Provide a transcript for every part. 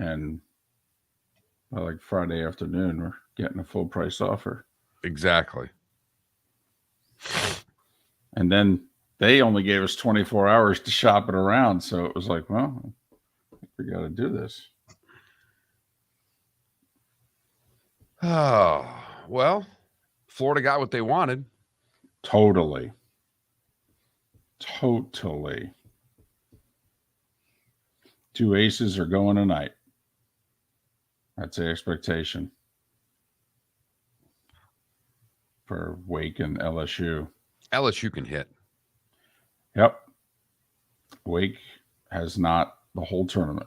And by like Friday afternoon, we're getting a full price offer. Exactly. And then they only gave us 24 hours to shop it around. So it was like, well, I think we got to do this. Oh, well, Florida got what they wanted. Totally. 2 aces are going tonight. That's the expectation for Wake and LSU. LSU can hit. Yep. Wake has not the whole tournament.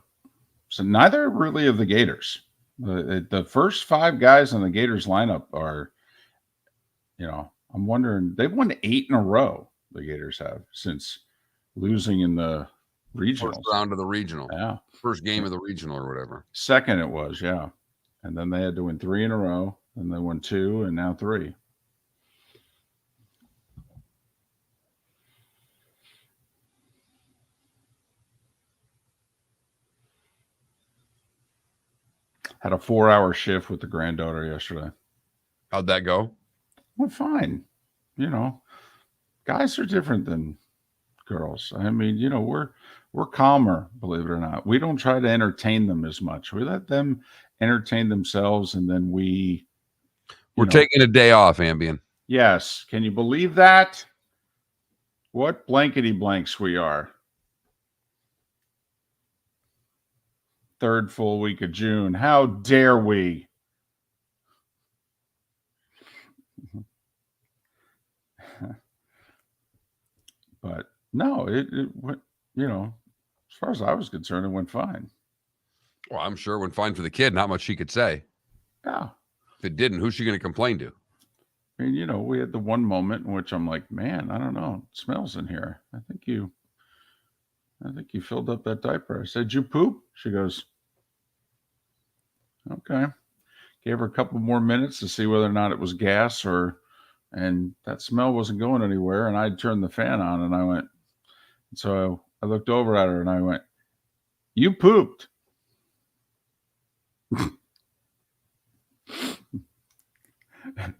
So neither really of the Gators. The first 5 guys on the Gators lineup are, I'm wondering, they've won 8 in a row, the Gators have, since losing in the regionals. First round of the regional. Yeah. First game of the regional or whatever. Second it was, yeah. And then they had to win 3 in a row, and they won 2, and now 3. Had a 4-hour shift with the granddaughter yesterday. How'd that go? Well, fine. Guys are different than girls. I mean, we're calmer, believe it or not. We don't try to entertain them as much. We let them entertain themselves, and then we're taking a day off, Ambien. Yes. Can you believe that? What blankety blanks we are. 3rd full week of June. How dare we? But no, it went, as far as I was concerned, it went fine. Well, I'm sure it went fine for the kid. Not much she could say. Yeah. If it didn't, who's she going to complain to? I mean, we had the one moment in which I'm like, man, I don't know. It smells in here. I think you filled up that diaper. I said, you poop? She goes, okay. Gave her a couple more minutes to see whether or not it was gas and that smell wasn't going anywhere. And I turned the fan on and I went, so I looked over at her and I went, you pooped.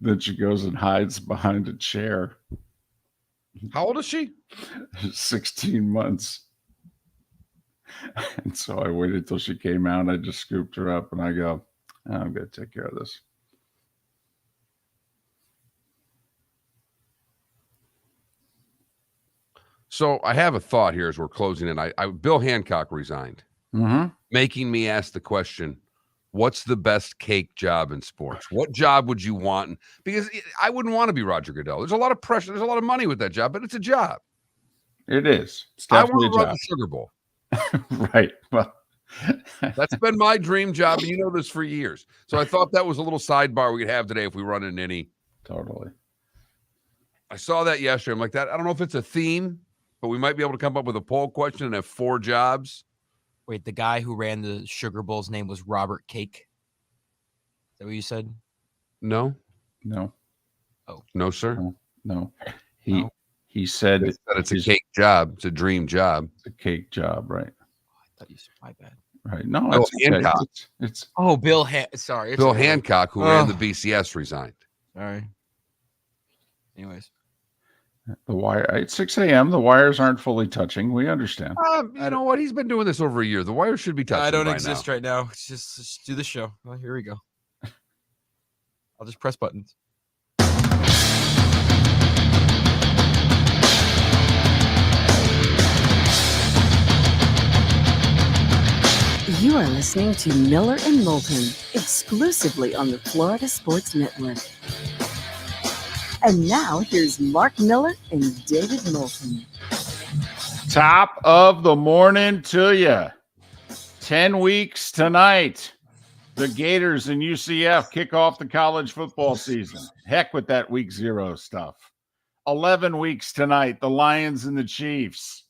Then she goes and hides behind a chair. How old is she? 16 months. And so I waited till she came out. I just scooped her up and I go, I'm going to take care of this. So I have a thought here as we're closing in. Bill Hancock resigned, making me ask the question, what's the best cake job in sports? What job would you want? Because I wouldn't want to be Roger Goodell. There's a lot of pressure. There's a lot of money with that job, but it's a job. It is. It's definitely I want to run the Sugar Bowl. Right. Well, that's been my dream job, and you know this for years. So I thought that was a little sidebar we could have today if we run into any. Totally. I saw that yesterday. I'm like, that. I don't know if it's a theme, but we might be able to come up with a poll question and have 4 jobs. Wait, the guy who ran the Sugar Bowl's name was Robert Cake? Is that what you said? No. Oh. No, sir. No. He said it's a cake job. It's a dream job. It's a cake job, right? Oh, I thought you said my bad. Right. No, Bill Hancock. It's Bill sorry. Bill Hancock, who ran the BCS, resigned. Sorry. Anyways. The wire at 6 a.m. The wires aren't fully touching. We understand. You know what? He's been doing this over a year. The wires should be touching. I don't exist right now. It's just do the show. Well, here we go. I'll just press buttons. You are listening to Miller and Moulton, exclusively on the Florida Sports Network. And now, here's Mark Miller and David Moulton. Top of the morning to you. 10 weeks tonight. The Gators and UCF kick off the college football season. Heck with that week 0 stuff. 11 weeks tonight. The Lions and the Chiefs.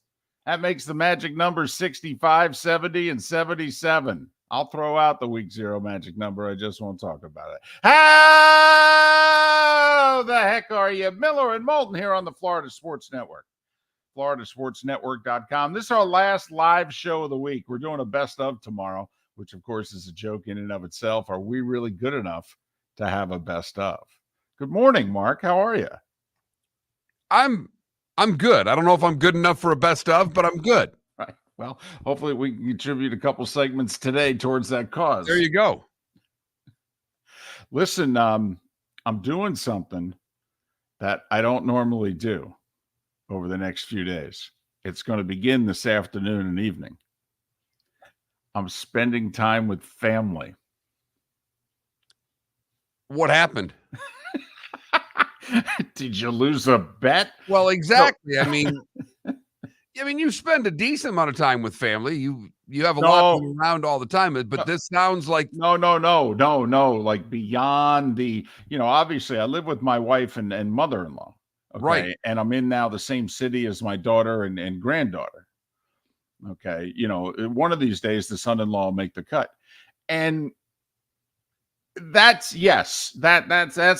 That makes the magic numbers 65, 70, and 77. I'll throw out the week 0 magic number. I just won't talk about it. How the heck are you? Miller and Moulton here on the Florida Sports Network. FloridaSportsNetwork.com. This is our last live show of the week. We're doing a best of tomorrow. which of course is a joke in and of itself. Are we really good enough to have a best of? Good morning, Mark. How are you? I'm good. I don't know if I'm good enough for a best of, but I'm good. Right. Well, hopefully we can contribute a couple segments today towards that cause. There you go. Listen, I'm doing something that I don't normally do over the next few days. It's going to begin this afternoon and evening. I'm spending time with family. What happened? Did you lose a bet? Well, exactly. No. I mean, you spend a decent amount of time with family. You have a lot around all the time, but this sounds like no. Like beyond the, obviously I live with my wife and mother-in-law. Okay. Right. And I'm in now the same city as my daughter and granddaughter. Okay. One of these days the son-in-law will make the cut. And that's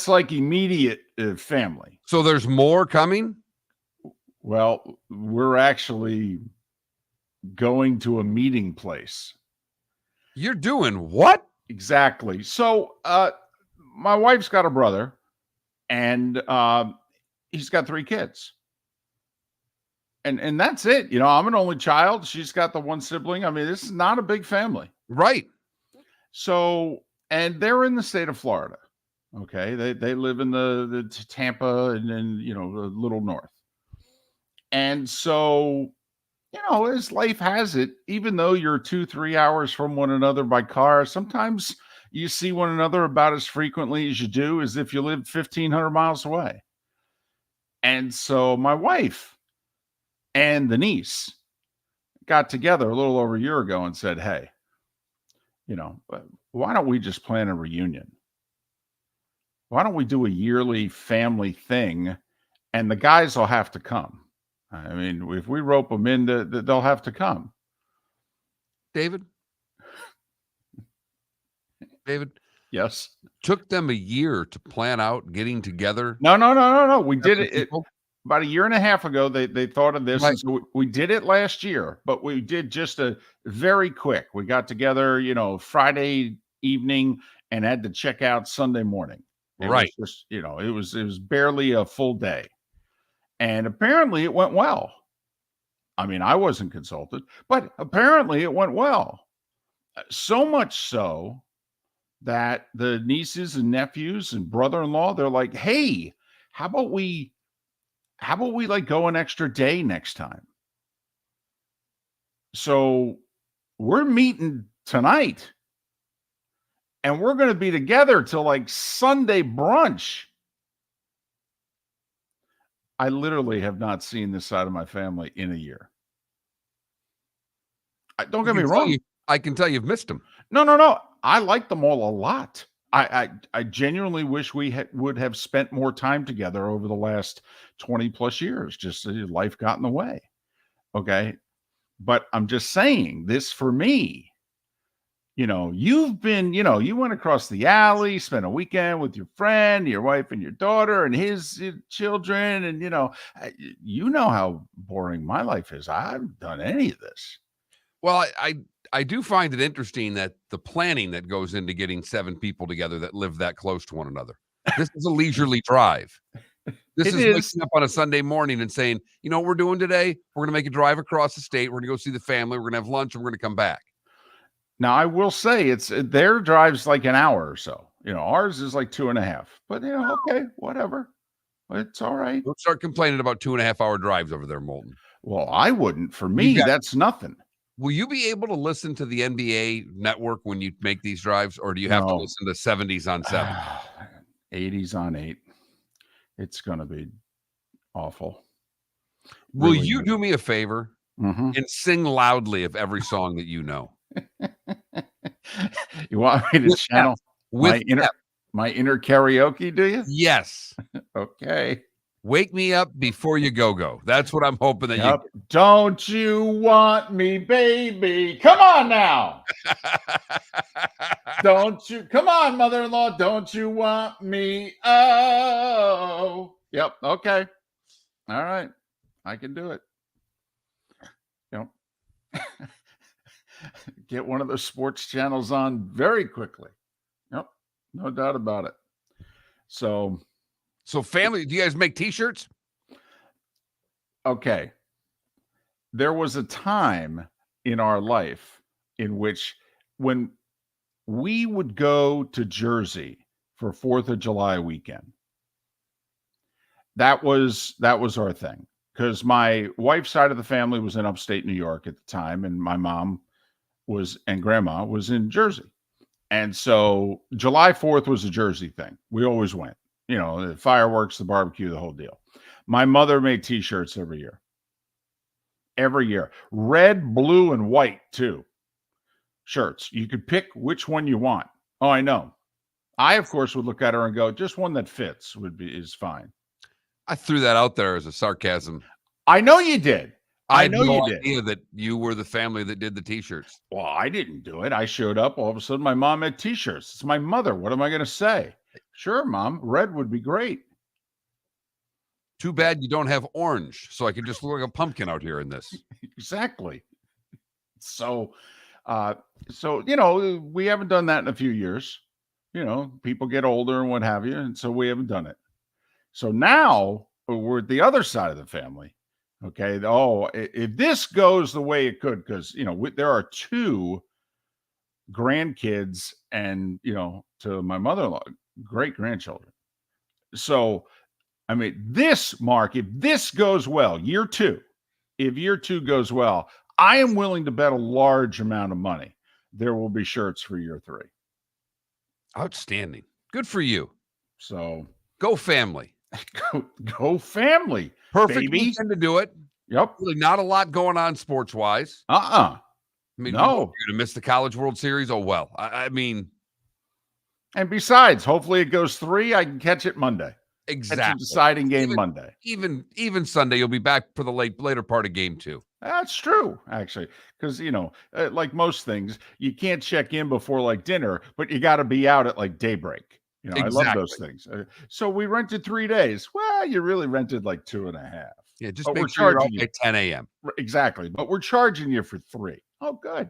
like immediate family. So there's more coming? Well, we're actually going to a meeting place. You're doing what? Exactly. So my wife's got a brother, and he's got 3 kids. And that's it. I'm an only child. She's got the one sibling. I mean, this is not a big family. Right. So, and they're in the state of Florida. Okay. They live in the Tampa and then, a little north. And so, as life has it, even though you're 2-3 hours from one another by car, sometimes you see one another about as frequently as you do as if you lived 1,500 miles away. And so my wife and the niece got together a little over a year ago and said, hey, why don't we just plan a reunion? Why don't we do a yearly family thing, and the guys will have to come? I mean, if we rope them in, they'll have to come. David? Yes. Took them a year to plan out getting together? No. We did it about a year and a half ago. They thought of this. Right. And so we did it last year, but we did just a very quick. We got together, Friday evening and had to check out Sunday morning. It right. was just, it was barely a full day. And apparently it went well. I mean, I wasn't consulted, but apparently it went well. So much so that the nieces and nephews and brother-in-law, they're like, hey, how about we like go an extra day next time? So we're meeting tonight and we're going to be together till like Sunday brunch. I literally have not seen this side of my family in a year. Don't get me wrong. I can tell you've missed them. No. I like them all a lot. I genuinely wish we would have spent more time together over the last 20 plus years. Just life got in the way. Okay. But I'm just saying this for me. You've been, you went across the alley, spent a weekend with your friend, your wife and your daughter and his children. And, you know how boring my life is. I haven't done any of this. Well, I do find it interesting that the planning that goes into getting 7 people together that live that close to one another. This is a leisurely drive. This is waking up on a Sunday morning and saying, what we're doing today? We're going to make a drive across the state. We're going to go see the family. We're going to have lunch and we're going to come back. Now, I will say their drive's like an hour or so. Ours is like 2.5. But, okay, whatever. It's all right. Don't start complaining about 2.5 hour drives over there, Moulton. Well, I wouldn't. For me, that's nothing. Will you be able to listen to the NBA network when you make these drives, or do you have to listen to 70s on 7? 80s on 8. It's going to be awful. Will you do me a favor and sing loudly of every song that you know? You want me to channel my inner karaoke, do you? Yes. Okay. Wake me up before you go. That's what I'm hoping that you do. Don't you want me, baby? Come on now. Come on, mother-in-law. Don't you want me? Oh. Yep. Okay. All right. I can do it. Get one of those sports channels on very quickly. Yep, no doubt about it. So family, do you guys make T-shirts? okay, there was a time in our life in which when we would go to Jersey for 4th of July weekend, that was our thing, because my wife's side of the family was in upstate New York at the time, and my mom and grandma was in Jersey. And so July 4th was a Jersey thing. We always went, the fireworks, the barbecue, the whole deal. My mother made T-shirts every year. Every year. Red, blue, and white, too. Shirts. You could pick which one you want. Oh, I know. I, of course, would look at her and go, just one that fits is fine. I threw that out there as a sarcasm. I know you did. I know you did. Idea that you were the family that did the T-shirts. Well, I didn't do it. I showed up. All of a sudden, my mom had T-shirts. It's my mother. What am I going to say? Sure, Mom. Red would be great. Too bad you don't have orange, so I could just look like a pumpkin out here in this. Exactly. So we haven't done that in a few years. People get older and what have you, and so we haven't done it. So now we're at the other side of the family. Okay. Oh, if this goes the way it could, because, there are 2 grandkids and, to my mother-in-law, great grandchildren. So, I mean, Mark, if this goes well, if year 2 goes well, I am willing to bet a large amount of money there will be shirts for year 3. Outstanding. Good for you. So go family. Go family. Perfect weekend to do it. Yep. Really not a lot going on sports-wise. I mean, no. You're going to miss the College World Series? Oh, well. I mean. And besides, hopefully it goes 3. I can catch it Monday. Exactly. Catch a deciding game Monday. Even Sunday, you'll be back for the later part of game 2. That's true, actually, because, like most things, you can't check in before like dinner, but you got to be out at like daybreak. Exactly. I love those things. So we rented 3 days. Well, you really rented like 2.5. Yeah, just make sure you're out by 10 a.m. Exactly. But we're charging you for 3. Oh, good.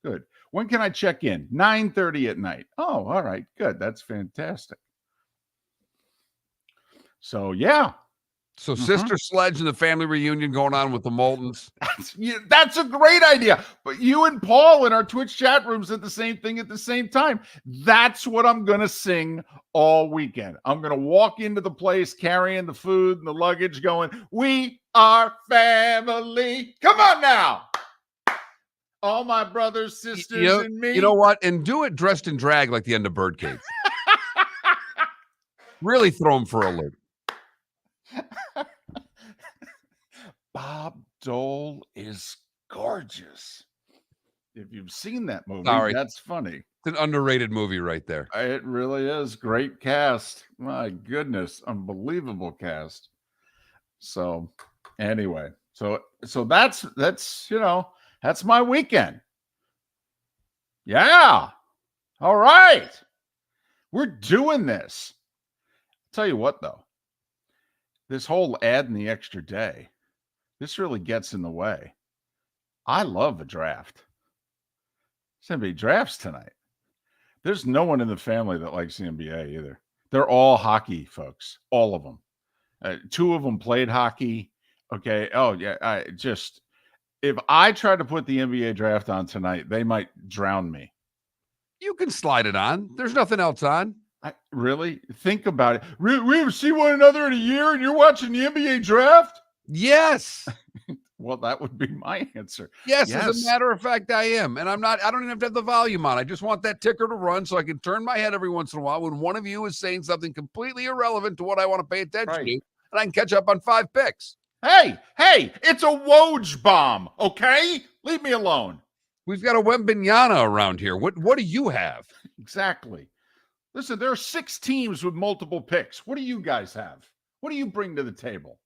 Good. When can I check in? 9:30 at night. Oh, all right. Good. That's fantastic. So, yeah. So Sister Sledge and the family reunion going on with the Moultons. That's a great idea. But you and Paul in our Twitch chat rooms said the same thing at the same time. That's what I'm going to sing all weekend. I'm going to walk into the place carrying the food and the luggage going, we are family. Come on now. All my brothers, sisters, and me. You know what? And do it dressed in drag like the end of Birdcage. Really throw them for a loop. Bob Dole is gorgeous. If you've seen that movie, that's funny. It's an underrated movie right there. It really is. Great cast. My goodness. Unbelievable cast. So anyway, so that's that's my weekend. Yeah. All right. We're doing this. I'll tell you what, though. This whole adding the extra day, this really gets in the way. I love a draft. There's going to be drafts tonight. There's no one in the family that likes the NBA either. They're all hockey folks, all of them. 2 of them played hockey. Okay. Oh, yeah. If I try to put the NBA draft on tonight, they might drown me. You can slide it on. There's nothing else on. Really? Think about it. We haven't seen one another in a year, and you're watching the NBA draft? Yes. Well, that would be my answer. Yes, as a matter of fact, I am. And I don't even have to have the volume on. I just want that ticker to run so I can turn my head every once in a while when one of you is saying something completely irrelevant to what I want to pay attention to, and I can catch up on 5 picks. Hey, it's a Woj bomb, okay? Leave me alone. We've got a Wembenyama around here. What do you have? Exactly. Listen, there are 6 teams with multiple picks. What do you guys have? What do you bring to the table?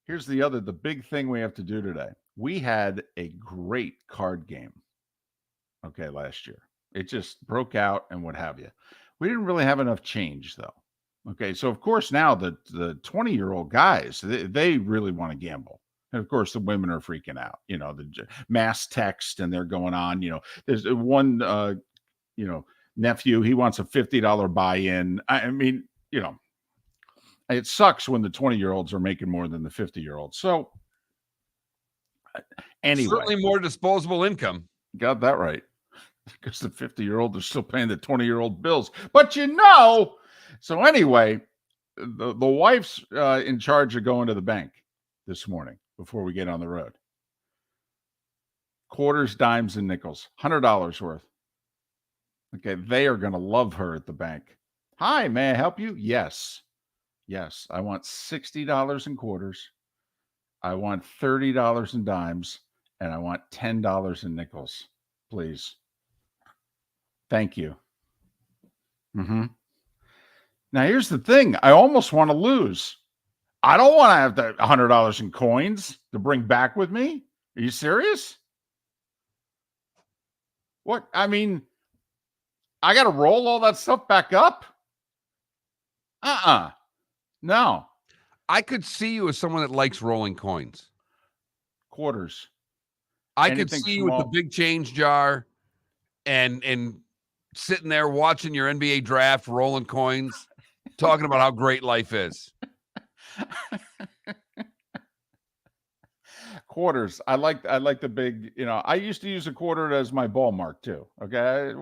Here's the big thing we have to do today. We had a great card game, okay, last year. It just broke out and what have you. We didn't really have enough change, though. Okay, so of course now the 20-year-old guys, they really want to gamble. And of course, the women are freaking out. The mass text, and they're going on. There's one, nephew. He wants a $50 buy-in. I mean, it sucks when the 20-year-olds are making more than the 50-year-olds. So, anyway, certainly more disposable income. Got that right, because the 50-year-old are still paying the 20-year-old bills. But so anyway, the wife's in charge of going to the bank this morning before we get on the road. Quarters, dimes, and nickels, $100 worth. Okay, they are going to love her at the bank. Hi, may I help you? Yes, I want $60 in quarters. I want $30 in dimes, and I want $10 in nickels, please. Thank you. Now, here's the thing. I almost want to lose. I don't want to have that $100 in coins to bring back with me. Are you serious? What? I mean, I got to roll all that stuff back up? No. I could see you as someone that likes rolling coins. Quarters. I could see you with the big change jar and sitting there watching your NBA draft, rolling coins, talking about how great life is. Quarters. I like the big, I used to use a quarter as my ball mark too. Okay.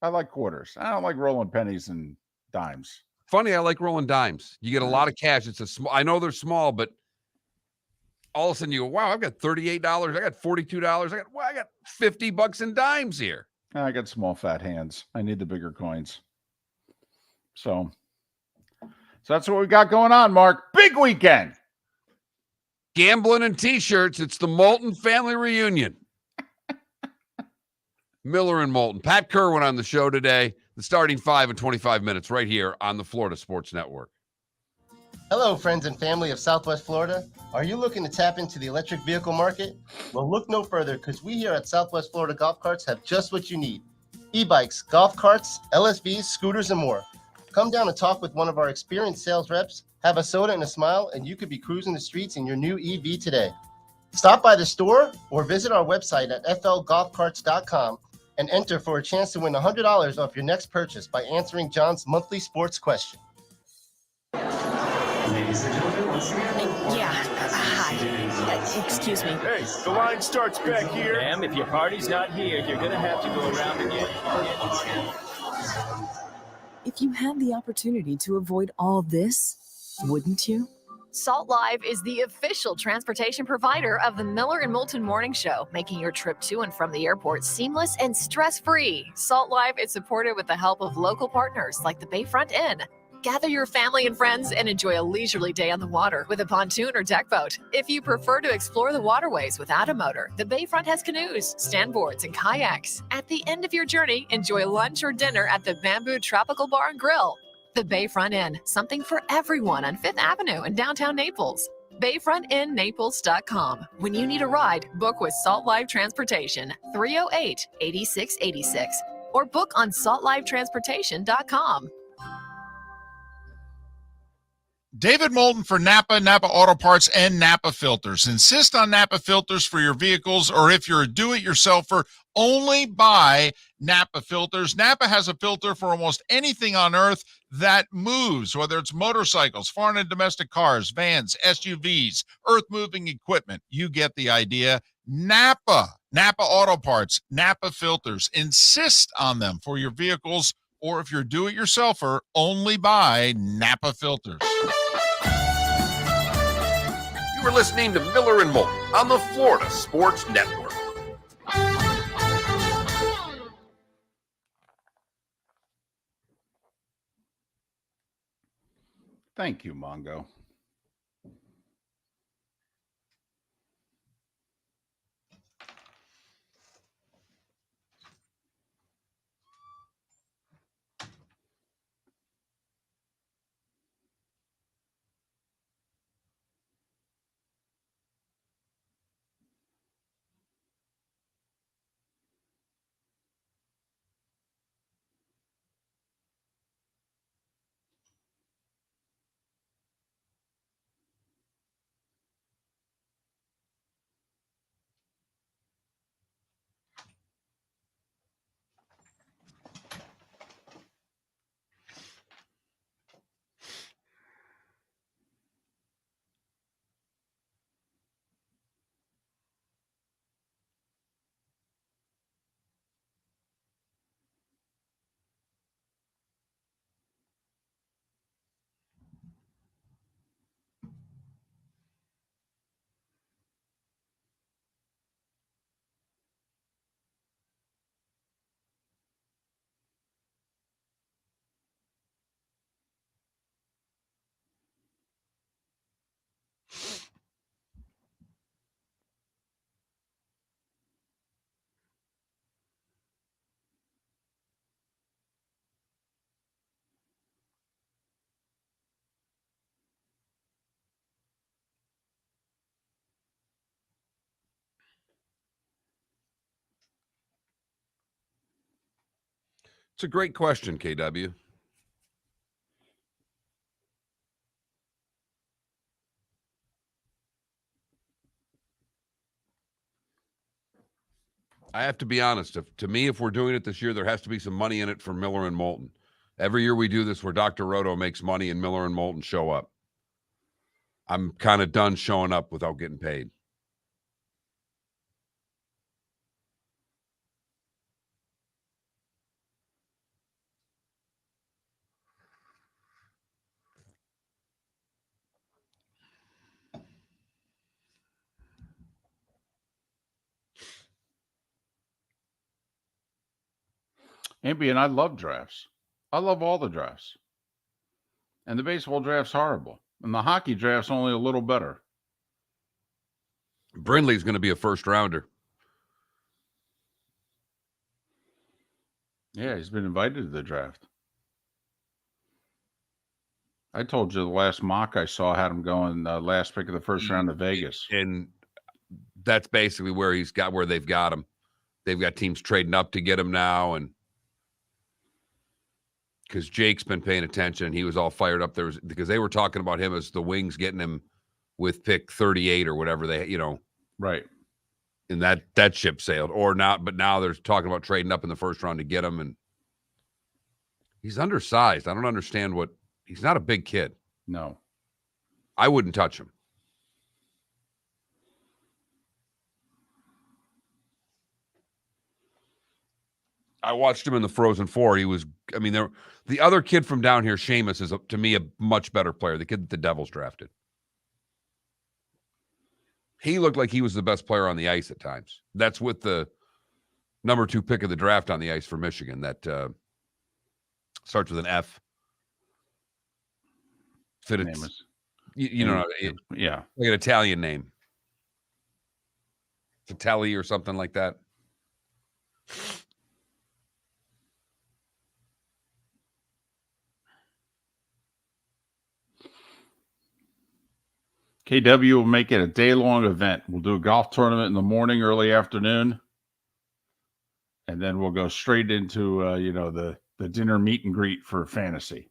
I like quarters. I don't like rolling pennies and dimes. Funny, I like rolling dimes. You get a lot of cash. It's a small, I know they're small, but all of a sudden you go, wow, I've got $38. I got $42. I got $50 in dimes here. I got small fat hands. I need the bigger coins. So that's what we got going on, Mark. Big weekend. Gambling and T-shirts. It's the Moulton family reunion. Miller and Moulton. Pat Kirwan on the show today. The starting 5 in 25 minutes right here on the Florida Sports Network. Hello, friends and family of Southwest Florida. Are you looking to tap into the electric vehicle market? Well, look no further, because we here at Southwest Florida Golf Carts have just what you need. E-bikes, golf carts, LSVs, scooters, and more. Come down and talk with one of our experienced sales reps, have a soda and a smile, and you could be cruising the streets in your new EV today. Stop by the store or visit our website at flgolfcarts.com and enter for a chance to win $100 off your next purchase by answering John's monthly sports question. Ladies and gentlemen, once again. Hi. Excuse me. Hey, the line starts back here. Ma'am, if your party's not here, you're going to have to go around again. If you had the opportunity to avoid all this, wouldn't you? Salt Live is the official transportation provider of the Miller and Moulton Morning Show, making your trip to and from the airport seamless and stress-free. Salt Live is supported with the help of local partners like the Bayfront Inn. Gather your family and friends and enjoy a leisurely day on the water with a pontoon or deck boat. If you prefer to explore the waterways without a motor, the Bayfront has canoes, standboards, and kayaks. At the end of your journey, enjoy lunch or dinner at the Bamboo Tropical Bar and Grill. The Bayfront Inn, something for everyone on 5th Avenue in downtown Naples. BayfrontInNaples.com. When you need a ride, book with Salt Live Transportation, 308-8686, or book on saltlivetransportation.com. David Moulton for Napa Auto Parts, and Napa Filters. Insist on Napa Filters for your vehicles, or if you're a do-it-yourselfer, only buy Napa Filters. Napa has a filter for almost anything on earth that moves, whether it's motorcycles, foreign and domestic cars, vans, SUVs, earth-moving equipment. You get the idea. Napa Auto Parts, Napa Filters. Insist on them for your vehicles, or if you're a do-it-yourselfer, only buy Napa Filters. You are listening to Miller and Moulton on the Florida Sports Network. Thank you, Mongo. It's a great question, KW. I have to be honest. If we're doing it this year, there has to be some money in it for Miller and Moulton. Every year we do this where Dr. Roto makes money and Miller and Moulton show up. I'm kind of done showing up without getting paid. And I love drafts. I love all the drafts. And the baseball draft's horrible. And the hockey draft's only a little better. Brindley's going to be a first rounder. Yeah, he's been invited to the draft. I told you the last mock I saw had him going last pick of the first round to Vegas. And that's basically where they've got him. They've got teams trading up to get him now. And because Jake's been paying attention and he was all fired up there because they were talking about him as the Wings getting him with pick 38 or whatever right. And that ship sailed or not, but now they're talking about trading up in the first round to get him. And he's undersized. I don't understand he's not a big kid. No, I wouldn't touch him. I watched him in the Frozen Four. The other kid from down here, Seamus, is to me a much better player. The kid that the Devils drafted. He looked like he was the best player on the ice at times. That's with the number 2 pick of the draft on the ice for Michigan. That starts with an F. Yeah, like an Italian name. Fratelli or something like that. KW will make it a day-long event. We'll do a golf tournament in the morning, early afternoon, and then we'll go straight into the dinner meet and greet for fantasy.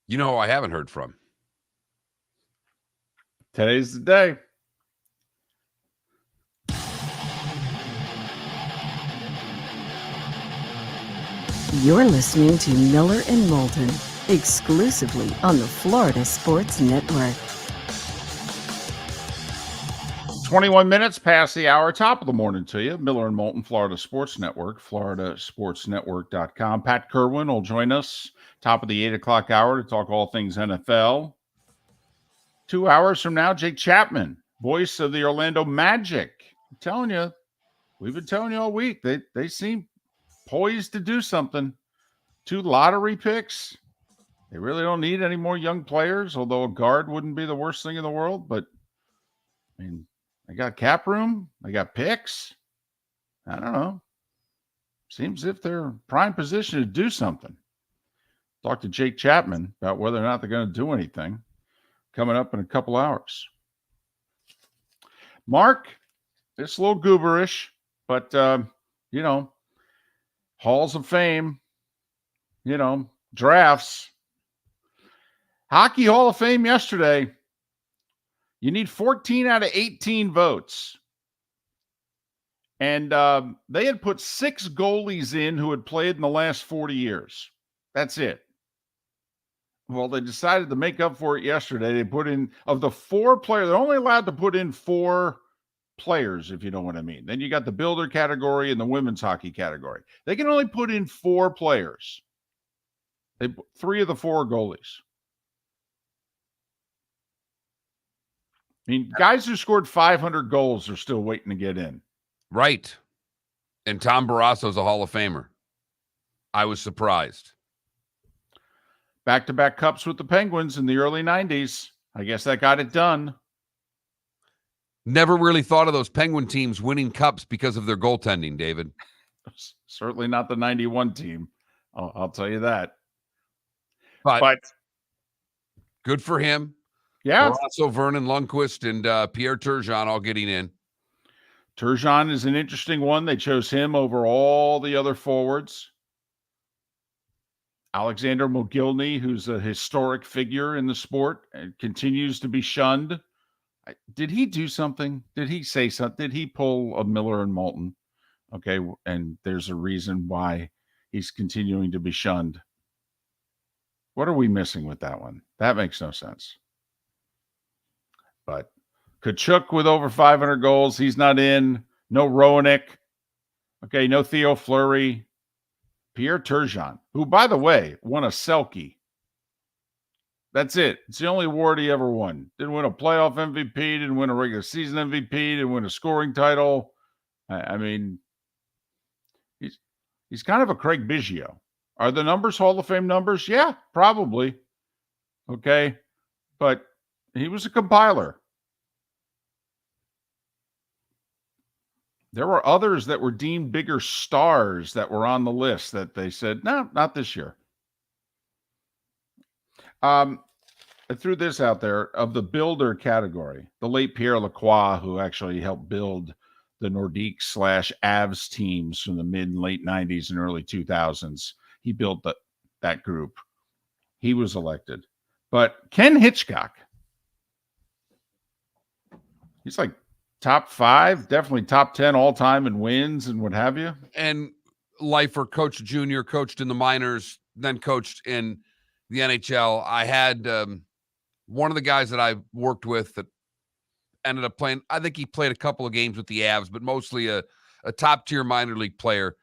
You know who I haven't heard from? Today's the day. You're listening to Miller and Moulton, exclusively on the Florida Sports Network. 21 minutes past the hour, top of the morning to you. Miller and Moulton, Florida Sports Network, floridasportsnetwork.com. Pat Kirwan will join us top of the 8 o'clock hour to talk all things NFL. 2 hours from now, Jake Chapman, voice of the Orlando Magic. I'm telling you, we've been telling you all week, they seem poised to do something. 2 lottery picks. They really don't need any more young players, although a guard wouldn't be the worst thing in the world. But, I mean, they got cap room. They got picks. I don't know. Seems as if they're in prime position to do something. Talk to Jake Chapman about whether or not they're going to do anything coming up in a couple hours. Mark, it's a little gooberish, but, Halls of Fame, drafts. Hockey Hall of Fame yesterday. You need 14 out of 18 votes. And they had put 6 goalies in who had played in the last 40 years. That's it. Well, they decided to make up for it yesterday. They put in, of the 4 players, they're only allowed to put in 4 players, if you know what I mean. Then you got the builder category and the women's hockey category. They can only put in 4 players. 3 of the 4 goalies. I mean, guys who scored 500 goals are still waiting to get in. Right. And Tom Barrasso's a Hall of Famer. I was surprised. Back-to-back cups with the Penguins in the early 90s. I guess that got it done. Never really thought of those Penguin teams winning cups because of their goaltending, David. Certainly not the 91 team. I'll tell you that. But good for him. Yeah. Barrasso, Vernon Lundqvist, and Pierre Turgeon all getting in. Turgeon is an interesting one. They chose him over all the other forwards. Alexander Mogilny, who's a historic figure in the sport and continues to be shunned. Did he do something? Did he say something? Did he pull a Miller and Moulton? Okay, and there's a reason why he's continuing to be shunned. What are we missing with that one? That makes no sense. But Kachuk with over 500 goals. He's not in. No Roenick. Okay, no Theo Fleury. Pierre Turgeon, who, by the way, won a Selke. That's it. It's the only award he ever won. Didn't win a playoff MVP. Didn't win a regular season MVP. Didn't win a scoring title. I mean, he's kind of a Craig Biggio. Are the numbers Hall of Fame numbers? Yeah, probably. Okay, but he was a compiler. There were others that were deemed bigger stars that were on the list that they said, no, not this year. I threw this out there of the builder category. The late Pierre Lacroix, who actually helped build the Nordique / Avs teams from the mid and late 90s and early 2000s. He built that group. He was elected. But Ken Hitchcock, he's like top 5, definitely top 10 all time in wins and what have you. And lifer, coached junior, coached in the minors, then coached in the NHL. I had one of the guys that I worked with that ended up playing. I think he played a couple of games with the Avs, but mostly a top tier minor league player.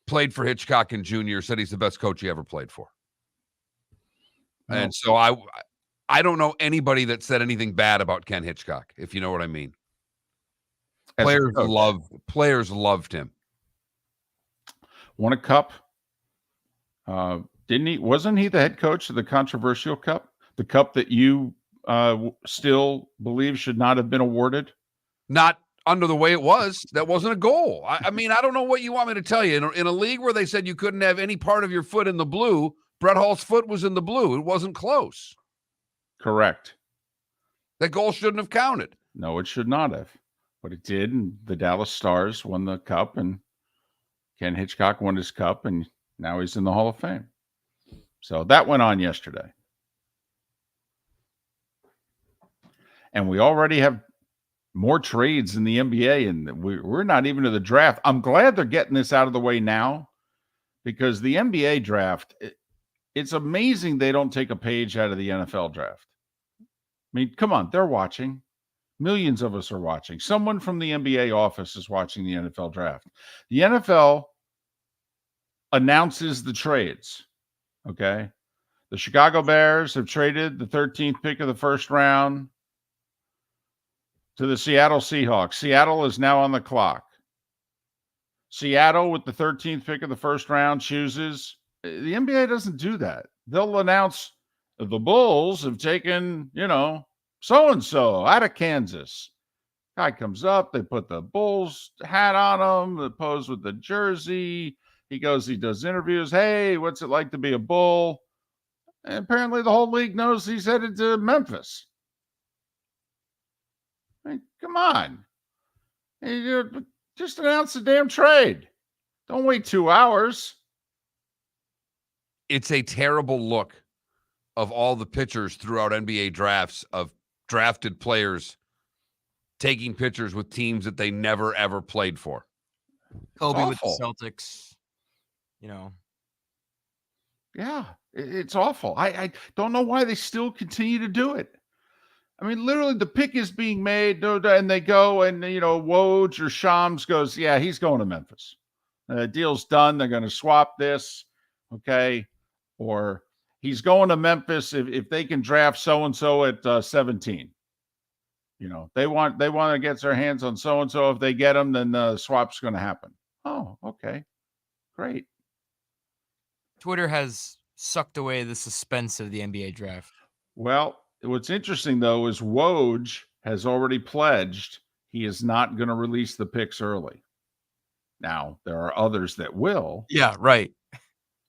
Played for Hitchcock and junior, said he's the best coach he ever played for. Oh. And so I don't know anybody that said anything bad about Ken Hitchcock, if you know what I mean. Players loved him. Won a cup. Didn't he? Wasn't he the head coach of the controversial cup? The cup that you still believe should not have been awarded? Not under the way it was. That wasn't a goal. I mean, I don't know what you want me to tell you. In a league where they said you couldn't have any part of your foot in the blue, Brett Hall's foot was in the blue. It wasn't close. Correct. That goal shouldn't have counted. No, it should not have. But it did, and the Dallas Stars won the cup, and Ken Hitchcock won his cup, and now he's in the Hall of Fame. So that went on yesterday. And we already have more trades in the NBA, and we're not even to the draft. I'm glad they're getting this out of the way now, because the NBA draft, it's amazing they don't take a page out of the NFL draft. I mean, come on, they're watching. Millions of us are watching. Someone from the NBA office is watching the NFL draft. The NFL announces the trades, okay? The Chicago Bears have traded the 13th pick of the first round to the Seattle Seahawks. Seattle is now on the clock. Seattle, with the 13th pick of the first round, chooses. The NBA doesn't do that. They'll announce the Bulls have taken, so-and-so out of Kansas. Guy comes up. They put the Bulls hat on him. They pose with the jersey. He goes, he does interviews. Hey, what's it like to be a Bull? And apparently the whole league knows he's headed to Memphis. I mean, come on. Hey, just announce the damn trade. Don't wait 2 hours. It's a terrible look of all the pitchers throughout NBA drafts of drafted players taking pictures with teams that they never, ever played for. Kobe with the Celtics, Yeah, it's awful. I don't know why they still continue to do it. I mean, literally, the pick is being made, and they go, and, Woj or Shams goes, yeah, he's going to Memphis. Deal's done. They're going to swap this, okay? Or he's going to Memphis if they can draft so-and-so at 17. They want to get their hands on so-and-so. If they get him, then the swap's going to happen. Oh, Okay, great. Twitter has sucked away the suspense of the NBA draft. Well, what's interesting, though, is Woj has already pledged he is not going to release the picks early. Now, there are others that will. Yeah, right.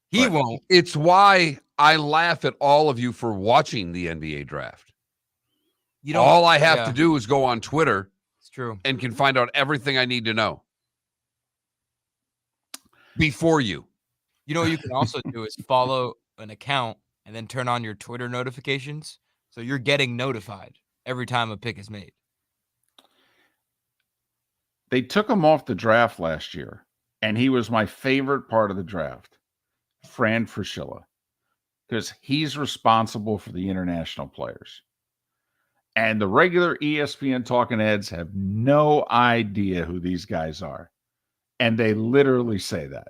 He But- won't. It's why I laugh at all of you for watching the NBA draft. You don't. All I have yeah, to do is go on Twitter It's true. and can find out everything I need to know before you. You know what you can also do is follow an account and then turn on your Twitter notifications, so you're getting notified every time a pick is made. They took him off the draft last year, and he was my favorite part of the draft, Fran Fraschilla, because he's responsible for the international players. And the regular ESPN talking heads have no idea who these guys are. And they literally say that.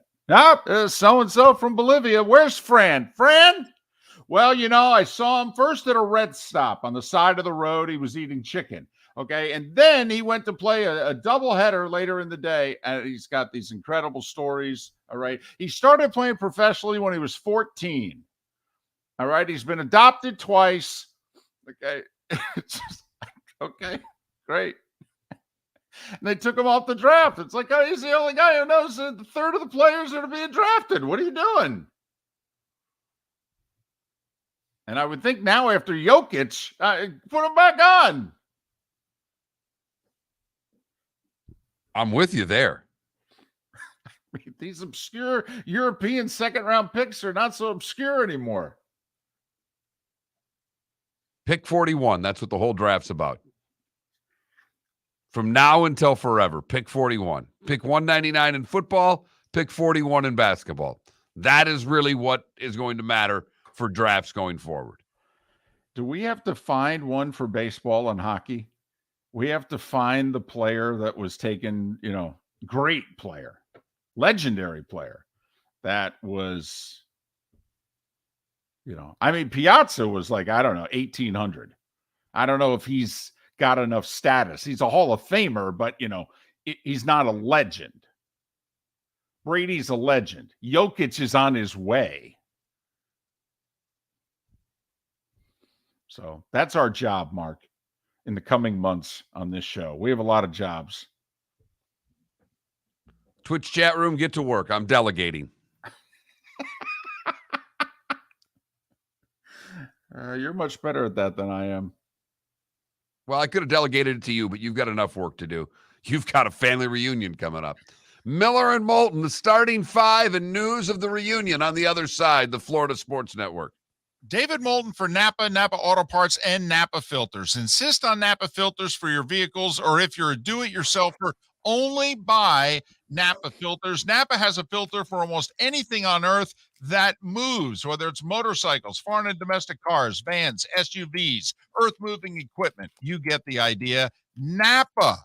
So-and-so from Bolivia. Where's Fran? Fran? Well, I saw him first at a red stop on the side of the road. He was eating chicken. Okay. And then he went to play a doubleheader later in the day. And he's got these incredible stories. All right. He started playing professionally when he was 14. All right. He's been adopted twice. Okay. It's just, okay. Great. And they took him off the draft. It's like, oh, he's the only guy who knows that the third of the players are being drafted. What are you doing? And I would think now after Jokic, put him back on. I'm with you there. These obscure European second-round picks are not so obscure anymore. Pick 41. That's what the whole draft's about. From now until forever, pick 41. Pick 199 in football, pick 41 in basketball. That is really what is going to matter for drafts going forward. Do we have to find one for baseball and hockey? We have to find the player that was taken, great player, legendary player that was, Piazza was like, I don't know, 1800. I don't know if he's got enough status. He's a Hall of Famer, but, he's not a legend. Brady's a legend. Jokic is on his way. So that's our job, Mark, in the coming months on this show. We have a lot of jobs. Twitch chat room, get to work. I'm delegating. You're much better at that than I am. Well, I could have delegated it to you, but you've got enough work to do. You've got a family reunion coming up. Miller and Moulton, the starting five, and news of the reunion on the other side, the Florida Sports Network. David Moulton for Napa Auto Parts, and Napa Filters. Insist on Napa filters for your vehicles, or if you're a do-it-yourselfer, only buy Napa filters. Napa has a filter for almost anything on earth that moves, whether it's motorcycles, foreign and domestic cars, vans, SUVs, earth-moving equipment. You get the idea. Napa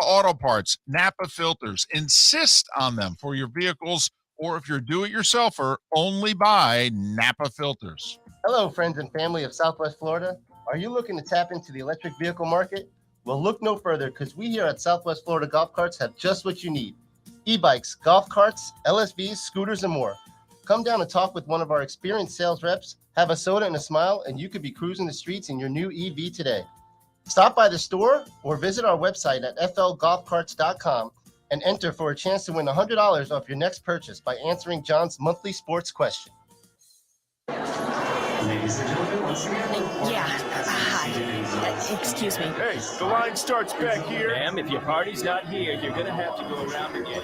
Auto Parts, Napa filters. Insist on them for your vehicles, or if you're a do-it-yourselfer, only buy Napa filters. Hello, friends and family of Southwest Florida. Are you looking to tap into the electric vehicle market? Well, look no further, because we here at Southwest Florida Golf Carts have just what you need. E-bikes, golf carts, LSVs, scooters, and more. Come down and talk with one of our experienced sales reps, have a soda and a smile, and you could be cruising the streets in your new EV today. Stop by the store or visit our website at flgolfcarts.com and enter for a chance to win $100 off your next purchase by answering John's monthly sports question. Ladies and gentlemen, once again. Hi. Excuse me. Hey, the line starts back here. Ma'am, if your party's not here, you're going to have to go around again.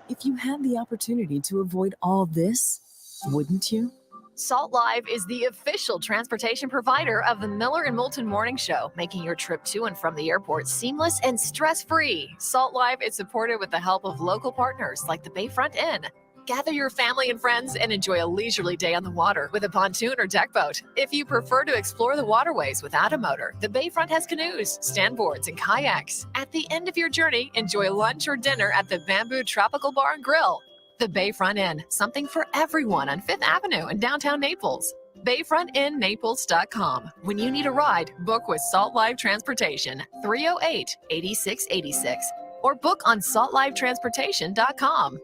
If you had the opportunity to avoid all this, wouldn't you? Salt Live is the official transportation provider of the Miller and Moulton Morning Show, making your trip to and from the airport seamless and stress-free. Salt Live is supported with the help of local partners like the Bayfront Inn. Gather your family and friends and enjoy a leisurely day on the water with a pontoon or deck boat. If you prefer to explore the waterways without a motor, the Bayfront has canoes, standboards, and kayaks. At the end of your journey, enjoy lunch or dinner at the Bamboo Tropical Bar and Grill. The Bayfront Inn, something for everyone on 5th Avenue in downtown Naples. BayfrontInNaples.com. When you need a ride, book with Salt Live Transportation, 308-8686. or book on saltlifetransportation.com.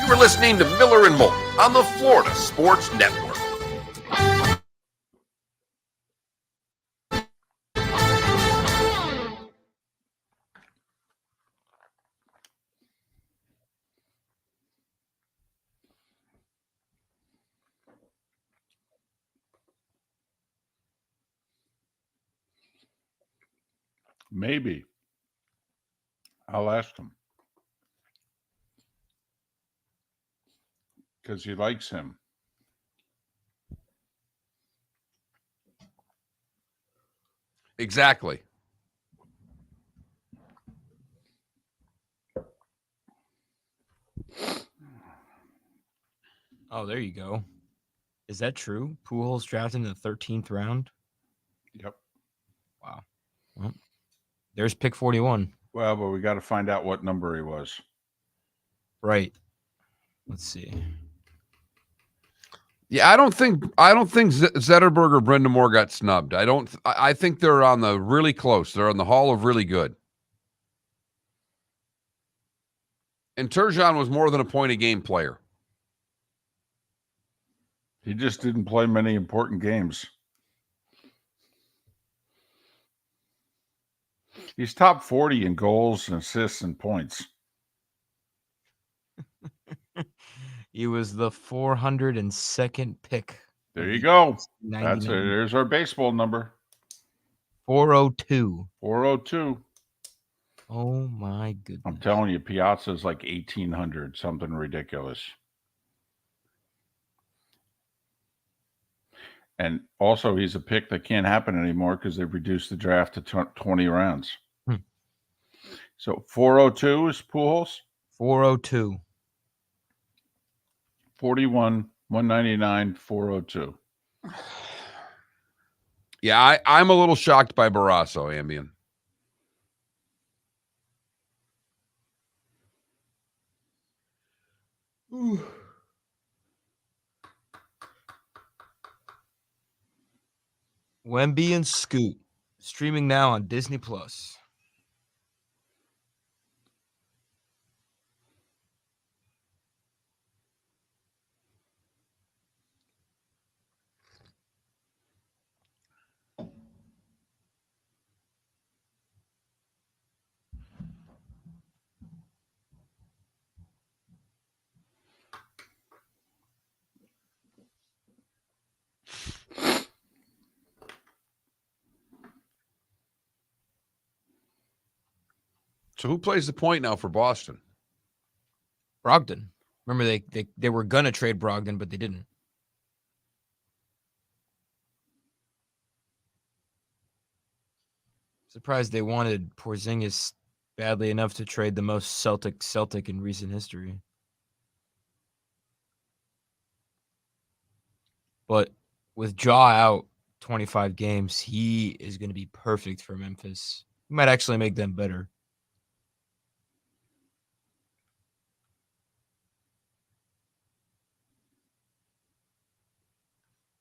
You are listening to Miller and Moulton on the Florida Sports Network. Maybe. I'll ask him. Because he likes him. Exactly. Oh, there you go. Is that true? Pujols drafted in the 13th round? Yep. Wow. Well, there's pick 41. Well, but we got to find out what number he was. Right. Let's see. Yeah, I don't think Zetterberg or Brenda Moore got snubbed. I think they're on the really close. They're on the Hall of really good. And Turgeon was more than a point a game player. He just didn't play many important games. He's top 40 in goals and assists and points. He was the 402nd pick. There you go. 99. There's our baseball number. 402. 402. Oh my goodness. I'm telling you, Piazza's like 1,800, something ridiculous. And also, he's a pick that can't happen anymore because they've reduced the draft to 20 rounds. So 402 is Pujols? 402. 41, 199, 402. Yeah, I'm a little shocked by Barrasso, Ambien. Ooh. Wemby and Scoot, streaming now on Disney Plus. So who plays the point now for Boston? Brogdon. Remember, they were going to trade Brogdon, but they didn't. Surprised they wanted Porzingis badly enough to trade the most Celtic in recent history. But with Jaw out 25 games, he is going to be perfect for Memphis. He might actually make them better.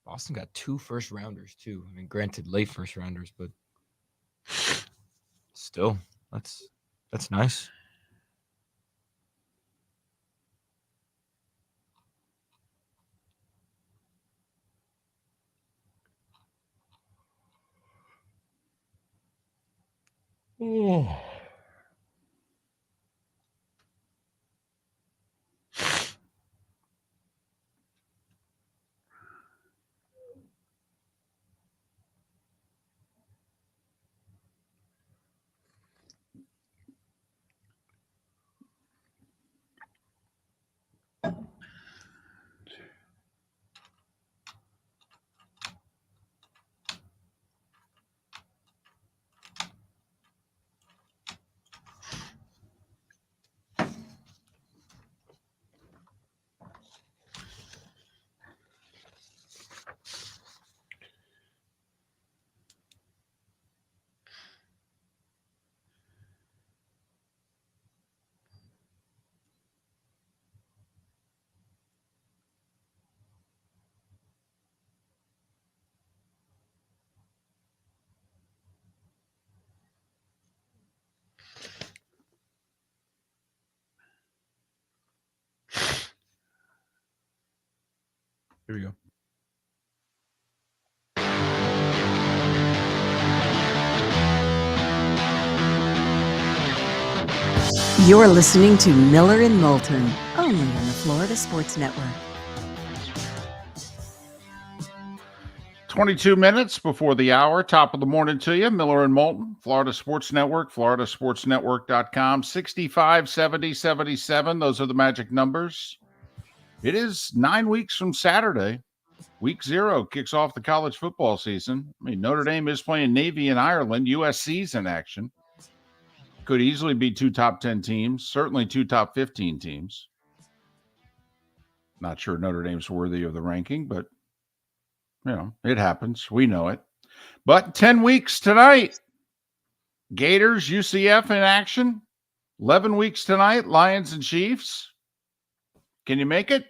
Boston got 2 first-rounders, too. I mean, granted, late first-rounders, but still, that's nice. Oh. Here we go. You're listening to Miller and Moulton, only on the Florida Sports Network. 22 minutes before the hour, top of the morning to you. Miller and Moulton, Florida Sports Network, floridasportsnetwork.com, 65, 70, 77. Those are the magic numbers. It is 9 weeks from Saturday. Week 0 kicks off the college football season. I mean, Notre Dame is playing Navy in Ireland. USC's in action. Could easily be 2 top 10 teams, certainly 2 top 15 teams. Not sure Notre Dame's worthy of the ranking, but you know, it happens. We know it. But 10 weeks tonight, Gators, UCF in action. 11 weeks tonight, Lions and Chiefs. Can you make it?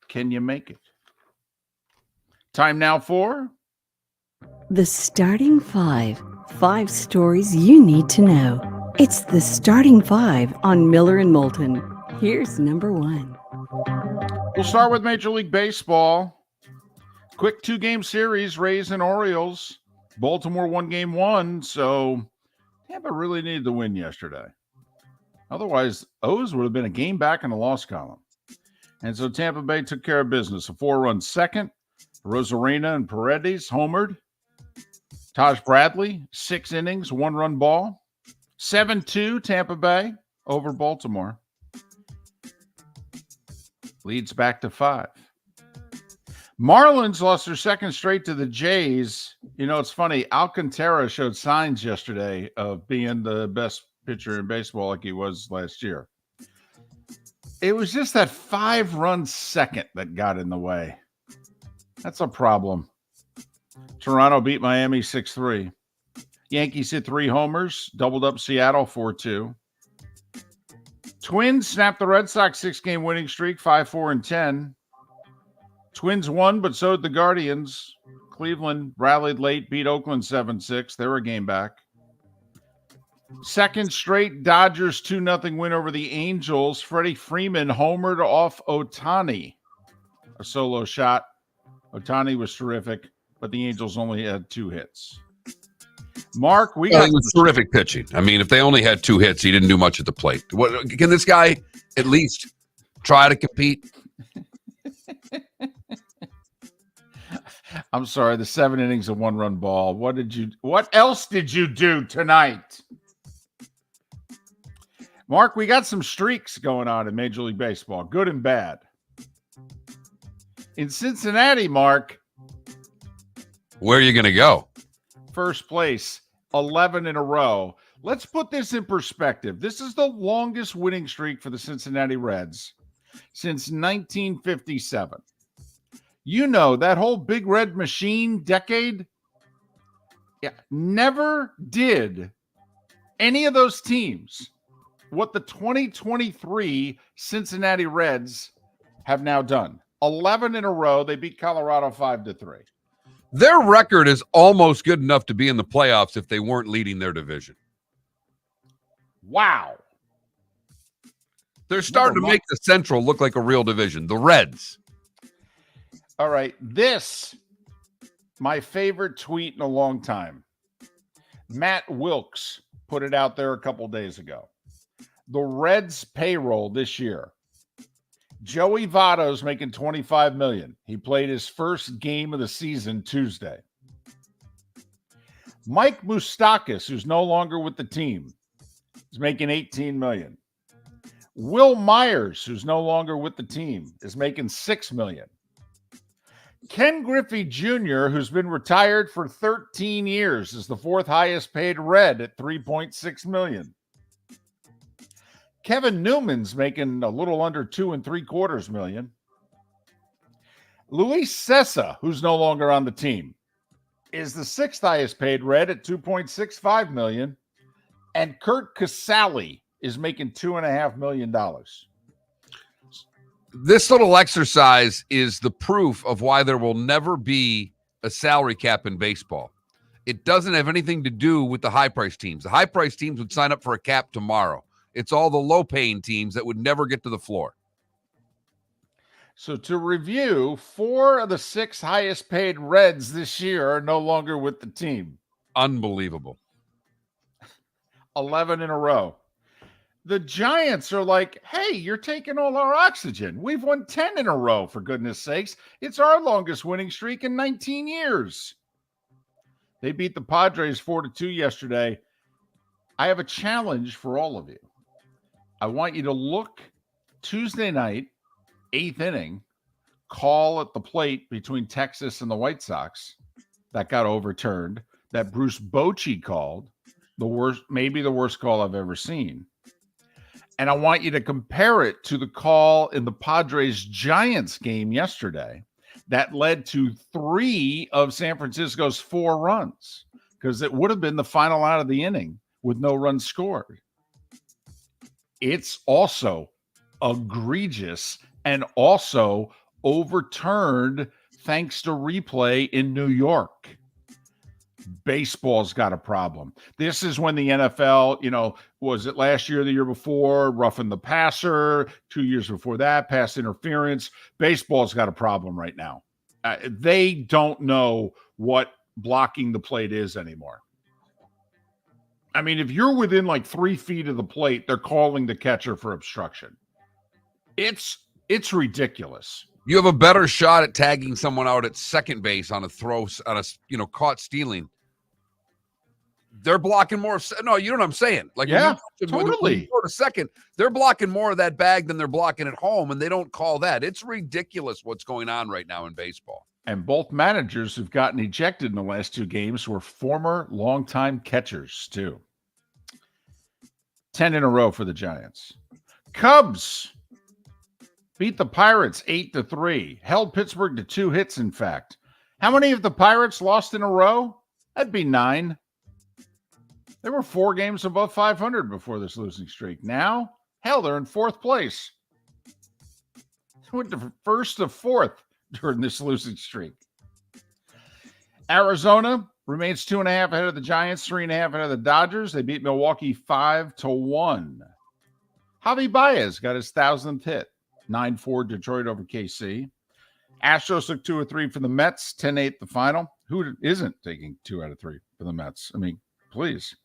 Can you make it? Time now for The Starting Five. 5 stories you need to know. It's the Starting Five on Miller and Moulton. Here's number 1. We'll start with Major League Baseball. Quick 2-game series, Rays and Orioles. Baltimore won game 1, so Tampa really needed to win yesterday. Otherwise, O's would have been a game back in the loss column. And so Tampa Bay took care of business. A 4-run second. Rosarena and Paredes homered. Taj Bradley, 6 innings, 1-run ball. 7-2 Tampa Bay over Baltimore. Leads back to 5. Marlins lost their second straight to the Jays. You know, it's funny. Alcantara showed signs yesterday of being the best pitcher in baseball like he was last year. It was just that 5-run second that got in the way. That's a problem. Toronto beat Miami 6-3. Yankees hit 3 homers, doubled up Seattle 4-2. Twins snapped the Red Sox 6-game winning streak, 5-4-10. Twins won, but so did the Guardians. Cleveland rallied late, beat Oakland 7-6. They were a game back. Second straight Dodgers 2-0 win over the Angels. Freddie Freeman homered off Ohtani. A solo shot. Ohtani was terrific, but the Angels only had 2 hits. Mark, It was terrific pitching. I mean, if they only had 2 hits, he didn't do much at the plate. What can this guy at least try to compete? I'm sorry, the 7 innings of 1-run ball. What else did you do tonight? Mark, we got some streaks going on in Major League Baseball, good and bad. In Cincinnati, Mark. Where are you going to go? First place, 11 in a row. Let's put this in perspective. This is the longest winning streak for the Cincinnati Reds since 1957. You know, that whole Big Red Machine decade, never did any of those teams what the 2023 Cincinnati Reds have now done. 11 in a row. They beat Colorado 5-3. Their record is almost good enough to be in the playoffs if they weren't leading their division. Wow. They're starting to make the Central look like a real division. The Reds. All right. This, my favorite tweet in a long time. Matt Wilkes put it out there a couple days ago. The Reds payroll this year. Joey Votto's making $25 million. He played his first game of the season Tuesday. Mike Moustakas, who's no longer with the team, is making $18 million. Will Myers, who's no longer with the team, is making $6 million. Ken Griffey Jr., who's been retired for 13 years, is the 4th highest paid Red at $3.6 million. Kevin Newman's making a little under $2.75 million. Luis Cessa, who's no longer on the team, is the 6th highest paid Red at $2.65 million. And Kurt Casale is making $2.5 million. This little exercise is the proof of why there will never be a salary cap in baseball. It doesn't have anything to do with the high-priced teams. The high-priced teams would sign up for a cap tomorrow. It's all the low-paying teams that would never get to the floor. So to review, 4 of the 6 highest paid Reds this year are no longer with the team. Unbelievable. 11 in a row. The Giants are like, hey, you're taking all our oxygen. We've won 10 in a row, for goodness sakes. It's our longest winning streak in 19 years. They beat the Padres 4-2 yesterday. I have a challenge for all of you. I want you to look Tuesday night, 8th inning, call at the plate between Texas and the White Sox that got overturned, that Bruce Bochy called, maybe the worst call I've ever seen. And I want you to compare it to the call in the Padres-Giants game yesterday that led to 3 of San Francisco's 4 runs, because it would have been the final out of the inning with no runs scored. It's also egregious and also overturned thanks to replay in New York. Baseball's got a problem. This is when the NFL, was it last year, the year before, roughing the passer, 2 years before that, pass interference. Baseball's got a problem right now. They don't know what blocking the plate is anymore. I mean, if you're within like 3 feet of the plate, they're calling the catcher for obstruction. It's ridiculous. You have a better shot at tagging someone out at second base on a throw, on a caught stealing. They're blocking more. No, you know what I'm saying? Like, yeah, totally. When you go to second, they're blocking more of that bag than they're blocking at home, and they don't call that. It's ridiculous what's going on right now in baseball. And both managers who've gotten ejected in the last 2 games were former longtime catchers, too. 10 in a row for the Giants. Cubs beat the Pirates 8-3. Held Pittsburgh to 2 hits, in fact. How many of the Pirates lost in a row? That'd be 9. They were 4 games above 500 before this losing streak. Now, hell, they're in 4th place. They went to 1st to 4th during this losing streak. Arizona remains 2.5 ahead of the Giants, 3.5 ahead of the Dodgers. They beat Milwaukee 5-1. Javi Baez got his 1,000th hit. 9-4 Detroit over KC. Astros took 2 of 3 for the Mets, 10-8 the final. Who isn't taking 2 out of 3 for the Mets? I mean, please.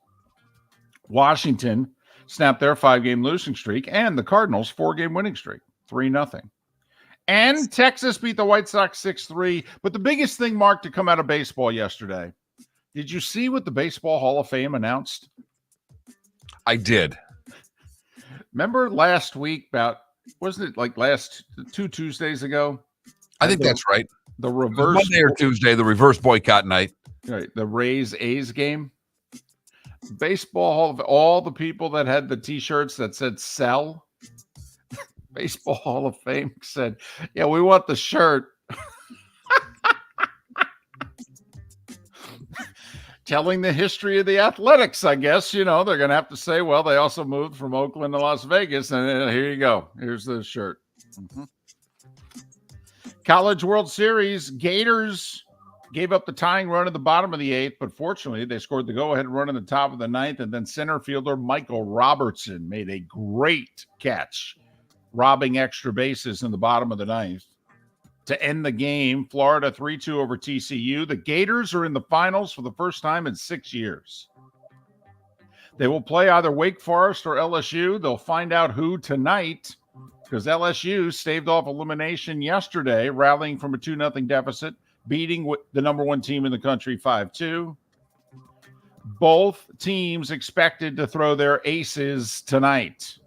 Washington snapped their 5-game losing streak, and the Cardinals 4-game winning streak, 3-0. And Texas beat the White Sox 6-3. But the biggest thing, Mark, to come out of baseball yesterday, did you see what the Baseball Hall of Fame announced? I did. Remember last week, wasn't it like last 2 Tuesdays ago? I think that's right. The reverse Monday or Tuesday, the reverse boycott night. Right, the Rays-A's game. Baseball Hall of all the people that had the T-shirts that said "sell." Baseball Hall of Fame said, "Yeah, we want the shirt." Telling the history of the Athletics, I guess. They're going to have to say, well, they also moved from Oakland to Las Vegas, and here you go. Here's the shirt. Mm-hmm. College World Series, Gators gave up the tying run at the bottom of the 8th, but fortunately, they scored the go-ahead run in the top of the 9th, and then center fielder Michael Robertson made a great catch, robbing extra bases in the bottom of the 9th. To end the game, Florida 3-2 over TCU. The Gators are in the finals for the first time in 6 years. They will play either Wake Forest or LSU. They'll find out who tonight, because LSU staved off elimination yesterday, rallying from a 2-0 deficit, beating the number 1 team in the country 5-2. Both teams expected to throw their aces tonight.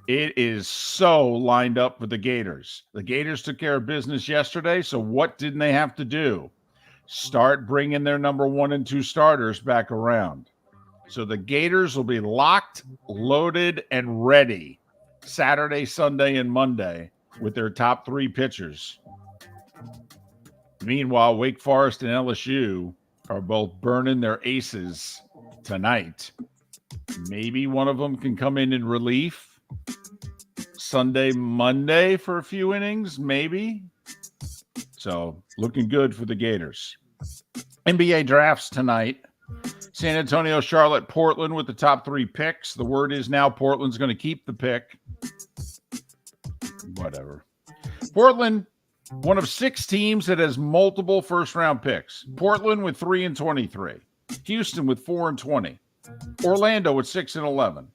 It is so lined up for the Gators. The Gators took care of business yesterday, so what didn't they have to do? Start bringing their number 1 and 2 starters back around. So the Gators will be locked, loaded, and ready Saturday, Sunday, and Monday with their top 3 pitchers. Meanwhile, Wake Forest and LSU are both burning their aces tonight. Maybe one of them can come in relief Sunday, Monday for a few innings, maybe. So looking good for the Gators. NBA drafts tonight. San Antonio, Charlotte, Portland with the top 3 picks. The word is now Portland's going to keep the pick. Whatever. Portland, one of 6 teams that has multiple first-round picks. Portland with 3 and 23. Houston with 4 and 20. Orlando with 6 and 11.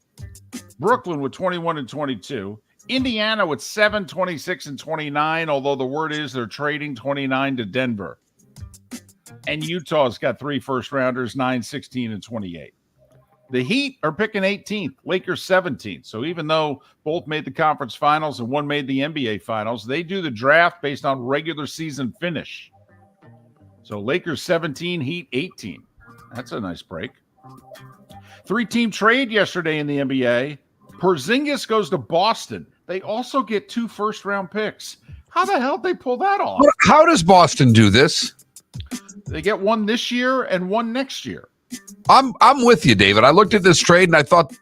Brooklyn with 21 and 22. Indiana with 7, 26 and 29, although the word is they're trading 29 to Denver. And Utah's got 3 first-rounders, 9, 16, and 28. The Heat are picking 18th, Lakers 17th. So even though both made the conference finals and one made the NBA finals, they do the draft based on regular season finish. So Lakers 17, Heat 18. That's a nice break. 3-team trade yesterday in the NBA. Porzingis goes to Boston. They also get 2 first-round picks. How the hell did they pull that off? How does Boston do this? They get 1 this year and 1 next year. I'm with you, David. I looked at this trade and I thought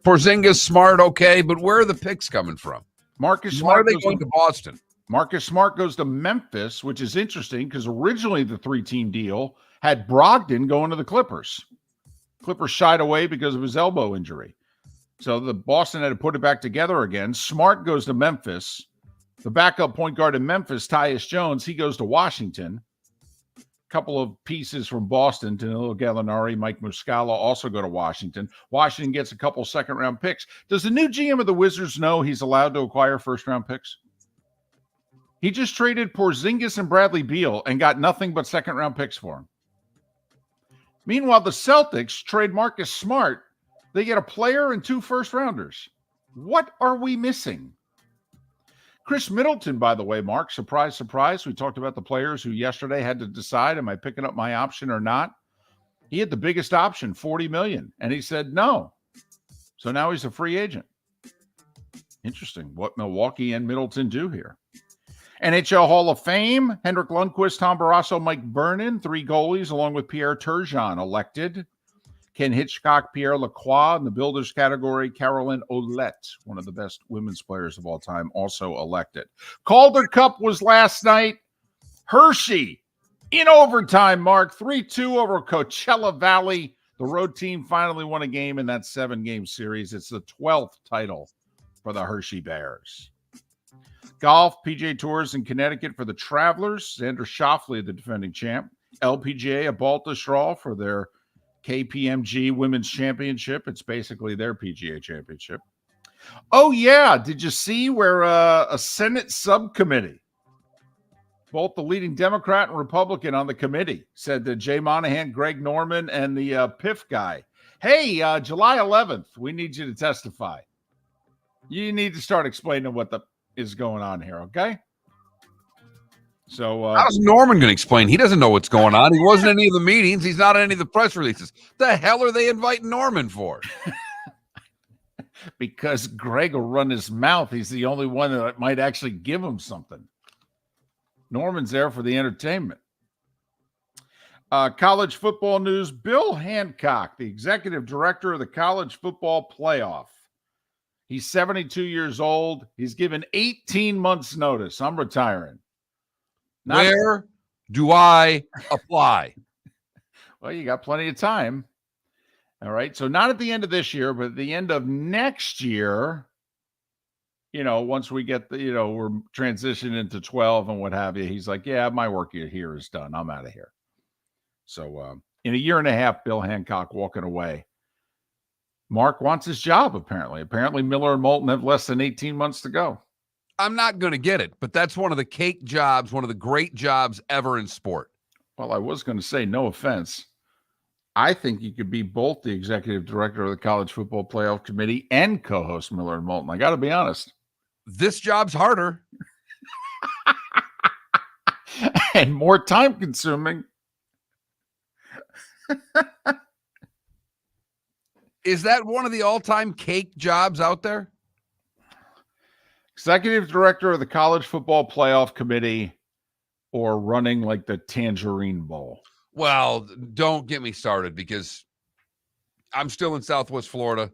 Porzingis, Smart, okay, but where are the picks coming from? Marcus Why are Smart they going to Boston? Marcus Smart goes to Memphis, which is interesting because originally the 3-team deal had Brogdon going to the Clippers. Clippers shied away because of his elbow injury. So the Boston had to put it back together again. Smart goes to Memphis. The backup point guard in Memphis, Tyus Jones, he goes to Washington. Couple of pieces from Boston, Danilo Gallinari, Mike Muscala also go to Washington. Washington gets a couple second-round picks. Does the new GM of the Wizards know he's allowed to acquire first-round picks? He just traded Porzingis and Bradley Beal and got nothing but second-round picks for him. Meanwhile, the Celtics trade Marcus Smart. They get a player and 2 first-rounders. What are we missing? Chris Middleton, by the way, Mark, surprise, surprise. We talked about the players who yesterday had to decide, am I picking up my option or not? He had the biggest option, $40 million, and he said no. So now he's a free agent. Interesting what Milwaukee and Middleton do here. NHL Hall of Fame, Henrik Lundqvist, Tom Barrasso, Mike Vernon, 3 goalies, along with Pierre Turgeon elected. Ken Hitchcock, Pierre Lacroix in the builders category. Caroline Ouellette, one of the best women's players of all time, also elected. Calder Cup was last night. Hershey in overtime, Mark, 3-2 over Coachella Valley. The road team finally won a game in that 7-game series. It's the 12th title for the Hershey Bears. Golf, PGA Tours in Connecticut for the Travelers. Xander Schauffele, the defending champ. LPGA at Baltusrol for their KPMG Women's Championship. It's basically their PGA Championship. Oh, yeah. Did you see where a Senate subcommittee, both the leading Democrat and Republican on the committee, said to Jay Monahan, Greg Norman, and the PIF guy, hey, July 11th, we need you to testify. You need to start explaining what is going on here, okay? So how's Norman going to explain? He doesn't know what's going on. He wasn't in any of the meetings. He's not in any of the press releases. The hell are they inviting Norman for? Because Greg will run his mouth. He's the only one that might actually give him something. Norman's there for the entertainment. College football news. Bill Hancock, the executive director of the College Football Playoff. He's 72 years old. He's given 18 months notice. I'm retiring. Where do I apply? Well, you got plenty of time. All right. So not at the end of this year, but at the end of next year, once we get we're transitioning into 12 and what have you. He's like, yeah, my work here is done. I'm out of here. So in a year and a half, Bill Hancock walking away. Mark wants his job, apparently. Apparently, Miller and Moulton have less than 18 months to go. I'm not going to get it, but that's one of the cake jobs, one of the great jobs ever in sport. Well, I was going to say, no offense. I think you could be both the executive director of the College Football Playoff Committee and co-host Miller and Moulton. I got to be honest. This job's harder. And more time consuming. Is that one of the all-time cake jobs out there? Executive director of the College Football Playoff Committee or running like the Tangerine Bowl? Well, don't get me started because I'm still in Southwest Florida.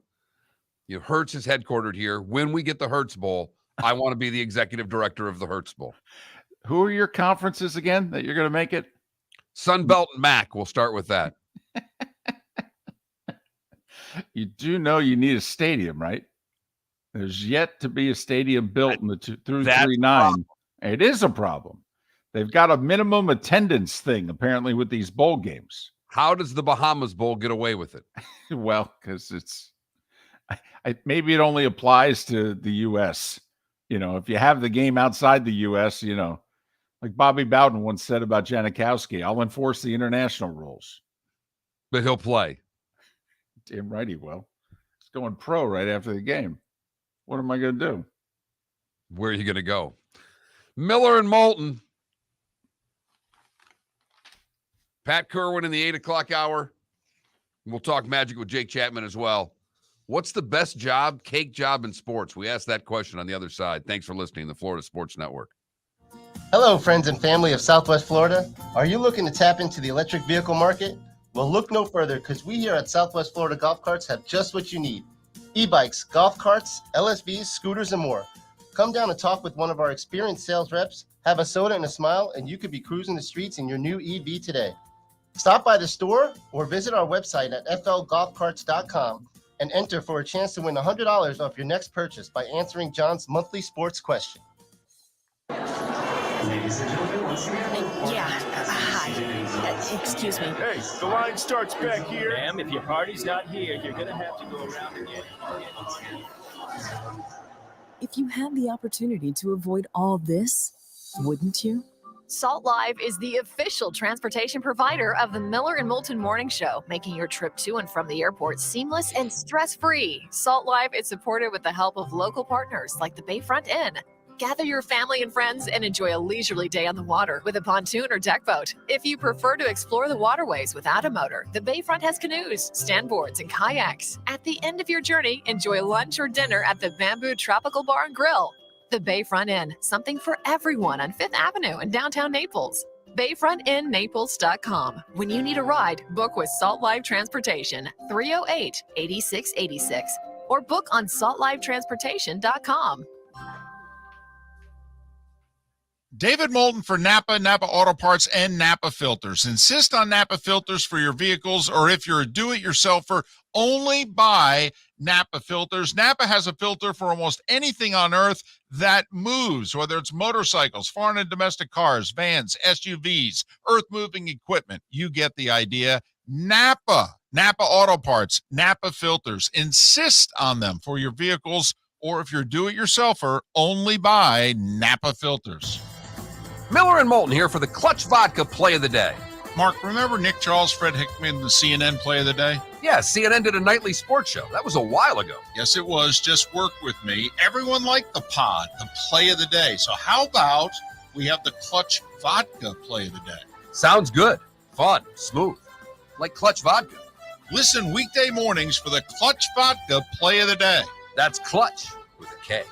Hertz is headquartered here. When we get the Hertz Bowl, I want to be the executive director of the Hertz Bowl. Who are your conferences again that you're going to make it? Sunbelt and MAC. We'll start with that. You do know you need a stadium, right? There's yet to be a stadium built in the through That's 39. It is a problem. They've got a minimum attendance thing apparently with these bowl games. How does the Bahamas Bowl get away with it? Well, because it's maybe it only applies to the U.S. If you have the game outside the U.S., like Bobby Bowden once said about Janikowski, I'll enforce the international rules. But he'll play. Damn right he will. He's going pro right after the game. What am I going to do? Where are you going to go? Miller and Moulton. Pat Kirwan in the 8 o'clock hour. We'll talk magic with Jake Chapman as well. What's the best job, cake job in sports? We asked that question on the other side. Thanks for listening to the Florida Sports Network. Hello, friends and family of Southwest Florida. Are you looking to tap into the electric vehicle market? Well, look no further, because we here at Southwest Florida Golf Carts have just what you need. E-bikes, golf carts, LSVs, scooters, and more. Come down and talk with one of our experienced sales reps, have a soda and a smile, and you could be cruising the streets in your new EV today. Stop by the store or visit our website at flgolfcarts.com and enter for a chance to win $100 off your next purchase by answering John's monthly sports question. Ladies and gentlemen, once again. Hi. Excuse me. Hey, the line starts back here. Ma'am, if your party's not here, you're going to have to go around again. If you had the opportunity to avoid all this, wouldn't you? Salt Live is the official transportation provider of the Miller and Moulton Morning Show, making your trip to and from the airport seamless and stress-free. Salt Live is supported with the help of local partners like the Bayfront Inn. Gather your family and friends and enjoy a leisurely day on the water with a pontoon or deck boat. If you prefer to explore the waterways without a motor, the Bayfront has canoes, standboards, and kayaks. At the end of your journey, enjoy lunch or dinner at the Bamboo Tropical Bar and Grill. The Bayfront Inn, something for everyone on 5th Avenue in downtown Naples. BayfrontInNaples.com. When you need a ride, book with Salt Live Transportation, 308-8686, or book on saltlivetransportation.com. David Moulton for Napa Auto Parts, and Napa Filters. Insist on Napa filters for your vehicles, or if you're a do-it-yourselfer, only buy Napa filters. Napa has a filter for almost anything on earth that moves, whether it's motorcycles, foreign and domestic cars, vans, SUVs, earth-moving equipment. You get the idea. Napa Auto Parts, Napa filters. Insist on them for your vehicles, or if you're a do-it-yourselfer, only buy Napa filters. Miller and Moulton here for the Clutch Vodka Play of the Day. Mark, remember Nick Charles, Fred Hickman, the CNN Play of the Day? Yeah, CNN did a nightly sports show. That was a while ago. Yes, it was. Just work with me. Everyone liked the pod, the Play of the Day. So how about we have the Clutch Vodka Play of the Day? Sounds good. Fun. Smooth. Like Clutch Vodka. Listen weekday mornings for the Clutch Vodka Play of the Day. That's Clutch with a K.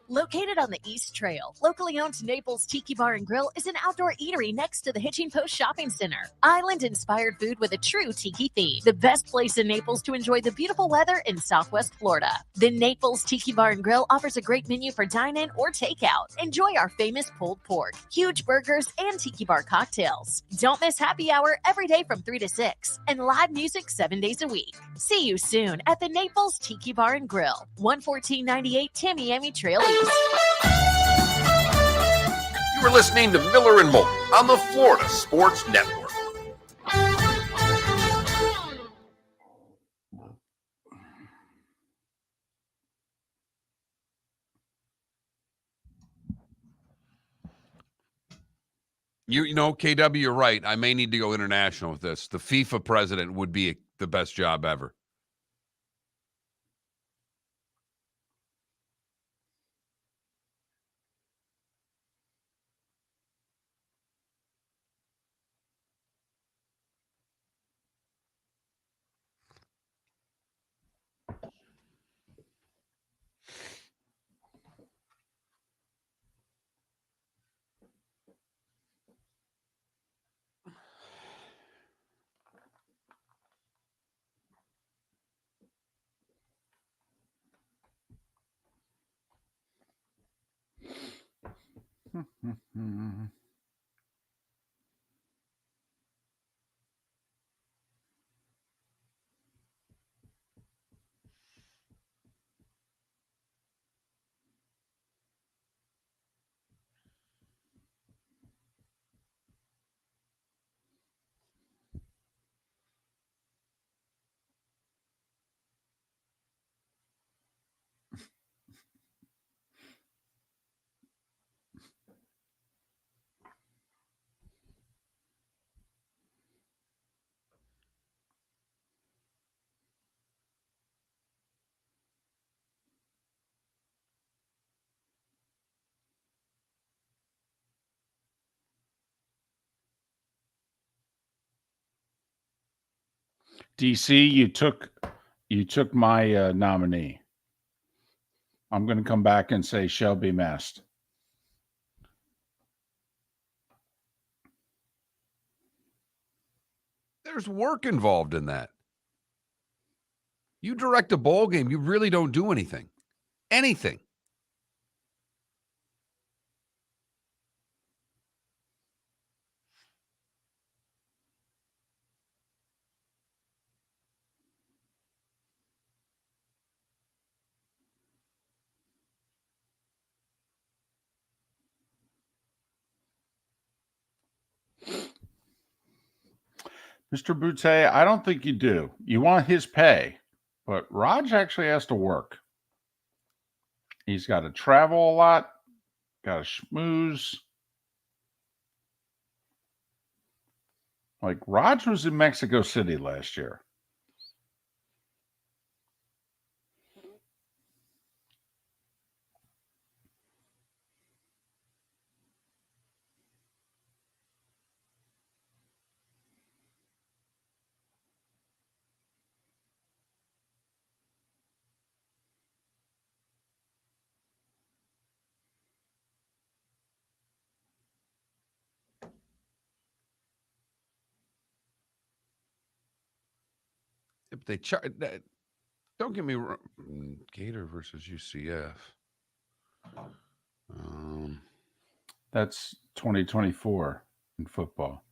Located on the East Trail, locally owned Naples Tiki Bar and Grill is an outdoor eatery next to the Hitching Post Shopping Center. Island-inspired food with a true tiki theme. The best place in Naples to enjoy the beautiful weather in Southwest Florida. The Naples Tiki Bar and Grill offers a great menu for dine-in or takeout. Enjoy our famous pulled pork, huge burgers, and tiki bar cocktails. Don't miss happy hour every day from 3 to 6 and live music 7 days a week. See you soon at the Naples Tiki Bar and Grill, 11498 Tamiami Trail East. You were listening to Miller and Moulton on the Florida Sports Network. You know, KW, you're right. I may need to go international with this. The FIFA president would be the best job ever. DC, you took my nominee. I'm going to come back and say shall be masked. There's work involved in that. You direct a bowl game, you really don't do anything. Anything. Mr. Boutte, I don't think you do. You want his pay, but Raj actually has to work. He's got to travel a lot, got to schmooze. Like, Raj was in Mexico City last year. If they don't get me wrong. Gator versus UCF. That's 2024 in football.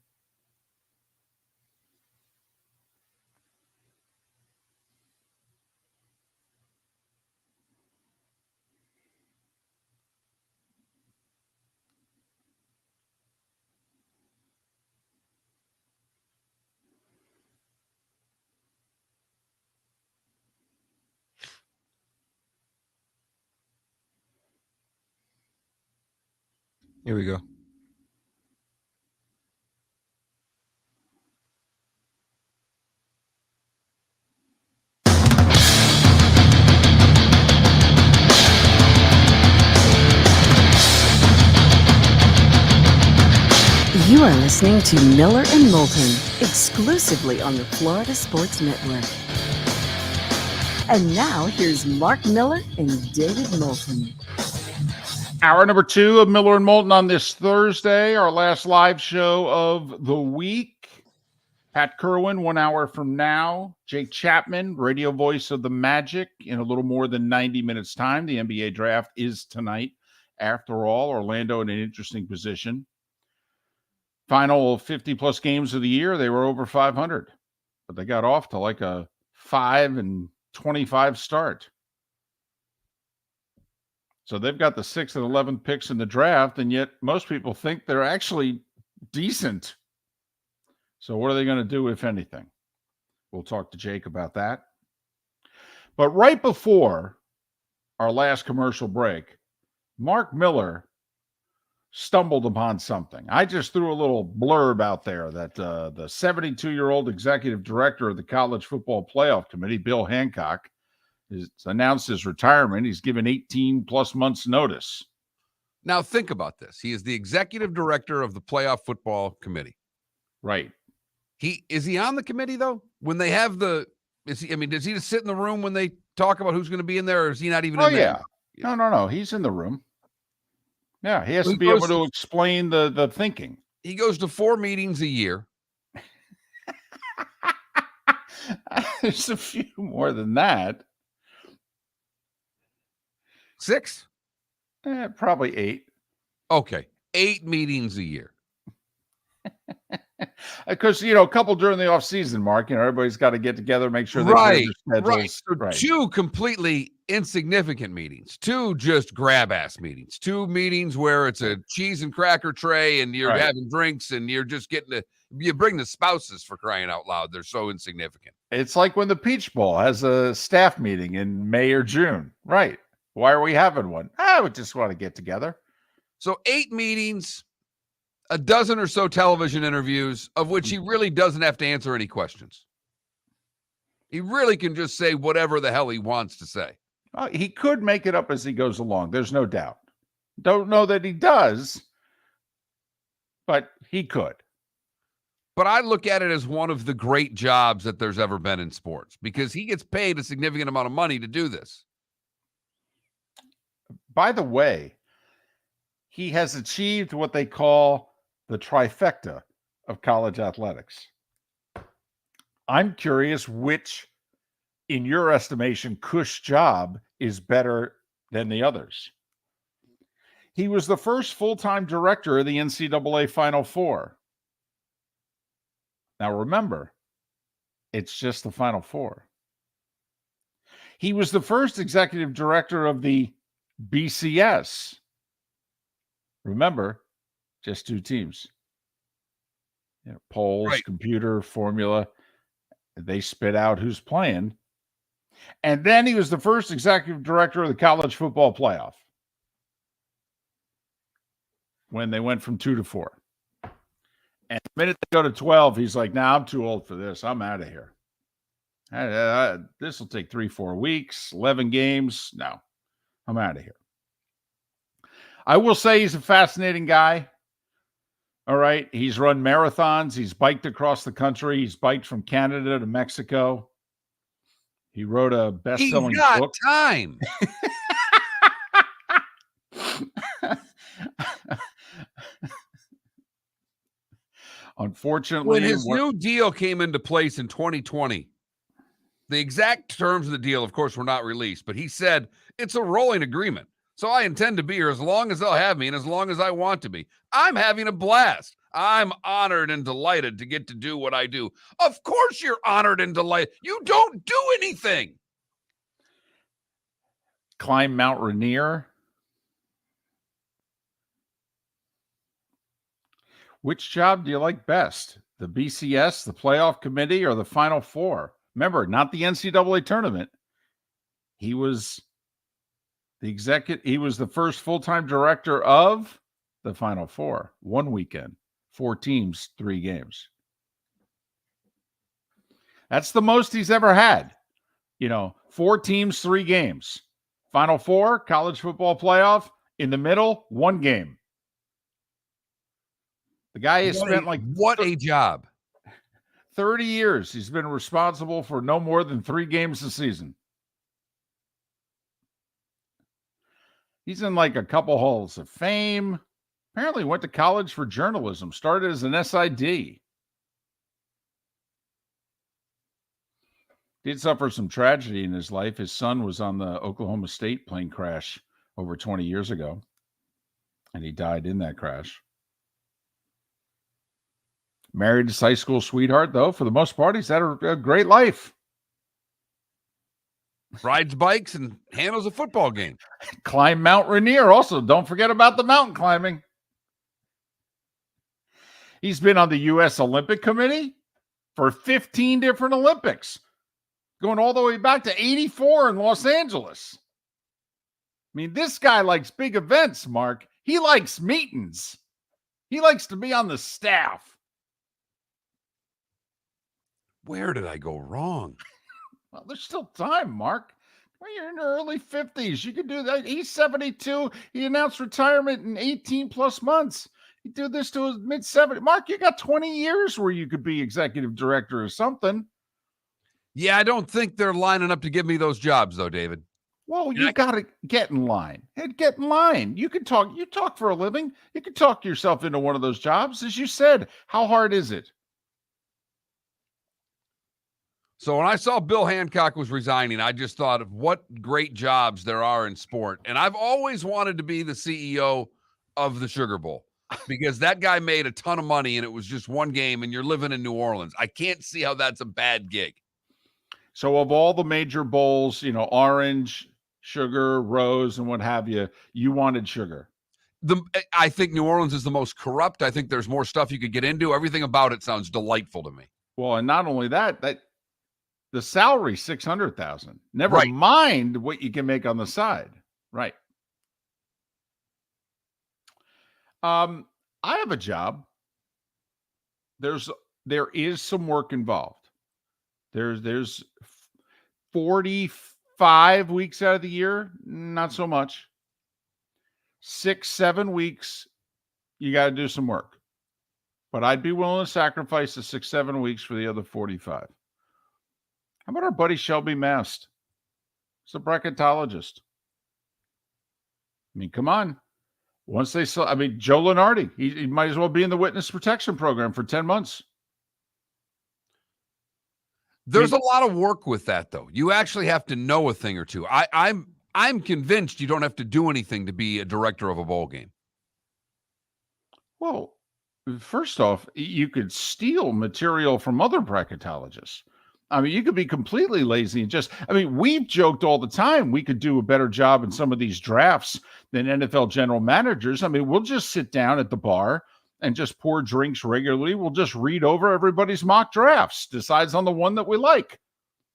Here we go. You are listening to Miller and Moulton, exclusively on the Florida Sports Network. And now, here's Mark Miller and David Moulton. Hour number 2 of Miller and Moulton on this Thursday, our last live show of the week. Pat Kirwan, 1 hour from now. Jake Chapman, radio voice of the Magic, in a little more than 90 minutes' time. The NBA draft is tonight. After all, Orlando in an interesting position. Final 50-plus games of the year, they were over 500. But they got off to like a 5-25 start. So they've got the 6th and 11th picks in the draft, and yet most people think they're actually decent. So what are they going to do, if anything? We'll talk to Jake about that. But right before our last commercial break, Mark Miller stumbled upon something. I just threw a little blurb out there that the 72-year-old executive director of the College Football Playoff Committee, Bill Hancock, has announced his retirement. He's given 18-plus months' notice. Now, think about this. He is the executive director of the Playoff Football Committee. Right. Is he on the committee, though? When they have does he just sit in the room when they talk about who's going to be in there, or is he not even in there? Yeah. No. He's in the room. Yeah, he has to be able to explain the thinking. He goes to 4 meetings a year. There's a few more than that. 6? Probably 8. Okay, 8 meetings a year. Because, a couple during the off season, Mark, everybody's got to get together, make sure they clear their schedules. Right. So 2 completely insignificant meetings, 2 just grab ass meetings, 2 meetings where it's a cheese and cracker tray and you're having drinks and you're just you bring the spouses, for crying out loud. They're so insignificant. It's like when the Peach Bowl has a staff meeting in May or June. Right. Why are we having one? I would just want to get together. So 8 meetings, a dozen or so television interviews, of which he really doesn't have to answer any questions. He really can just say whatever the hell he wants to say. He could make it up as he goes along. There's no doubt. Don't know that he does, but he could. but I look at it as one of the great jobs that there's ever been in sports because he gets paid a significant amount of money to do this. By the way, he has achieved what they call the trifecta of college athletics. I'm curious which, in your estimation, cush job is better than the others. He was the first full-time director of the NCAA Final Four. Now remember, it's just the Final Four. He was the first executive director of the BCS. Remember, just 2 teams. Polls, Right. computer, formula. They spit out who's playing. And then he was the first executive director of the college football playoff when they went from 2 to 4. And the minute they go to 12, he's like, nah, I'm too old for this. I'm out of here. This will take 3-4 weeks, 11 games. No, I'm out of here. I will say he's a fascinating guy. All right. He's run marathons. He's biked across the country. He's biked from Canada to Mexico. He wrote a best-selling He's got book. time. Unfortunately, when his new deal came into place in 2020, the exact terms of the deal, of course, were not released, but he said it's a rolling agreement. So I intend to be here as long as they'll have me and as long as I want to be. I'm having a blast. I'm honored and delighted to get to do what I do. Of course you're honored and delighted. You don't do anything. Climb Mount Rainier. Which job do you like best? The BCS, the playoff committee, or the Final Four? Remember, not the NCAA tournament. He was the first full-time director of the Final Four. 1 weekend, 4 teams, 3 games. That's the most he's ever had. 4 teams, 3 games. Final Four, college football playoff. In the middle, 1 game. The guy has spent what a job. 30 years. He's been responsible for no more than 3 games a season. He's in a couple halls of fame. Apparently went to college for journalism. Started as an SID. Did suffer some tragedy in his life. His son was on the Oklahoma State plane crash over 20 years ago. And he died in that crash. Married his high school sweetheart, though. For the most part, he's had a great life. Rides bikes and handles a football game. Climb Mount Rainier. Also, don't forget about the mountain climbing. He's been on the U.S. Olympic Committee for 15 different Olympics, going all the way back to 84 in Los Angeles. I mean, this guy likes big events, Mark. He likes meetings. He likes to be on the staff. Where did I go wrong? Well, there's still time, Mark. Well, you're in your early 50s. You can do that. He's 72. He announced retirement in 18 plus months. He did this to his mid-70s. Mark, you got 20 years where you could be executive director or something. Yeah, I don't think they're lining up to give me those jobs, though, David. Well, you got to get in line. Hey, get in line. You can talk. You talk for a living. You can talk yourself into one of those jobs. As you said, how hard is it? So when I saw Bill Hancock was resigning, I just thought of what great jobs there are in sport. And I've always wanted to be the CEO of the Sugar Bowl because that guy made a ton of money and it was just 1 game and you're living in New Orleans. I can't see how that's a bad gig. So of all the major bowls, Orange, Sugar, Rose, and what have you, you wanted Sugar. I think New Orleans is the most corrupt. I think there's more stuff you could get into. Everything about it sounds delightful to me. Well, and not only that the salary $600,000. Never mind what you can make on the side. Right. I have a job. There is some work involved. There's 45 weeks out of the year, not so much. 6-7 weeks, you got to do some work. but I'd be willing to sacrifice the 6-7 weeks for the other 45. How about our buddy Shelby Mast? He's a bracketologist. I mean, come on. Once they saw, I mean, Joe Lenardi, he might as well be in the witness protection program for 10 months. There's a lot of work with that, though. You actually have to know a thing or two. I'm convinced you don't have to do anything to be a director of a bowl game. Well, first off, you could steal material from other bracketologists. I mean, you could be completely lazy and just, I mean, we've joked all the time we could do a better job in some of these drafts than NFL general managers. I mean, we'll just sit down at the bar and just pour drinks regularly. We'll just read over everybody's mock drafts, decides on the one that we like.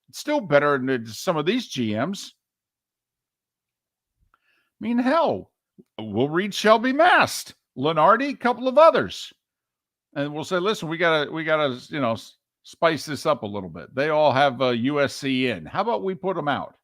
It's still better than some of these GMs. I mean, hell, we'll read Shelby Mast, Lenardi, a couple of others. And we'll say, listen, we gotta, spice this up a little bit. They all have USC in. How about we put them out?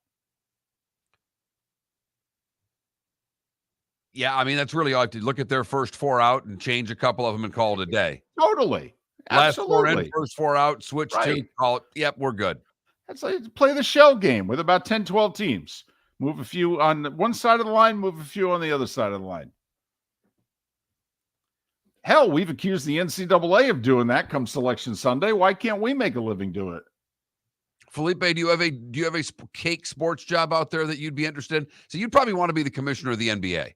Yeah, I mean, that's really all I have to look at their first 4 out and change a couple of them and call it a day. Totally. Last Absolutely. 4 in, first 4 out, switch Right. team, call it. Yep, we're good. That's like play the shell game with about 10, 12 teams. Move a few on one side of the line, move a few on the other side of the line. Hell, we've accused the NCAA of doing that come Selection Sunday. Why can't we make a living doing it? Felipe, do you have a cake sports job out there that you'd be interested in? So you'd probably want to be the commissioner of the NBA.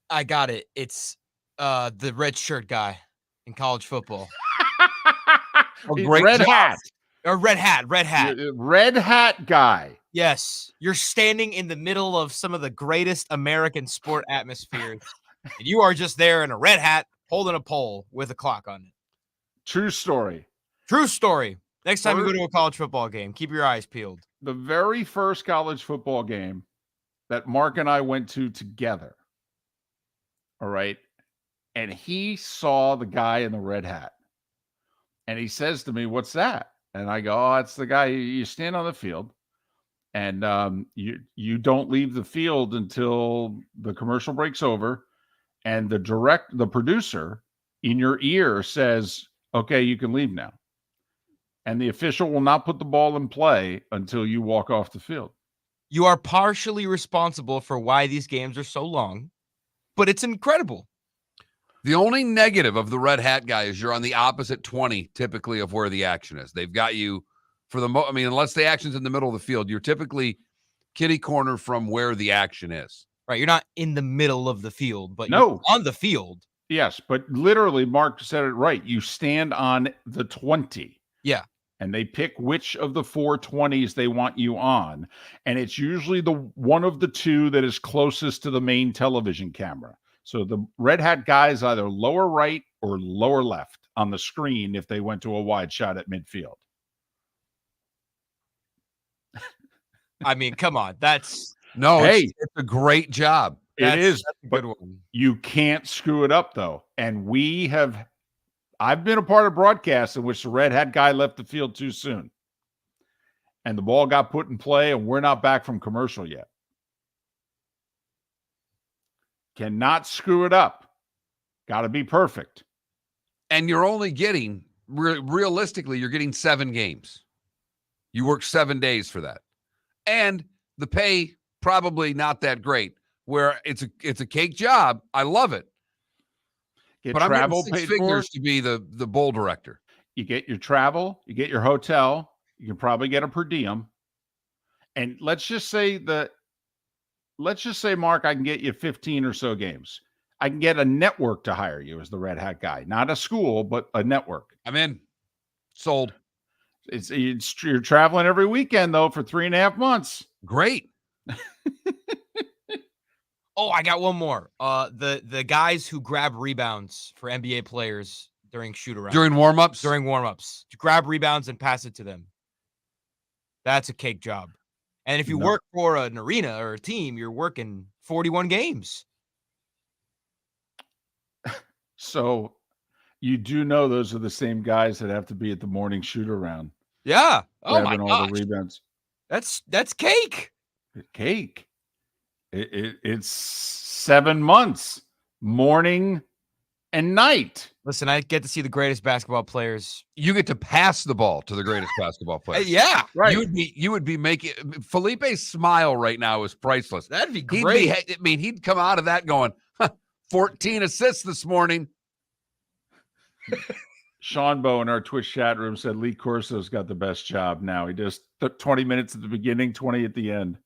I got it. It's the red shirt guy in college football. Great red job. hat. Or red hat. Red hat guy. Yes. You're standing in the middle of some of the greatest American sport atmospheres. And you are just there in a red hat holding a pole with a clock on it. True story. True story. Next time you go to a college football game, keep your eyes peeled. The very first college football game that Mark and I went to together. All right. And he saw the guy in the red hat. And he says to me, "What's that?" And I go, "Oh, it's the guy. You stand on the field and you don't leave the field until the commercial breaks over. And the producer in your ear says, 'Okay, you can leave now.' And the official will not put the ball in play until you walk off the field." You are partially responsible for why these games are so long, but it's incredible. The only negative of the red hat guy is you're on the opposite 20 typically of where the action is. They've got you for unless the action's in the middle of the field, you're typically kitty corner from where the action is. Right. You're not in the middle of the field, but No. you're on the field. Yes, but literally Mark said it right. You stand on the 20. Yeah. And they pick which of the 420s they want you on. And it's usually the one of the two that is closest to the main television camera. So the red hat guy is either lower right or lower left on the screen if they went to a wide shot at midfield. I mean, come on. It's a great job. It is, that's a but good one. you can't screw it up though. And I've been a part of broadcasts in which the red hat guy left the field too soon. And the ball got put in play and we're not back from commercial yet. Cannot screw it up. Got to be perfect. And you're only getting, realistically, you're getting 7 games. You work 7 days for that. And the pay, probably not that great, where it's a cake job. I love it. But travel I'm getting 6 paid figures for. to be the bowl director. You get your travel, you get your hotel, you can probably get a per diem. And let's just say, Mark, I can get you 15 or so games. I can get a network to hire you as the red hat guy, not a school, but a network. I'm in. Sold. You're traveling every weekend though for 3.5 months. Great. Oh, I got one more. The guys who grab rebounds for NBA players during shoot-arounds. During warm-ups? During warm-ups. Grab rebounds and pass it to them. That's a cake job. And if you work for an arena or a team, you're working 41 games. So you do know those are the same guys that have to be at the morning shoot-around. Yeah. Oh my grabbing all gosh. the rebounds. That's cake. It's 7 months. Morning, and night. Listen, I get to see the greatest basketball players. You get to pass the ball to the greatest basketball players. Yeah, right. You would be making Felipe's smile right now is priceless. That'd be great. He'd come out of that going, 14 assists this morning. Sean Bow in our Twitch chat room said Lee Corso's got the best job now. He does 20 minutes at the beginning, 20 at the end.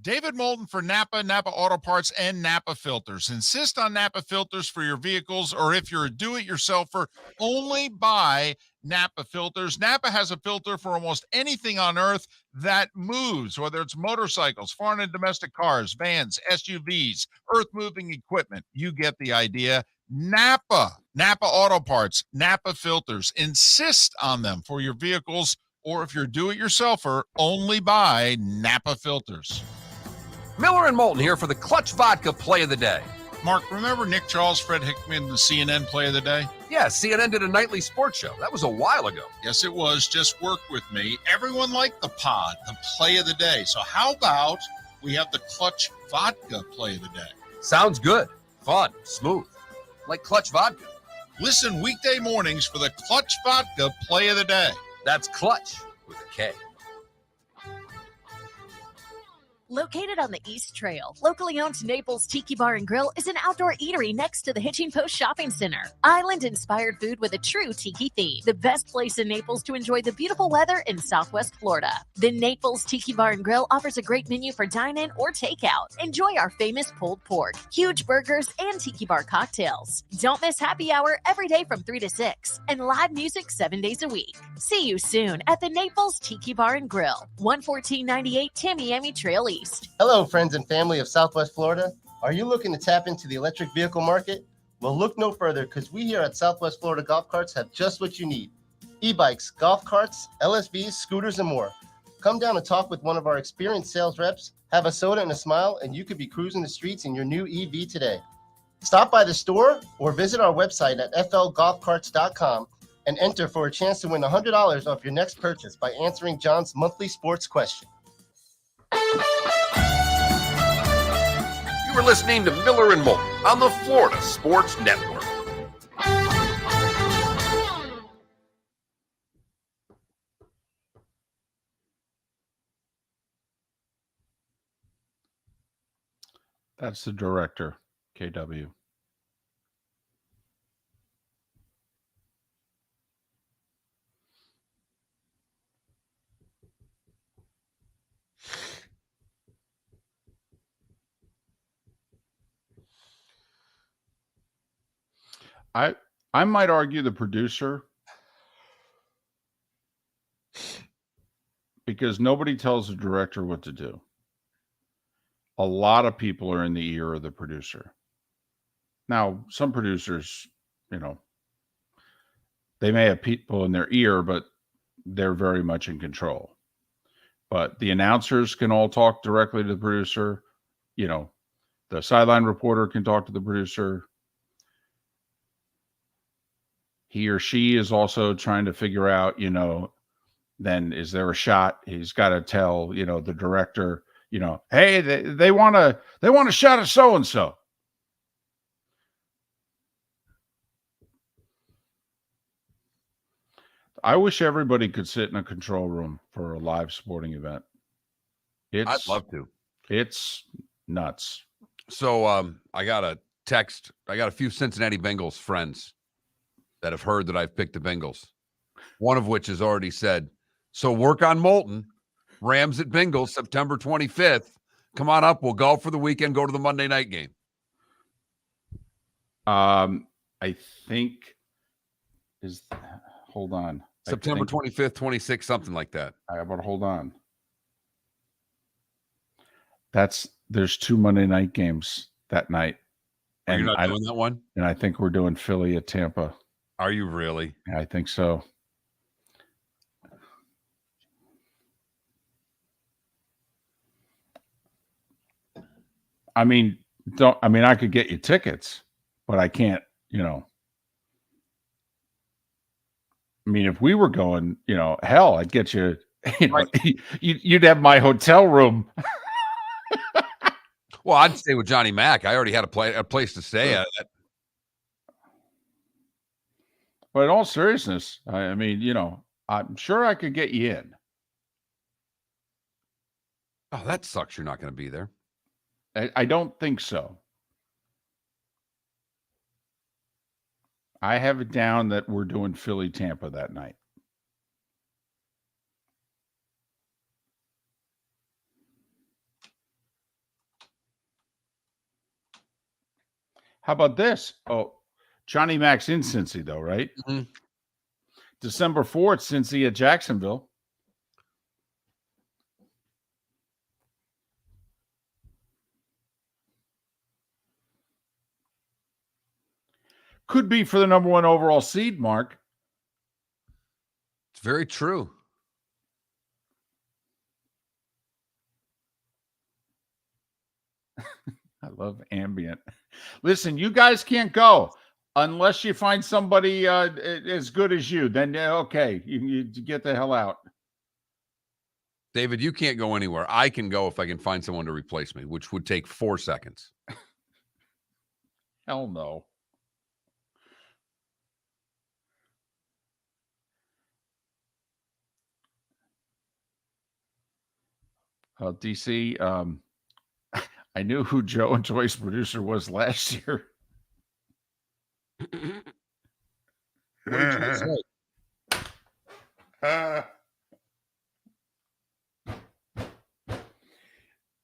David Moulton for Napa Auto Parts, and Napa Filters. Insist on Napa filters for your vehicles, or if you're a do-it-yourselfer, only buy Napa filters. Napa has a filter for almost anything on earth that moves, whether it's motorcycles, foreign and domestic cars, vans, SUVs, earth-moving equipment. You get the idea. Napa Auto Parts, Napa filters. Insist on them for your vehicles, or if you're a do-it-yourselfer, only buy Napa filters. Miller and Moulton here for the Clutch Vodka Play of the Day. Mark, remember Nick Charles, Fred Hickman, the CNN Play of the Day? Yeah, CNN did a nightly sports show. That was a while ago. Yes, it was. Just work with me. Everyone liked the pod, the Play of the Day. So how about we have the Clutch Vodka Play of the Day? Sounds good. Fun. Smooth. Like Clutch Vodka. Listen weekday mornings for the Clutch Vodka Play of the Day. That's Clutch with a K. Located on the East Trail, locally owned Naples Tiki Bar and Grill is an outdoor eatery next to the Hitching Post Shopping Center. Island-inspired food with a true tiki theme. The best place in Naples to enjoy the beautiful weather in Southwest Florida. The Naples Tiki Bar and Grill offers a great menu for dine-in or takeout. Enjoy our famous pulled pork, huge burgers, and tiki bar cocktails. Don't miss happy hour every day from 3 to 6 and live music 7 days a week. See you soon at the Naples Tiki Bar and Grill, 11498 Tamiami Trail East. Hello, friends and family of Southwest Florida. Are you looking to tap into the electric vehicle market? Well, look no further, because we here at Southwest Florida Golf Carts have just what you need. E-bikes, golf carts, LSVs, scooters, and more. Come down and talk with one of our experienced sales reps, have a soda and a smile, and you could be cruising the streets in your new EV today. Stop by the store or visit our website at flgolfcarts.com and enter for a chance to win $100 off your next purchase by answering John's monthly sports question. You were listening to Miller and Moulton on the Florida Sports Network. That's the director, KW. I might argue the producer, because nobody tells the director what to do. A lot of people are in the ear of the producer. Now, some producers, they may have people in their ear, but they're very much in control. But the announcers can all talk directly to the producer. The sideline reporter can talk to the producer. He or she is also trying to figure out, then is there a shot? He's got to tell, the director, hey, they want a shot of so-and-so. I wish everybody could sit in a control room for a live sporting event. I'd love to. It's nuts. So I got a text. I got a few Cincinnati Bengals friends that have heard that I've picked the Bengals. One of which has already said, so work on Moulton. Rams at Bengals, September 25th. Come on up. We'll golf for the weekend. Go to the Monday night game. I think hold on. September 25th, 26th, something like that. Hold on. There's 2 Monday night games that night. And you're not doing that one? And I think we're doing Philly at Tampa. Are you really? I think so. I could get you tickets, but I can't, if we were going, hell, I'd get you, Right. You'd have my hotel room. Well, I'd stay with Johnny Mack. I already had a place to stay at. But in all seriousness, I mean, you know, I'm sure I could get you in. Oh, that sucks. You're not going to be there. I don't think so. I have it down that we're doing Philly Tampa that night. How about this? Oh, Johnny Mac's in Cincy, though, right? Mm-hmm. December 4th, Cincy at Jacksonville. Could be for the number 1 overall seed, Mark. It's very true. I love ambient. Listen, you guys can't go unless you find somebody as good as you. Then, okay, you get the hell out. David, you can't go anywhere. I can go if I can find someone to replace me, which would take 4 seconds. Hell no. DC, I knew who Joe and Joy's producer was last year. What did you say?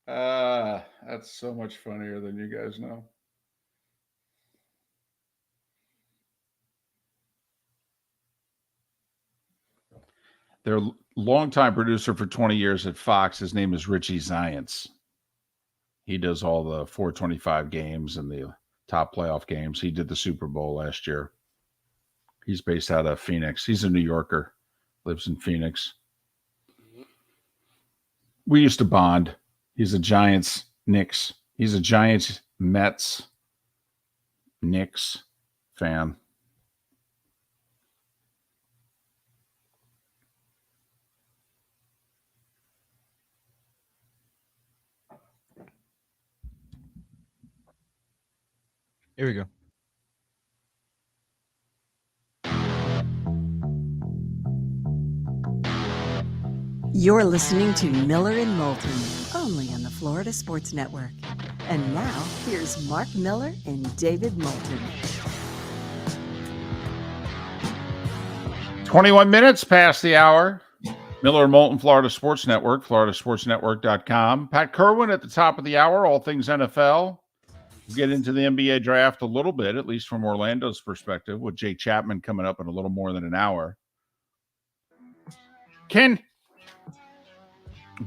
That's so much funnier than you guys know. Their longtime producer for 20 years at Fox, his name is Richie Zients. He does all the 425 games and the top playoff games. He did the Super Bowl last year. He's based out of Phoenix. He's a New Yorker, lives in Phoenix. We used to bond. He's a Giants, Knicks. He's a Giants, Mets, Knicks fan. Here we go. You're listening to Miller and Moulton, only on the Florida Sports Network. And now, here's Mark Miller and David Moulton. 21 minutes past the hour. Miller and Moulton, Florida Sports Network, floridasportsnetwork.com. Pat Kirwan at the top of the hour, all things NFL. We'll get into the NBA draft a little bit, at least from Orlando's perspective, with Jake Chapman coming up in a little more than an hour.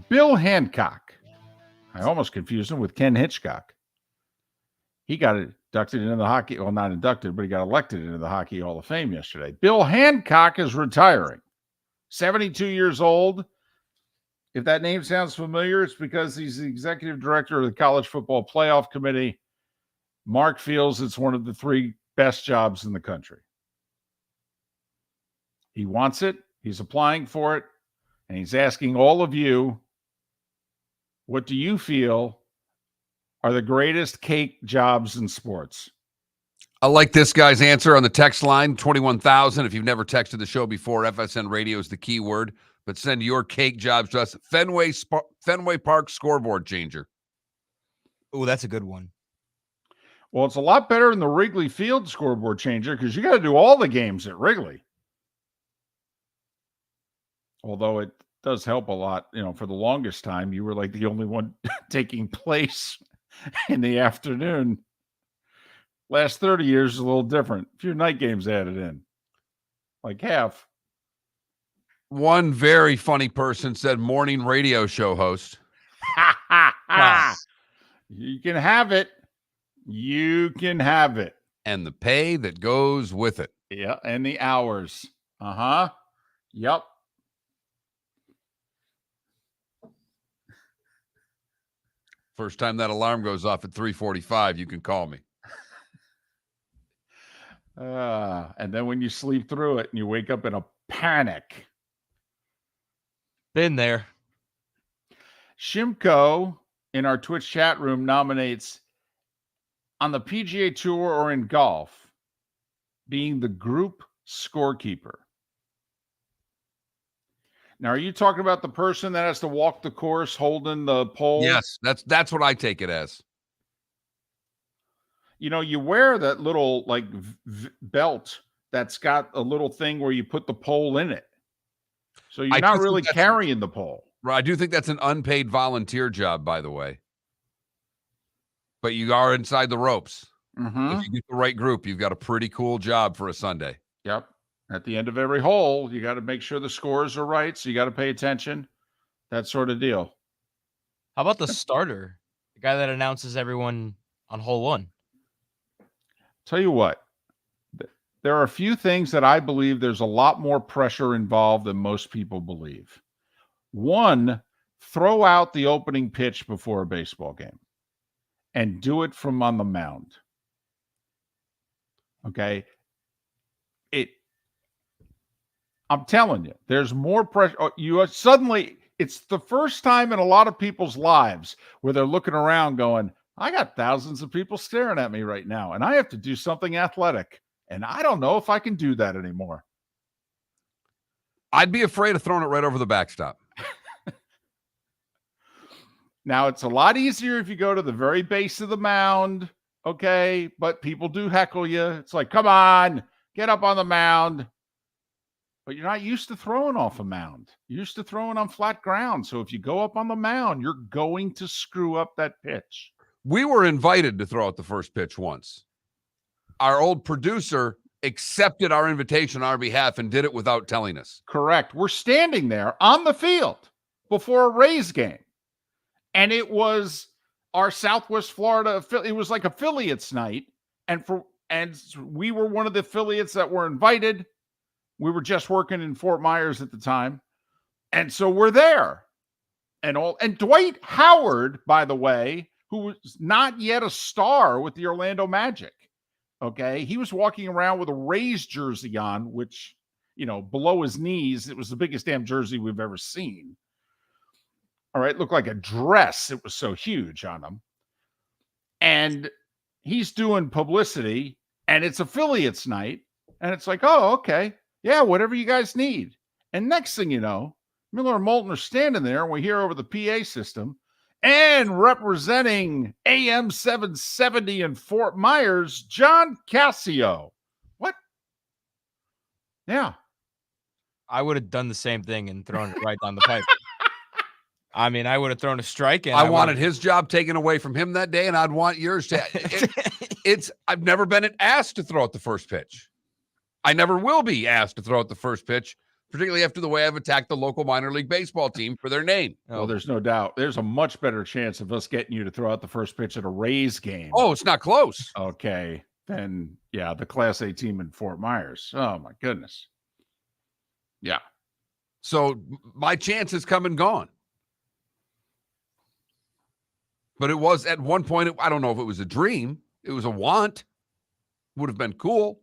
Bill Hancock. I almost confused him with Ken Hitchcock. He got inducted into the hockey, well, not inducted, but he got elected into the Hockey Hall of Fame yesterday. Bill Hancock is retiring. 72 years old. If that name sounds familiar, it's because he's the executive director of the College Football Playoff Committee. Mark feels it's one of the 3 best jobs in the country. He wants it. He's applying for it. And he's asking all of you, what do you feel are the greatest cake jobs in sports? I like this guy's answer on the text line, 21,000. If you've never texted the show before, FSN radio is the key word. But send your cake jobs to us. Fenway Park scoreboard changer. Oh, that's a good one. Well, it's a lot better than the Wrigley Field scoreboard changer because you got to do all the games at Wrigley. Although it does help a lot, you know, for the longest time, you were like the only one taking place in the afternoon. Last 30 years is a little different. A few night games added in, like half. One very funny person said morning radio show host. You can have it. You can have it. And the pay that goes with it. Yeah, and the hours. Uh-huh. Yep. First time that alarm goes off at 3:45, you can call me. And then when you sleep through it and you wake up in a panic. Been there. Shimko in our Twitch chat room nominates on the PGA Tour or in golf being the group scorekeeper. Now, are you talking about the person that has to walk the course holding the pole? Yes, that's what I take it as. You know, you wear that little like belt that's got a little thing where you put the pole in it. So you're not really carrying the pole. Right. I do think that's an unpaid volunteer job, by the way. But you are inside the ropes. Mm-hmm. If you get the right group, you've got a pretty cool job for a Sunday. Yep. At the end of every hole, you got to make sure the scores are right. So you got to pay attention. That sort of deal. How about the starter? The guy that announces everyone on hole one? Tell you what, there are a few things that I believe there's a lot more pressure involved than most people believe. One, throw out the opening pitch before a baseball game and do it from on the mound. Okay. I'm telling you, there's more pressure. It's the first time in a lot of people's lives where they're looking around going, I got thousands of people staring at me right now, and I have to do something athletic. And I don't know if I can do that anymore. I'd be afraid of throwing it right over the backstop. Now, it's a lot easier if you go to the very base of the mound, okay? But people do heckle you. It's like, come on, get up on the mound. But you're not used to throwing off a mound. You're used to throwing on flat ground. So if you go up on the mound, you're going to screw up that pitch. We were invited to throw out the first pitch once. Our old producer accepted our invitation on our behalf and did it without telling us. Correct. We're standing there on the field before a Rays game. And it was our Southwest Florida, it was like affiliates night. And we were one of the affiliates that were invited. We were just working in Fort Myers at the time. And so we're there. And Dwight Howard, by the way, who was not yet a star with the Orlando Magic. Okay. He was walking around with a Rays jersey on, which, below his knees, it was the biggest damn jersey we've ever seen. All right. Looked like a dress. It was so huge on him. And he's doing publicity and it's affiliates night. And it's like, oh, okay. Yeah, whatever you guys need. And next thing you know, Miller and Moulton are standing there and we hear over the PA system and representing AM 770 in Fort Myers, John Cassio. What? Yeah. I would have done the same thing and thrown it right down the pipe. I mean, I would have thrown a strike. And I wanted his job taken away from him that day, and I'd want yours to. I've never been asked to throw out the first pitch. I never will be asked to throw out the first pitch, particularly after the way I've attacked the local minor league baseball team for their name. Well, there's no doubt. There's a much better chance of us getting you to throw out the first pitch at a Rays game. Oh, it's not close. Okay. Then, yeah, the Class A team in Fort Myers. Oh, my goodness. Yeah. So my chance has come and gone. But it was at one point, I don't know if it was a dream. It was a want. Would have been cool.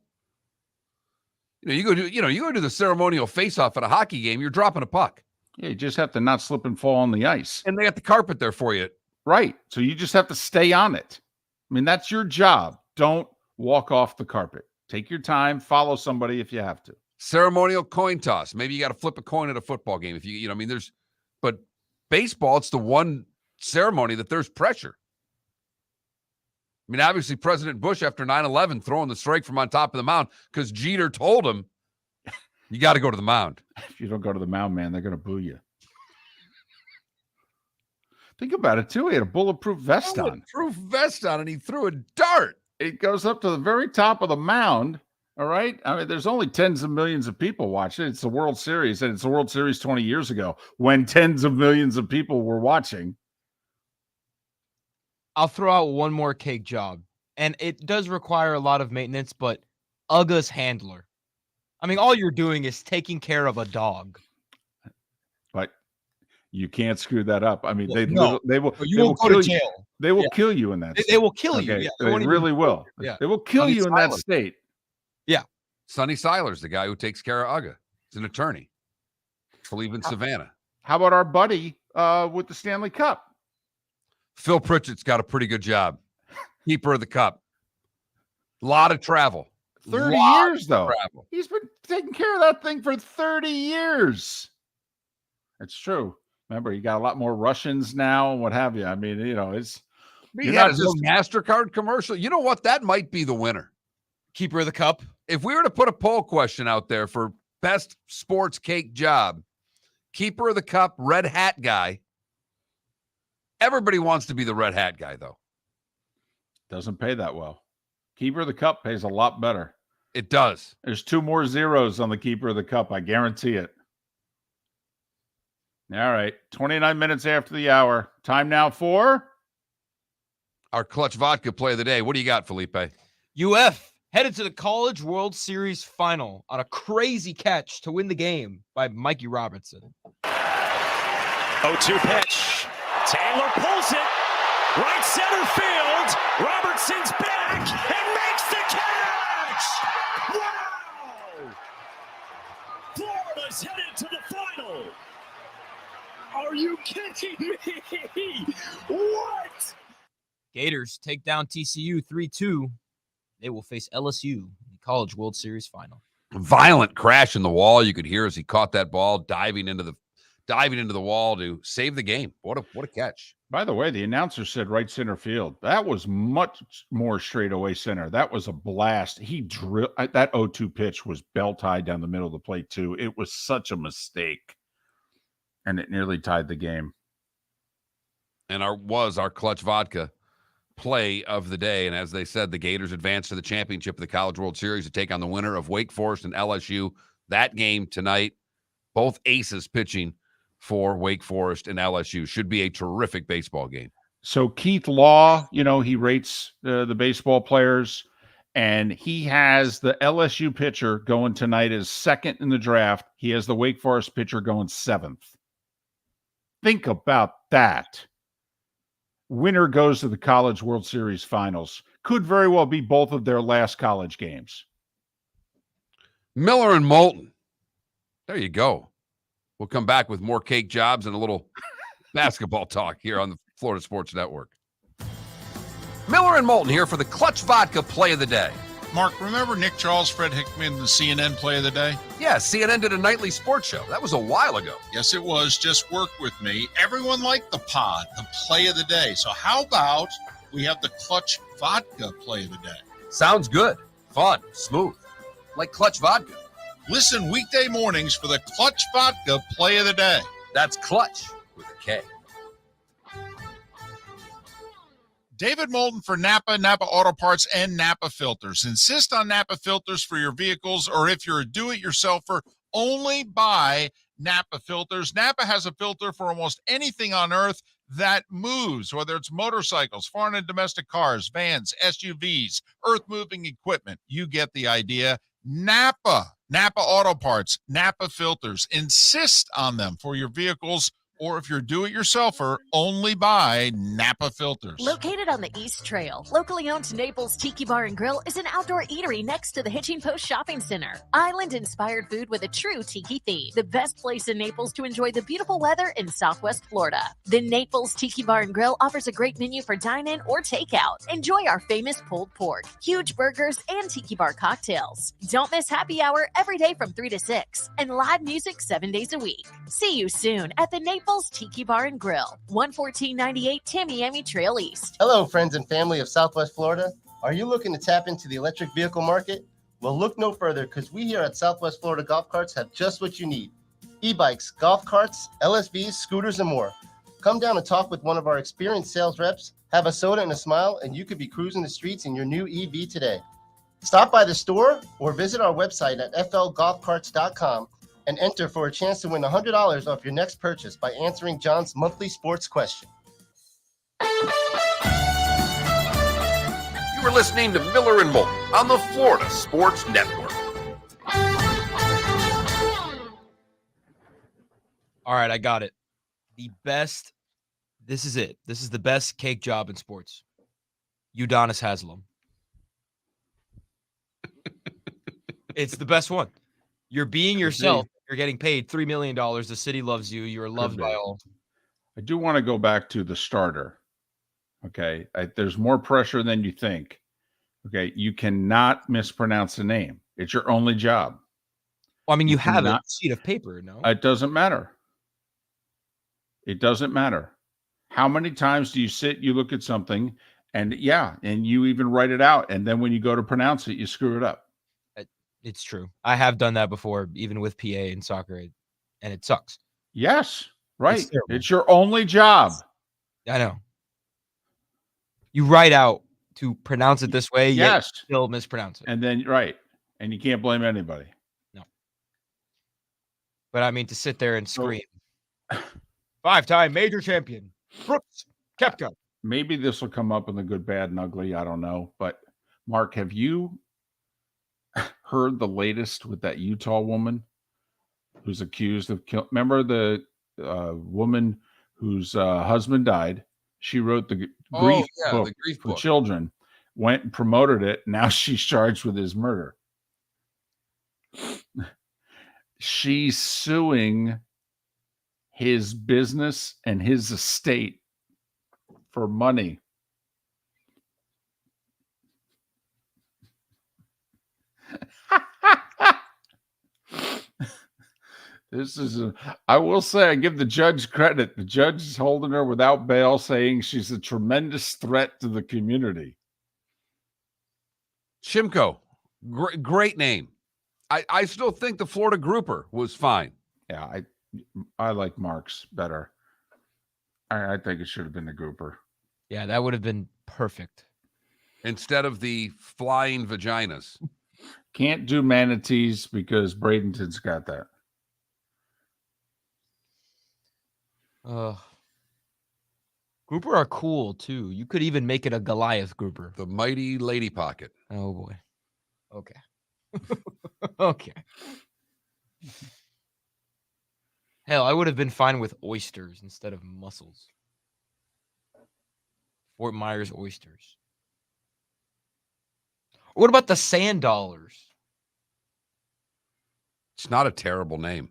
You go do the ceremonial face-off at a hockey game, you're dropping a puck. Yeah, you just have to not slip and fall on the ice. And they got the carpet there for you. Right. So you just have to stay on it. I mean, that's your job. Don't walk off the carpet. Take your time. Follow somebody if you have to. Ceremonial coin toss. Maybe you got to flip a coin at a football game. But baseball, it's the one ceremony that there's pressure. I mean, obviously, President Bush, after 9/11, throwing the strike from on top of the mound because Jeter told him, you got to go to the mound. If you don't go to the mound, man, they're going to boo you. Think about it, too. He had a bulletproof vest on. Bulletproof vest on, and he threw a dart. It goes up to the very top of the mound, all right? I mean, there's only tens of millions of people watching. It's the World Series, and it's the World Series 20 years ago when tens of millions of people were watching. I'll throw out one more cake job, and it does require a lot of maintenance, but Uga's handler. I mean, all you're doing is taking care of a dog. But you can't screw that up. I mean, they will go to jail. They will kill you in that state. They will kill you. Okay? Yeah, they really will. Yeah. They will kill you in that state. Yeah. Sonny Seiler's the guy who takes care of Uga. He's an attorney. I believe in Savannah. How about our buddy with the Stanley Cup? Phil Pritchett's got a pretty good job. Keeper of the cup. A lot of travel. 30 Lots years, though. travel. He's been taking care of that thing for 30 years. It's true. Remember, you got a lot more Russians now and what have you. I mean, it's He had his own MasterCard commercial. You know what? That might be the winner. Keeper of the Cup. If we were to put a poll question out there for best sports cake job, keeper of the cup, red hat guy. Everybody wants to be the red hat guy, though. Doesn't pay that well. Keeper of the Cup pays a lot better. It does. There's 2 more zeros on the Keeper of the Cup. I guarantee it. All right. 29 minutes after the hour. Time now for our Clutch Vodka play of the day. What do you got, Felipe? UF headed to the College World Series final on a crazy catch to win the game by Mikey Robertson. 0-2 pitch. Taylor pulls it. Right center field. Robertson's back and makes the catch. Wow! Florida's headed to the final. Are you kidding me? What? Gators take down TCU 3-2. They will face LSU in the College World Series final. Violent crash in the wall. You could hear as he caught that ball diving into the wall to save the game. What a catch. By the way, the announcer said right center field. That was much more straightaway center. That was a blast. He drilled that 0-2 pitch was belt tied down the middle of the plate too. It was such a mistake. And it nearly tied the game. And our Clutch Vodka play of the day. And as they said, the Gators advanced to the championship of the College World Series to take on the winner of Wake Forest and LSU. That game tonight, both aces pitching for Wake Forest and LSU. Should be a terrific baseball game. So Keith Law, he rates the baseball players, and he has the LSU pitcher going tonight as second in the draft. He has the Wake Forest pitcher going 7th. Think about that. Winner goes to the College World Series finals. Could very well be both of their last college games. Miller and Moulton. There you go. We'll come back with more cake jobs and a little basketball talk here on the Florida Sports Network. Miller and Moulton here for the Clutch Vodka play of the day. Mark, remember Nick Charles, Fred Hickman, the CNN play of the day? Yeah, CNN did a nightly sports show. That was a while ago. Yes, it was. Just work with me. Everyone liked the pod, the play of the day. So how about we have the Clutch Vodka play of the day? Sounds good. Fun. Smooth. Like Clutch Vodka. Listen weekday mornings for the Clutch Vodka play of the day. That's Clutch with a K. David Moulton for Napa Auto Parts, and Napa Filters. Insist on Napa Filters for your vehicles, or if you're a do-it-yourselfer, only buy Napa Filters. Napa has a filter for almost anything on earth that moves, whether it's motorcycles, foreign and domestic cars, vans, SUVs, earth-moving equipment. You get the idea. Napa Auto Parts, Napa Filters. Insist on them for your vehicles, or if you're do-it-yourselfer, only buy Napa Filters. Located on the East Trail, locally owned Naples Tiki Bar and Grill is an outdoor eatery next to the Hitching Post Shopping Center. Island-inspired food with a true tiki theme. The best place in Naples to enjoy the beautiful weather in Southwest Florida. The Naples Tiki Bar and Grill offers a great menu for dine-in or takeout. Enjoy our famous pulled pork, huge burgers, and tiki bar cocktails. Don't miss happy hour every day from 3 to 6, and live music 7 days a week. See you soon at the Naples Tiki Bar and Grill, 11498 Tamiami Trail East. Hello, friends and family of Southwest Florida. Are you looking to tap into the electric vehicle market? Well, look no further, because we here at Southwest Florida Golf Carts have just what you need. E-bikes, golf carts, LSVs, scooters, and more. Come down and talk with one of our experienced sales reps, have a soda and a smile, and you could be cruising the streets in your new EV today. Stop by the store or visit our website at flgolfcarts.com and enter for a chance to win $100 off your next purchase by answering John's monthly sports question. You were listening to Miller and Moulton on the Florida Sports Network. All right, I got it. This is it. This is the best cake job in sports. Udonis Haslem. It's the best one. You're being yourself. You're getting paid $3 million. The city loves you. You're loved by all. I do want to go back to the starter. Okay. There's more pressure than you think. Okay, you cannot mispronounce the name. It's your only job. Well, I mean, you have a cannot- sheet of paper, no? It doesn't matter. It doesn't matter. How many times do you sit, you look at something, and you even write it out, and then when you go to pronounce it, you screw it up. It's true. I have done that before, even with PA and soccer, and it sucks. Yes, right. It's terrible. It's your only job. I know. You write out to pronounce it this way, yet Yes. you still mispronounce it. And then, right. And you can't blame anybody. No. But I mean, to sit there and scream. 5-time major champion, Brooks Koepka. Maybe this will come up in the good, bad, and ugly. I don't know. But, Mark, have you heard the latest with that Utah woman who's accused of killing? Remember the woman whose husband died? She wrote the grief book the grief for book. children, went and promoted it. Now she's charged with his murder. She's suing his business and his estate for money. I will say, I give the judge credit. The judge is holding her without bail, saying she's a tremendous threat to the community. Shimko, great name. I still think the Florida grouper was fine. Yeah, I like Mark's better. I think it should have been the grouper. Yeah, that would have been perfect. Instead of the flying vaginas. Can't do manatees because Bradenton's got that. Grouper are cool too. You could even make it a Goliath grouper. The mighty lady pocket. Oh boy. Okay. Okay. Hell, I would have been fine with oysters instead of mussels. Fort Myers oysters. What about the sand dollars? It's not a terrible name.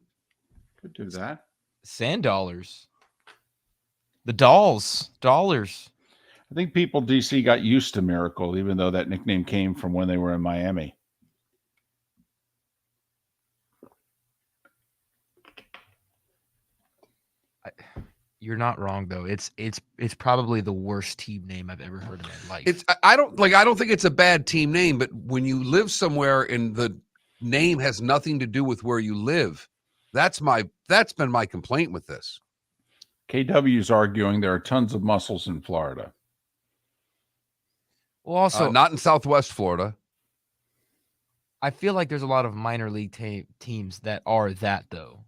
Could do that. Sand dollars. The dollars. I think people DC got used to Miracle, even though that nickname came from when they were in Miami. You're not wrong though. It's probably the worst team name I've ever heard in my life. I don't think it's a bad team name, but when you live somewhere and the name has nothing to do with where you live, that's been my complaint with this. KW's arguing there are tons of mussels in Florida. Well, also Not in Southwest Florida. I feel like there's a lot of minor league teams that are that though.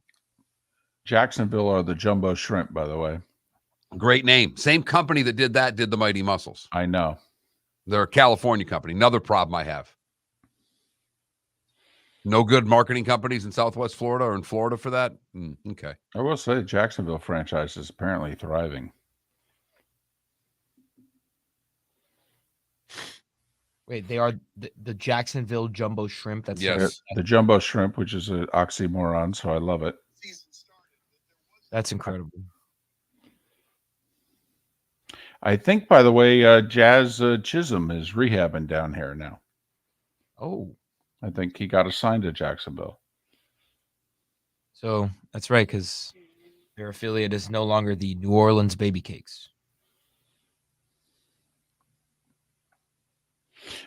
Jacksonville are the Jumbo Shrimp, by the way. Great name. Same company that did the Mighty Mussels. I know. They're a California company. Another problem I have. No good marketing companies in Southwest Florida or in Florida for that? Okay. I will say the Jacksonville franchise is apparently thriving. Wait, they are the Jacksonville Jumbo Shrimp? That's yes. The Jumbo Shrimp, which is an oxymoron, so I love it. That's incredible. I think, by the way, Jazz Chisholm is rehabbing down here now. Oh. I think he got assigned to Jacksonville. So that's right, because their affiliate is no longer the New Orleans Baby Cakes.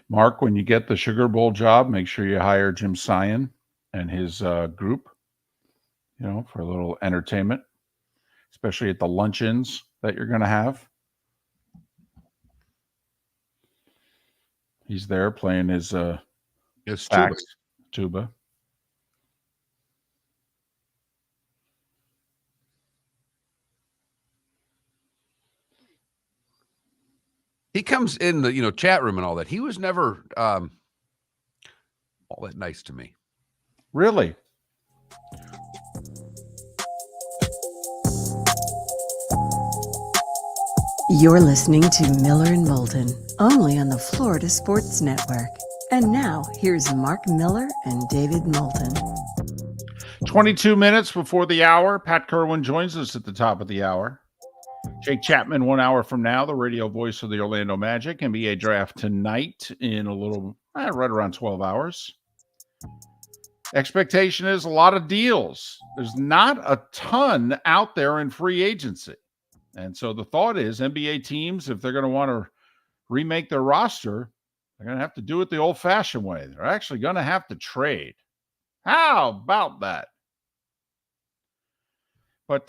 Mark, when you get the Sugar Bowl job, make sure you hire Jim Sion and his group, for a little entertainment, especially at the luncheons that you're going to have. He's there playing his tuba. He comes in the chat room and all that. He was never all that nice to me. Really? You're listening to Miller and Moulton, only on the Florida Sports Network. And now, here's Mark Miller and David Moulton. 22 minutes before the hour, Pat Kirwan joins us at the top of the hour. Jake Chapman, 1 hour from now, the radio voice of the Orlando Magic. NBA draft tonight in a little, right around 12 hours. Expectation is a lot of deals. There's not a ton out there in free agency. And so the thought is NBA teams, if they're going to want to remake their roster, they're going to have to do it the old-fashioned way. They're actually going to have to trade. How about that? But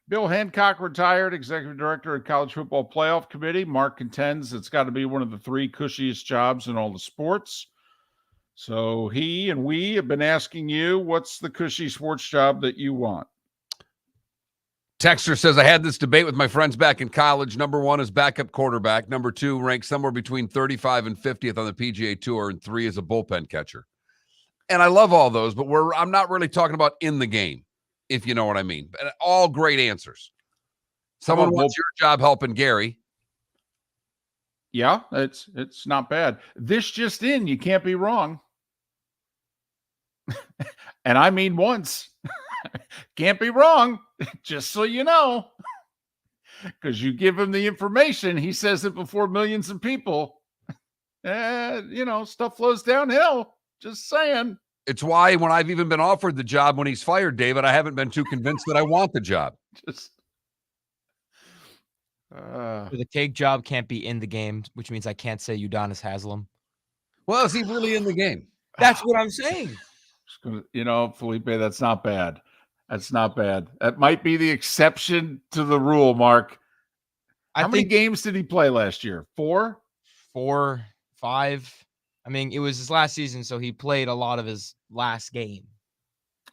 Bill Hancock retired, executive director of College Football Playoff Committee. Mark contends it's got to be one of the 3 cushiest jobs in all the sports. So he and we have been asking you, what's the cushy sports job that you want? Texter says, I had this debate with my friends back in college. Number 1 is backup quarterback. Number 2 ranked somewhere between 35 and 50th on the PGA Tour, and 3 is a bullpen catcher. And I love all those, but I'm not really talking about in the game, if you know what I mean. But all great answers. Someone wants your job helping Gary. Yeah, it's not bad. This just in, you can't be wrong. And I mean once. Can't be wrong, just so you know. Because you give him the information, he says it before millions of people. Stuff flows downhill. Just saying. It's why when I've even been offered the job when he's fired, David, I haven't been too convinced that I want the job. The cake job can't be in the game, which means I can't say Udonis Haslem. Well, is he really in the game? That's what I'm saying. Felipe, that's not bad. That's not bad. That might be the exception to the rule, Mark. How many games did he play last year? 4? 4, 5. I mean, it was his last season, so he played a lot of his last game.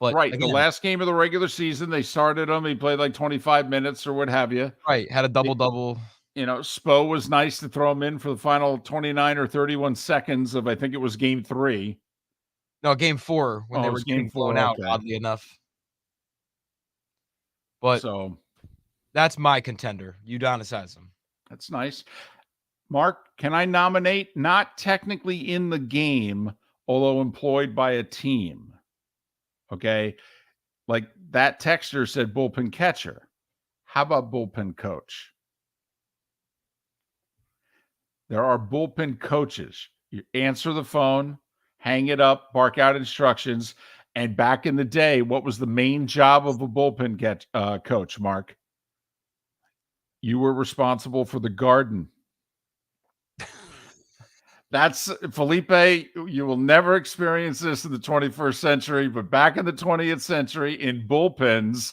But right, the last game of the regular season, they started him. He played like 25 minutes or what have you. Right, had a double-double. Spo was nice to throw him in for the final 29 or 31 seconds of, I think it was game 3. No, game 4 when they were getting blown out, oddly enough. But so that's my contender, Udonis Haslem. That's nice. Mark, can I nominate not technically in the game, although employed by a team? Okay. Like that texter said bullpen catcher. How about bullpen coach? There are bullpen coaches. You answer the phone, hang it up, bark out instructions. And back in the day, what was the main job of a bullpen coach, Mark? You were responsible for the garden. That's Felipe. You will never experience this in the 21st century, but back in the 20th century, in bullpens,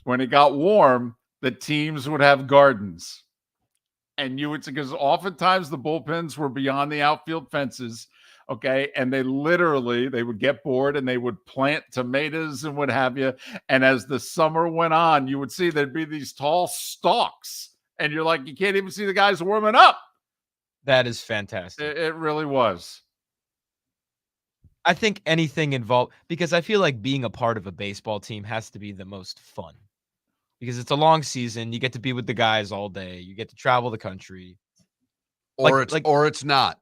when it got warm, the teams would have gardens. And because oftentimes the bullpens were beyond the outfield fences. Okay. And they would get bored and they would plant tomatoes and what have you. And as the summer went on, you would see there'd be these tall stalks and you're like, you can't even see the guys warming up. That is fantastic. It really was. I think anything involved, because I feel like being a part of a baseball team has to be the most fun because it's a long season. You get to be with the guys all day. You get to travel the country. Or it's not.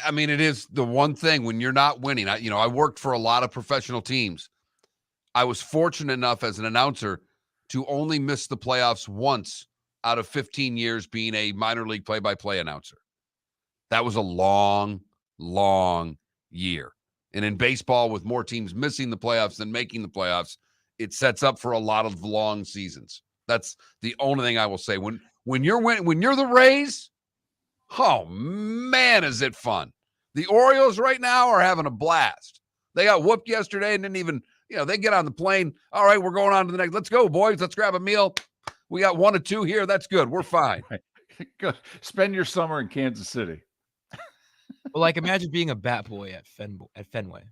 I mean, it is the one thing when you're not winning. I worked for a lot of professional teams. I was fortunate enough as an announcer to only miss the playoffs once out of 15 years being a minor league play-by-play announcer. That was a long, long year. And in baseball, with more teams missing the playoffs than making the playoffs, it sets up for a lot of long seasons. That's the only thing I will say. When you're the Rays, oh, man, is it fun. The Orioles right now are having a blast. They got whooped yesterday and didn't even, they get on the plane. All right, we're going on to the next. Let's go, boys. Let's grab a meal. We got 1 or 2 here. That's good. We're fine. Good. Spend your summer in Kansas City. Well, imagine being a bat boy at Fenway.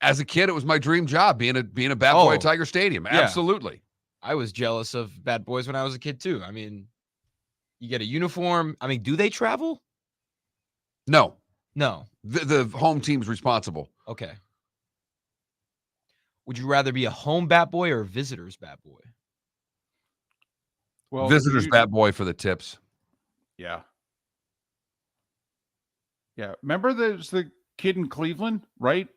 As a kid, it was my dream job, being a bat boy at Tiger Stadium. Yeah. Absolutely. I was jealous of bat boys when I was a kid, too. I mean, you get a uniform. I mean, do they travel? No. The home team's responsible. Okay. Would you rather be a home bat boy or a visitor's bat boy? Well, visitor's bat boy for the tips. Yeah. Yeah. Remember there's the kid in Cleveland, right?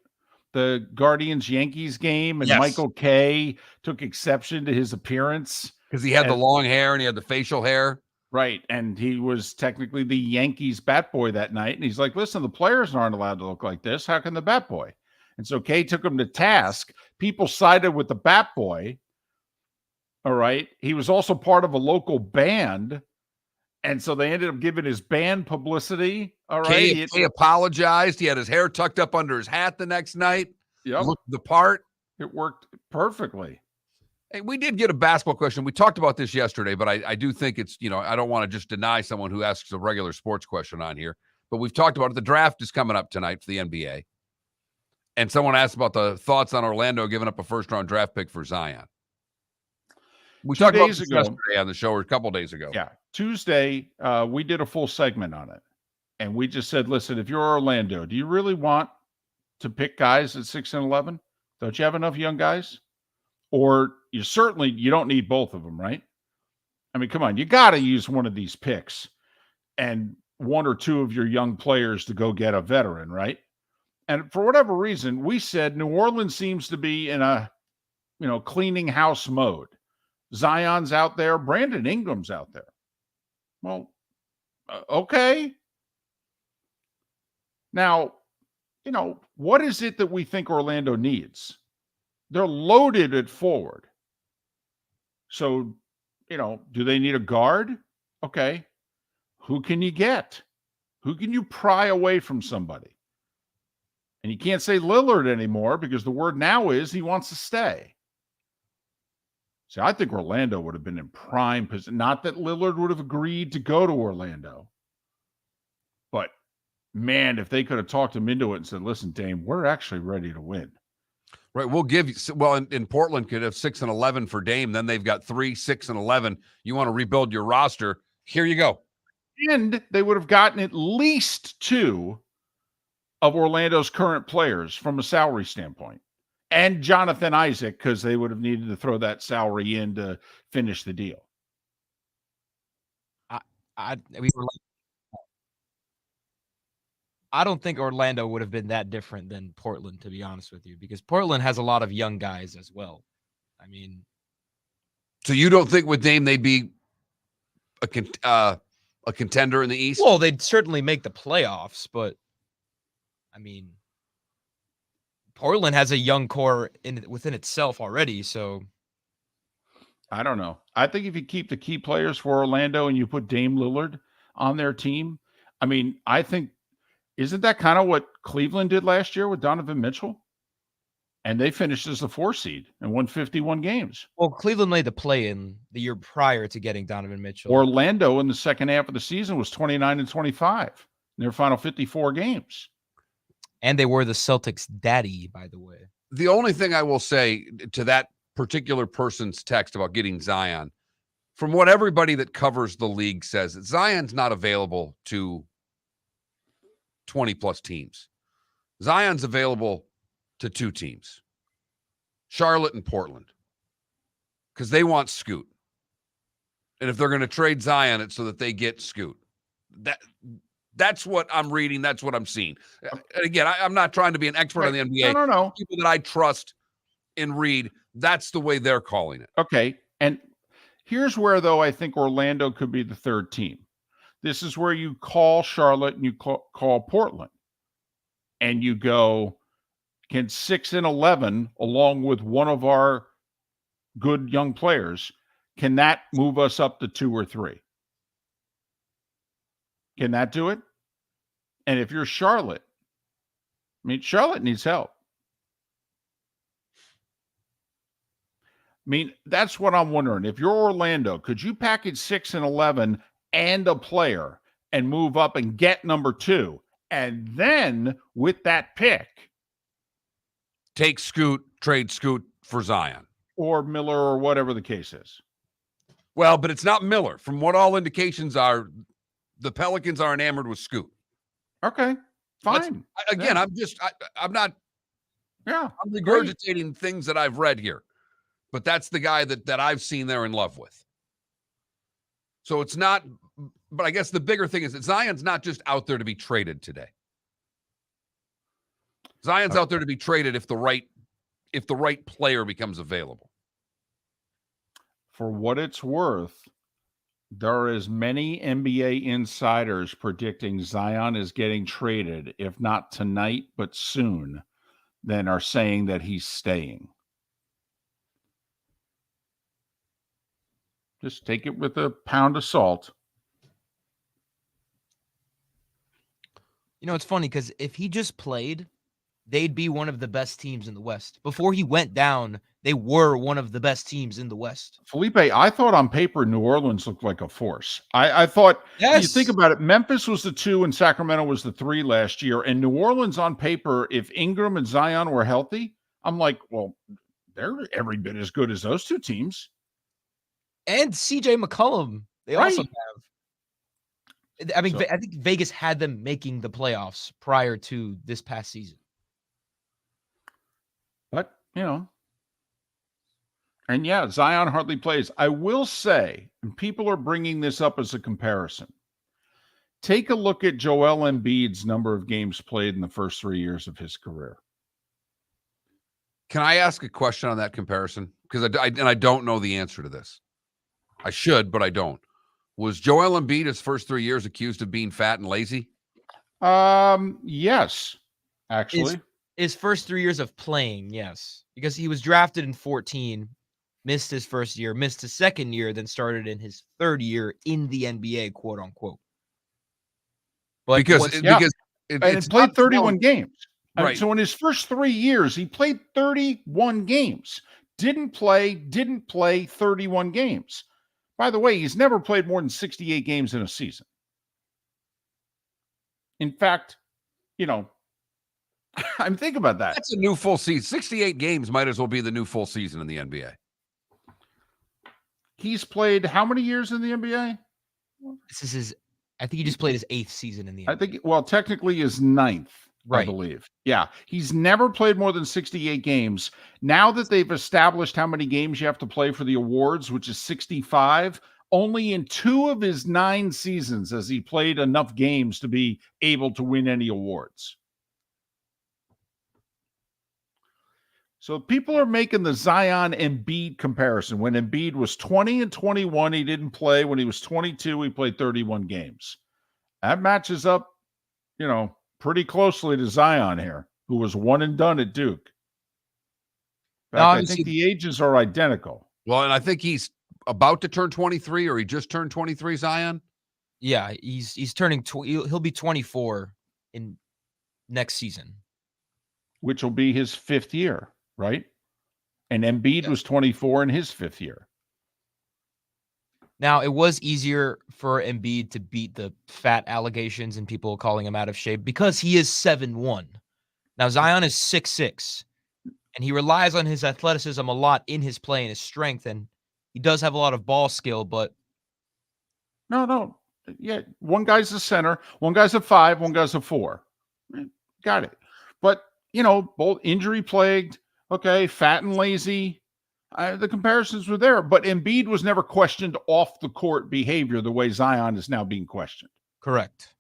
the Guardians-Yankees game, and Yes. Michael Kay took exception to his appearance. Because he had the long hair and he had the facial hair. Right, and he was technically the Yankees bat boy that night. And he's like, listen, the players aren't allowed to look like this. How can the bat boy? And so Kay took him to task. People sided with the bat boy. All right. He was also part of a local band. And so they ended up giving his band publicity. All right. Kay apologized. He had his hair tucked up under his hat the next night. Yep. Looked the part. It worked perfectly. Hey, we did get a basketball question. We talked about this yesterday, but I do think it's, I don't want to just deny someone who asks a regular sports question on here. But we've talked about it. The draft is coming up tonight for the NBA. And someone asked about the thoughts on Orlando giving up a first-round draft pick for Zion. We talked about this yesterday on the show, or a couple days ago. Yeah. Tuesday, we did a full segment on it. And we just said, listen, if you're Orlando, do you really want to pick guys at 6 and 11? Don't you have enough young guys? Or you don't need both of them, right? I mean, come on, you got to use one of these picks and one or two of your young players to go get a veteran, right? And for whatever reason, we said New Orleans seems to be in a, cleaning house mode. Zion's out there. Brandon Ingram's out there. Well, okay. Now, what is it that we think Orlando needs? They're loaded at forward. So, do they need a guard? Okay. Who can you get? Who can you pry away from somebody? And you can't say Lillard anymore because the word now is he wants to stay. See, I think Orlando would have been in prime position. Not that Lillard would have agreed to go to Orlando. But, man, if they could have talked him into it and said, listen, Dame, we're actually ready to win. Right, we'll give you. Well, in Portland could have 6 and 11 for Dame. Then they've got 3, 6 and 11. You want to rebuild your roster? Here you go. And they would have gotten at least 2 of Orlando's current players from a salary standpoint, and Jonathan Isaac, because they would have needed to throw that salary in to finish the deal. I don't think Orlando would have been that different than Portland, to be honest with you, because Portland has a lot of young guys as well. I mean, so you don't think with Dame they'd be a contender in the East? Well, they'd certainly make the playoffs, but I mean, Portland has a young core within itself already, so I don't know. I think if you keep the key players for Orlando and you put Dame Lillard on their team, I mean, I think, isn't that kind of what Cleveland did last year with Donovan Mitchell? And they finished as the 4 seed and won 51 games. Well, Cleveland made the play-in the year prior to getting Donovan Mitchell. Orlando in the second half of the season was 29 and 25 in their final 54 games. And they were the Celtics' daddy, by the way. The only thing I will say to that particular person's text about getting Zion, from what everybody that covers the league says, that Zion's not available to 20-plus teams. Zion's available to 2 teams, Charlotte and Portland, because they want Scoot. And if they're going to trade Zion, it's so that they get Scoot. That's what I'm reading. That's what I'm seeing. And again, I'm not trying to be an expert on the NBA. No. People that I trust and read, that's the way they're calling it. Okay. And here's where, though, I think Orlando could be the 3rd team. This is where you call Charlotte and you call Portland. And you go, can 6 and 11, along with one of our good young players, can that move us up to 2 or 3? Can that do it? And if you're Charlotte, I mean, Charlotte needs help. I mean, that's what I'm wondering. If you're Orlando, could you package 6 and 11 and a player and move up and get number 2? And then with that pick, take Scoot, trade Scoot for Zion. Or Miller, or whatever the case is. Well, but it's not Miller. From what all indications are, the Pelicans are enamored with Scoot. Okay, fine. I'm not. Yeah, I'm regurgitating things that I've read here, but that's the guy that I've seen they're in love with. So it's not. But I guess the bigger thing is that Zion's not just out there to be traded today. Zion's out there to be traded if the right player becomes available. For what it's worth, there are as many NBA insiders predicting Zion is getting traded, if not tonight, but soon, than are saying that he's staying. Just take it with a pound of salt. You know, it's funny because if he just played, they'd be one of the best teams in the West. Before he went down, they were one of the best teams in the West. Felipe, I thought on paper New Orleans looked like a force. I thought, yes. You think about it, Memphis was the 2 and Sacramento was the 3 last year. And New Orleans on paper, if Ingram and Zion were healthy, I'm like, well, they're every bit as good as those two teams. And CJ McCollum, they also have. I mean, I think Vegas had them making the playoffs prior to this past season. But, and yeah, Zion hardly plays. I will say, and people are bringing this up as a comparison, take a look at Joel Embiid's number of games played in the first 3 years of his career. Can I ask a question on that comparison? Because I don't know the answer to this. I should, but I don't. Was Joel Embiid his first 3 years accused of being fat and lazy? Yes, actually. His first 3 years of playing, yes. Because he was drafted in 2014, missed his first year, missed his second year, then started in his third year in the NBA, quote unquote. But he played 31 games. Right. So in his first 3 years, he played 31 games. Didn't play 31 games. By the way, he's never played more than 68 games in a season. In fact, I'm thinking about that. That's a new full season. 68 games might as well be the new full season in the NBA. He's played how many years in the NBA? I think he just played his 8th season in the NBA. I think, technically his 9th, right. I believe. Yeah. He's never played more than 68 games. Now that they've established how many games you have to play for the awards, which is 65, only in 2 of his 9 seasons has he played enough games to be able to win any awards. So people are making the Zion Embiid comparison. When Embiid was 20 and 21, he didn't play. When he was 22, he played 31 games. That matches up, pretty closely to Zion here, who was one and done at Duke. I think the ages are identical. Well, and I think he's about to turn 23, or he just turned 23, Zion. Yeah, he's turning. He'll be 24 in next season, which will be his 5th year. Right? And Embiid was 24 in his 5th year. Now, it was easier for Embiid to beat the fat allegations and people calling him out of shape because he is 7'1". Now, Zion is 6'6", and he relies on his athleticism a lot in his play and his strength, and he does have a lot of ball skill, but... No. Yeah, one guy's a center, one guy's a 5, one guy's a 4. Got it. But, both injury-plagued, okay, fat and lazy. The comparisons were there, but Embiid was never questioned off the court behavior the way Zion is now being questioned. Correct.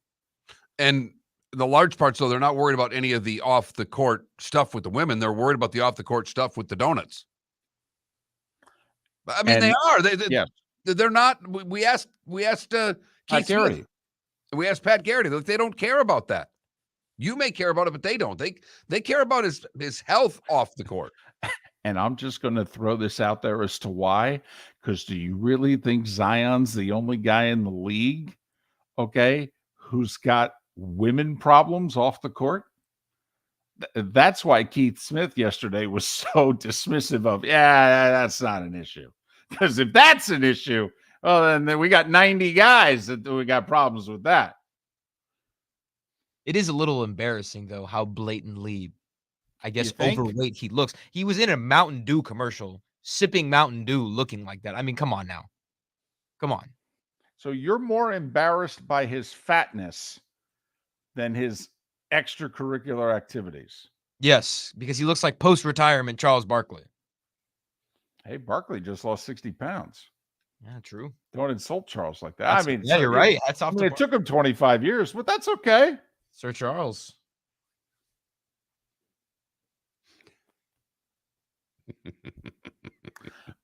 And the large part, so they're not worried about any of the off the court stuff with the women. They're worried about the off the court stuff with the donuts. I mean, they are. They're not. We asked Keith Garrity. We asked Pat Garrity. They don't care about that. You may care about it, but they don't. They care about his health off the court. And I'm just going to throw this out there as to why. Because do you really think Zion's the only guy in the league, okay, who's got women problems off the court? That's why Keith Smith yesterday was so dismissive of, that's not an issue. Because if that's an issue, well, then we got 90 guys that we got problems with that. It is a little embarrassing, though, how blatantly, I guess, overweight he looks. He was in a Mountain Dew commercial, sipping Mountain Dew, looking like that. I mean, come on now. Come on. So you're more embarrassed by his fatness than his extracurricular activities? Yes, because he looks like post-retirement Charles Barkley. Hey, Barkley just lost 60 pounds. Yeah, true. Don't insult Charles like that. You're right. That's off. It took him 25 years, but that's okay. Sir Charles.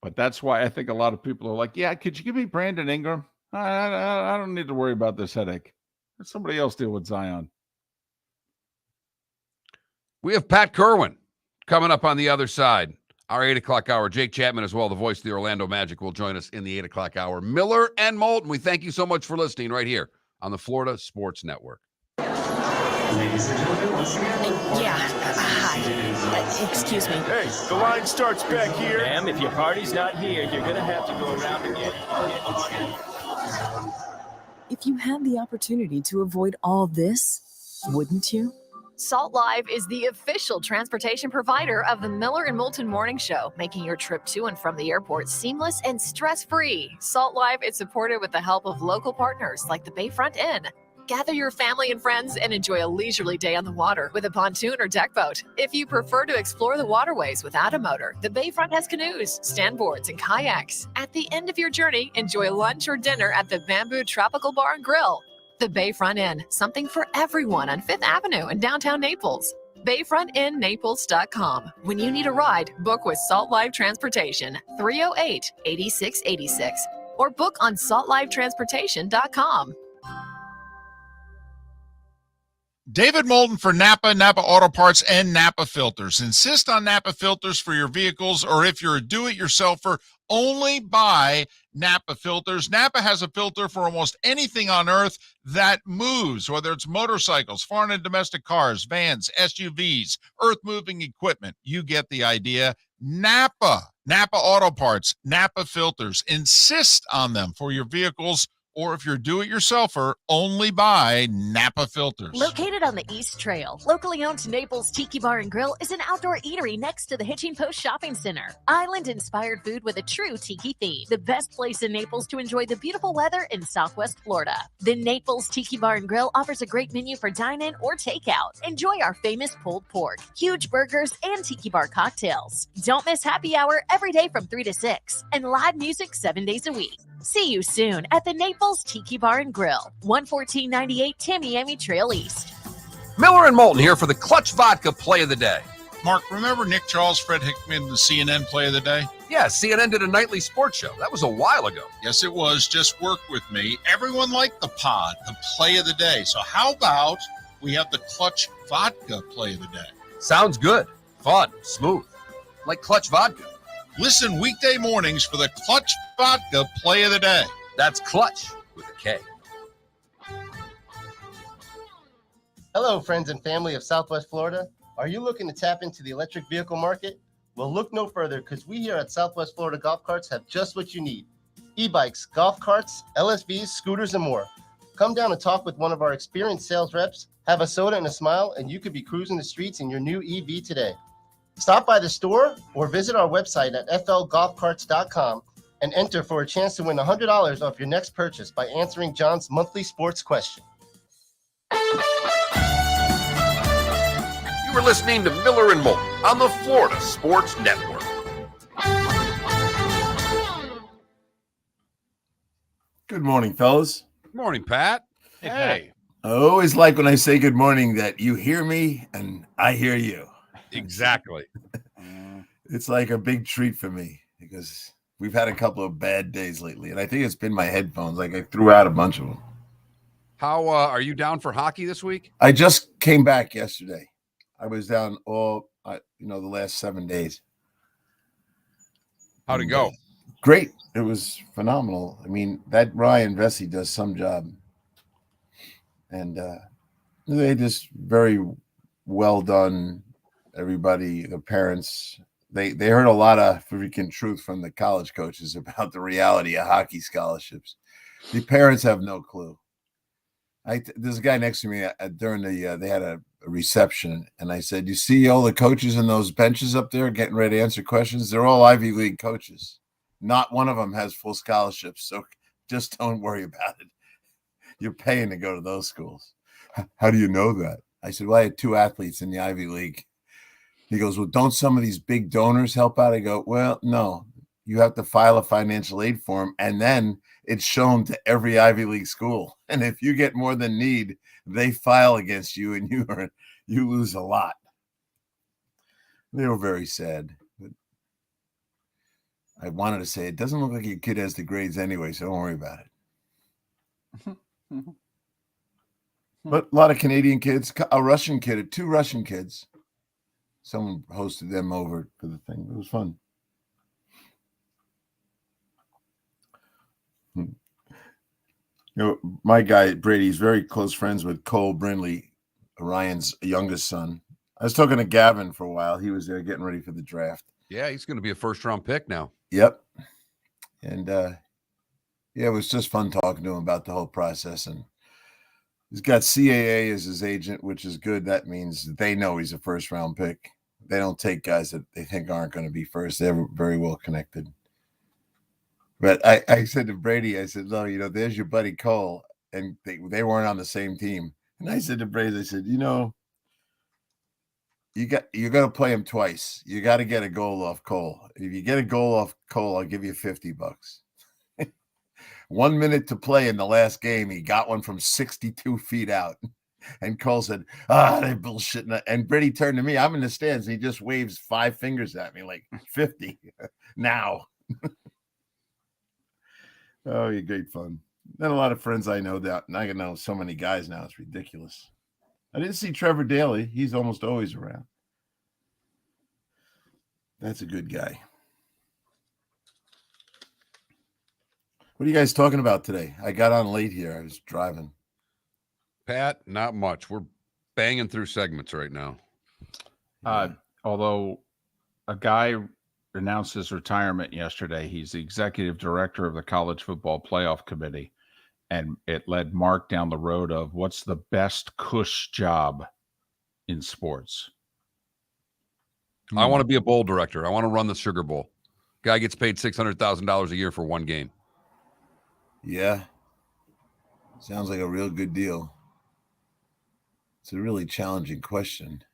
But that's why I think a lot of people are like, yeah, could you give me Brandon Ingram? I don't need to worry about this headache. Let somebody else deal with Zion. We have Pat Kirwan coming up on the other side. Our 8 o'clock hour. Jake Chapman as well, the voice of the Orlando Magic, will join us in the 8 o'clock hour. Miller and Moulton, we thank you so much for listening right here on the Florida Sports Network. Ladies and gentlemen, once again. Hi. Excuse me. Hey, the line starts back here. Ma'am, if your party's not here, you're going to have to go around again. If you had the opportunity to avoid all this, wouldn't you? Salt Live is the official transportation provider of the Miller and Moulton Morning Show, making your trip to and from the airport seamless and stress-free. Salt Live is supported with the help of local partners like the Bayfront Inn. Gather your family and friends and enjoy a leisurely day on the water with a pontoon or deck boat. If you prefer to explore the waterways without a motor, the Bayfront has canoes, standboards, and kayaks. At the end of your journey, enjoy lunch or dinner at the Bamboo Tropical Bar and Grill. The Bayfront Inn, something for everyone on 5th Avenue in downtown Naples. BayfrontInNaples.com. When you need a ride, book with Salt Live Transportation, 308-8686, or book on saltlivetransportation.com. David Moulton for Napa Auto Parts, and Napa Filters. Insist on Napa filters for your vehicles, or if you're a do-it-yourselfer, only buy Napa filters. Napa has a filter for almost anything on earth that moves, whether it's motorcycles, foreign and domestic cars, vans, SUVs, earth-moving equipment. You get the idea. Napa Auto Parts, Napa filters. Insist on them for your vehicles, or if you're do-it-yourselfer, only buy Napa filters. Located on the East Trail, locally owned Naples Tiki Bar and Grill is an outdoor eatery next to the Hitching Post Shopping Center. Island-inspired food with a true tiki theme. The best place in Naples to enjoy the beautiful weather in Southwest Florida. The Naples Tiki Bar and Grill offers a great menu for dine-in or takeout. Enjoy our famous pulled pork, huge burgers, and tiki bar cocktails. Don't miss happy hour every day from 3 to 6, and live music 7 days a week. See you soon at the Naples Tiki Bar and Grill, 11498 Tamiami Trail East. Miller and Moulton here for the Clutch Vodka Play of the Day. Mark, remember Nick Charles, Fred Hickman, the CNN Play of the Day? Yeah, CNN did a nightly sports show. That was a while ago. Yes, it was. Just work with me. Everyone liked the pod, the Play of the Day. So how about we have the Clutch Vodka Play of the Day? Sounds good. Fun. Smooth. Like Clutch Vodka. Listen weekday mornings for the Clutch Vodka Play of the Day. That's Clutch with a K. Hello, friends and family of Southwest Florida. Are you looking to tap into the electric vehicle market? Well, look no further, because we here at Southwest Florida Golf Carts have just what you need. E-bikes, golf carts, LSVs, scooters, and more. Come down and talk with one of our experienced sales reps, have a soda and a smile, and you could be cruising the streets in your new EV today. Stop by the store or visit our website at flgolfcarts.com and enter for a chance to win $100 off your next purchase by answering John's monthly sports question. You were listening to Miller and Moulton on the Florida Sports Network. Good morning, fellas. Good morning, Pat. Hey. I always like when I say good morning that you hear me and I hear you. Exactly. It's like a big treat for me because we've had a couple of bad days lately, and I think it's been my headphones. Like I threw out a bunch of them. How are you down for hockey this week? I just came back yesterday. I was down all, the last 7 days. How'd it go? Great. It was phenomenal. I mean, that Ryan Vesey does some job. And they just very well done. Everybody, the parents, they heard a lot of freaking truth from the college coaches about the reality of hockey scholarships. The parents have no clue. There's a guy next to me during they had a reception, and I said, "You see all the coaches in those benches up there getting ready to answer questions? They're all Ivy League coaches. Not one of them has full scholarships, so just don't worry about it. You're paying to go to those schools." How do you know that? I said, "Well, I had 2 athletes in the Ivy League." He goes, "Well, don't some of these big donors help out?" I go, "Well, no. You have to file a financial aid form, and then it's shown to every Ivy League school. And if you get more than need, they file against you, and you lose a lot." They were very sad. But I wanted to say it doesn't look like your kid has the grades anyway, so don't worry about it. But a lot of Canadian kids, a Russian kid, 2 Russian kids. Someone hosted them over for the thing. It was fun. My guy Brady's very close friends with Cole Brindley, Ryan's youngest son. I was talking to Gavin for a while. He was there getting ready for the draft. Yeah, he's going to be a first-round pick now. Yep. And it was just fun talking to him about the whole process. And he's got CAA as his agent, which is good. That means they know he's a first-round pick. They don't take guys that they think aren't going to be first. They're very well connected. But I said to Brady, I said, no, there's your buddy Cole. And they weren't on the same team. And I said to Brady, I said, you got to play him twice. You got to get a goal off Cole. If you get a goal off Cole, I'll give you $50. 1 minute to play in the last game, he got one from 62 feet out. And Cole said, they're bullshitting. And Brady turned to me. I'm in the stands. And he just waves 5 fingers at me like 50 now. Oh, you're great fun. Then a lot of friends I know that. And I know so many guys now. It's ridiculous. I didn't see Trevor Daly. He's almost always around. That's a good guy. What are you guys talking about today? I got on late here. I was driving. Pat, not much. We're banging through segments right now. Although a guy announced his retirement yesterday. He's the executive director of the College Football Playoff Committee. And it led Mark down the road of what's the best cush job in sports. I want to be a bowl director. I want to run the Sugar Bowl. Guy gets paid $600,000 a year for one game. Yeah. Sounds like a real good deal. It's a really challenging question.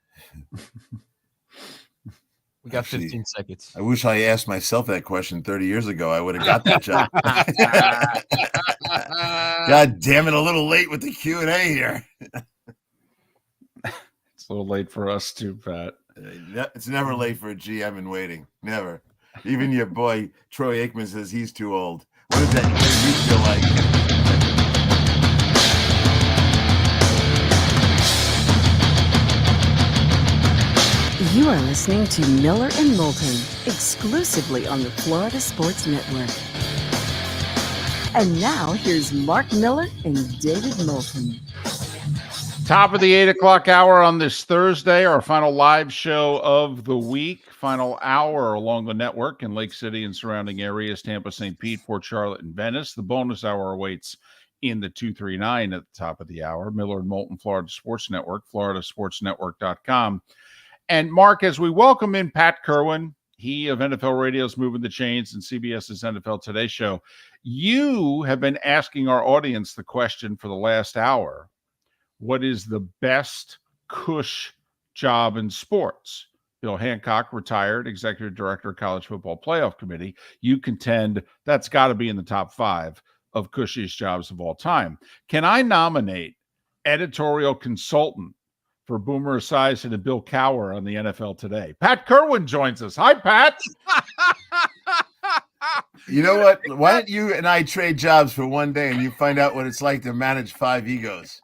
We got 15 seconds. I wish I asked myself that question 30 years ago. I would have got that job. God damn it, a little late with the Q&A here. It's a little late for us too, Pat. It's never late for a GM in waiting. Never. Even your boy Troy Aikman says he's too old. What does that make you feel like? You are listening to Miller and Moulton, exclusively on the Florida Sports Network. And now, here's Mark Miller and David Moulton. Top of the 8 o'clock hour on this Thursday, our final live show of the week. Final hour along the network in Lake City and surrounding areas, Tampa, St. Pete, Port Charlotte, and Venice. The bonus hour awaits in the 239 at the top of the hour. Miller and Moulton, Florida Sports Network, floridasportsnetwork.com. And Mark, as we welcome in Pat Kirwan, he of NFL Radio's Moving the Chains and CBS's NFL Today show, you have been asking our audience the question for the last hour: what is the best cush job in sports? Bill Hancock, retired executive director of College Football Playoff Committee. You contend that's got to be in the top 5 of cushiest jobs of all time. Can I nominate editorial consultant for Boomer Esiason and Bill Cowher on the NFL Today? Pat Kirwan joins us. Hi, Pat. You know what? Why don't you and I trade jobs for one day and you find out what it's like to manage 5 egos?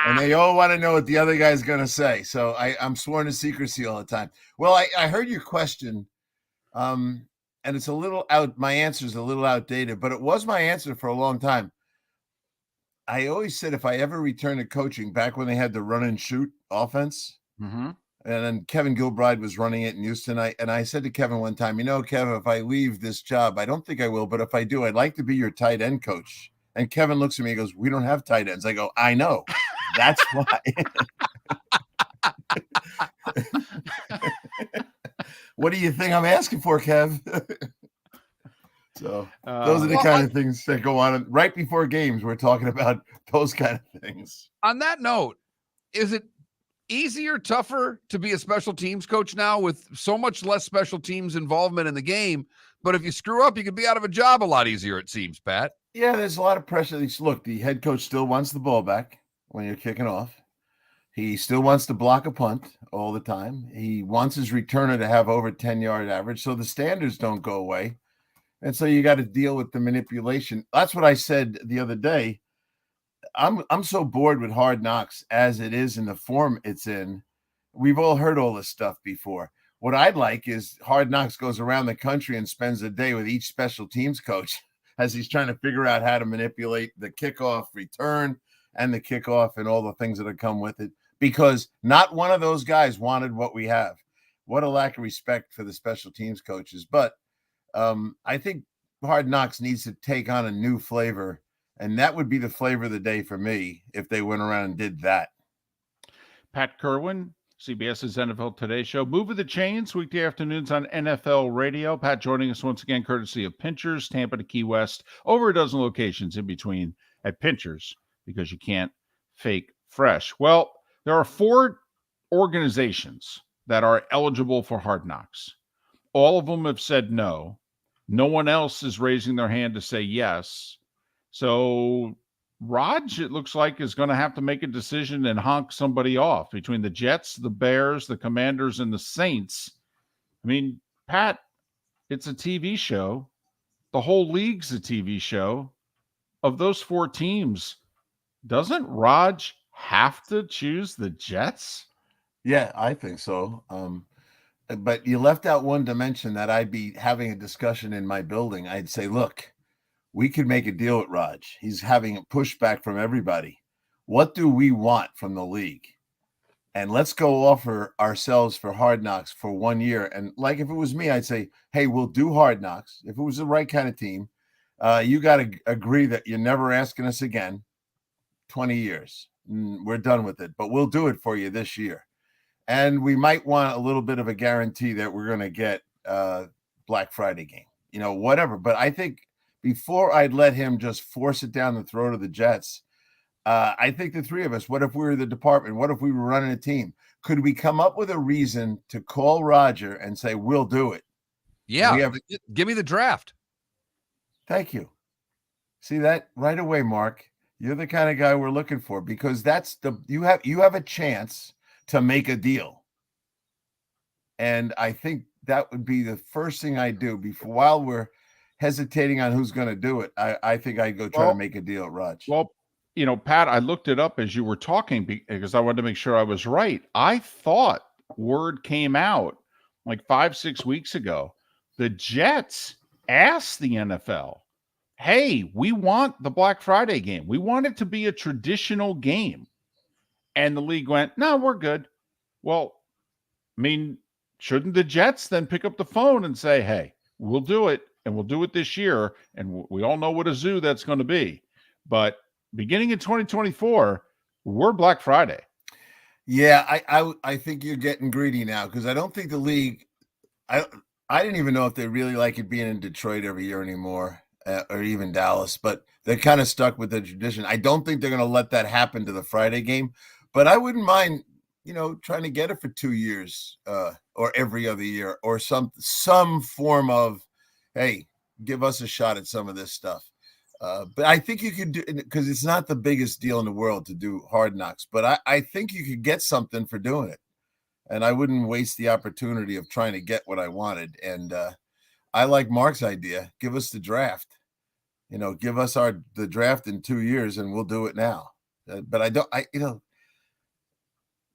And they all want to know what the other guy's going to say. So I'm sworn to secrecy all the time. Well, I heard your question, and it's a little out. My answer is a little outdated, but it was my answer for a long time. I always said if I ever return to coaching, back when they had the run and shoot offense, and then Kevin Gilbride was running it in Houston, and I said to Kevin one time, Kevin, if I leave this job, I don't think I will, but if I do, I'd like to be your tight end coach. And Kevin looks at me and goes, we don't have tight ends. I go, I know. That's why. What do you think I'm asking for, Kev? So those are the kind of things that go on right before games. We're talking about those kind of things. On that note, is it easier, tougher to be a special teams coach now with so much less special teams involvement in the game? But if you screw up, you could be out of a job a lot easier, it seems, Pat. Yeah, there's a lot of pressure. Look, the head coach still wants the ball back when you're kicking off. He still wants to block a punt all the time. He wants his returner to have over 10-yard average, so the standards don't go away. And so you got to deal with the manipulation. That's what I said the other day. I'm so bored with Hard Knocks as it is in the form it's in. We've all heard all this stuff before. What I'd like is Hard Knocks goes around the country and spends a day with each special teams coach as he's trying to figure out how to manipulate the kickoff return and the kickoff and all the things that have come with it. Because not one of those guys wanted what we have. What a lack of respect for the special teams coaches. But I think Hard Knocks needs to take on a new flavor, and that would be the flavor of the day for me if they went around and did that. Pat Kirwan, CBS's NFL Today Show. Move of the Chains, weekday afternoons on NFL Radio. Pat joining us once again, courtesy of Pinchers, Tampa to Key West. Over a dozen locations in between at Pinchers, because you can't fake fresh. Well, there are 4 organizations that are eligible for Hard Knocks. All of them have said no. No one else is raising their hand to say yes. So Raj, it looks like, is going to have to make a decision and honk somebody off between the Jets, the Bears, the Commanders, and the Saints. I mean, Pat, it's a TV show. The whole league's a TV show. Of those 4 teams, doesn't Raj have to choose the Jets? Yeah, I think so. But you left out one dimension that I'd be having a discussion in my building. I'd say, look, we could make a deal with Raj. He's having a pushback from everybody. What do we want from the league? And let's go offer ourselves for Hard Knocks for 1 year. And like if it was me, I'd say, hey, we'll do Hard Knocks. If it was the right kind of team, you got to agree that you're never asking us again. 20 years. We're done with it, but we'll do it for you this year. And we might want a little bit of a guarantee that we're going to get Black Friday game, whatever. But I think before I'd let him just force it down the throat of the Jets, I think the 3 of us, what if we were the department? What if we were running a team? Could we come up with a reason to call Roger and say, we'll do it? Yeah. Give me the draft. Thank you. See that right away, Mark. You're the kind of guy we're looking for, because that's you have a chance to make a deal. And I think that would be the first thing I do while we're hesitating on who's going to do it. I think I'd go try to make a deal, Raj. Well, Pat, I looked it up as you were talking because I wanted to make sure I was right. I thought word came out like 5-6 weeks ago. The Jets asked the NFL, hey, we want the Black Friday game. We want it to be a traditional game. And the league went, no, we're good. Well, I mean, shouldn't the Jets then pick up the phone and say, hey, we'll do it, and we'll do it this year, and we all know what a zoo that's going to be. But beginning in 2024, we're Black Friday. Yeah, I think you're getting greedy now, because I don't think the league I didn't even know if they really like it being in Detroit every year anymore. Or even Dallas, but they're kind of stuck with the tradition. I don't think they're going to let that happen to the Friday game, but I wouldn't mind, trying to get it for 2 years or every other year or some form of, hey, give us a shot at some of this stuff. But I think you could do, because it's not the biggest deal in the world to do Hard Knocks, but I think you could get something for doing it. And I wouldn't waste the opportunity of trying to get what I wanted. And I like Mark's idea. Give us the draft. Give us the draft in 2 years, and we'll do it now. But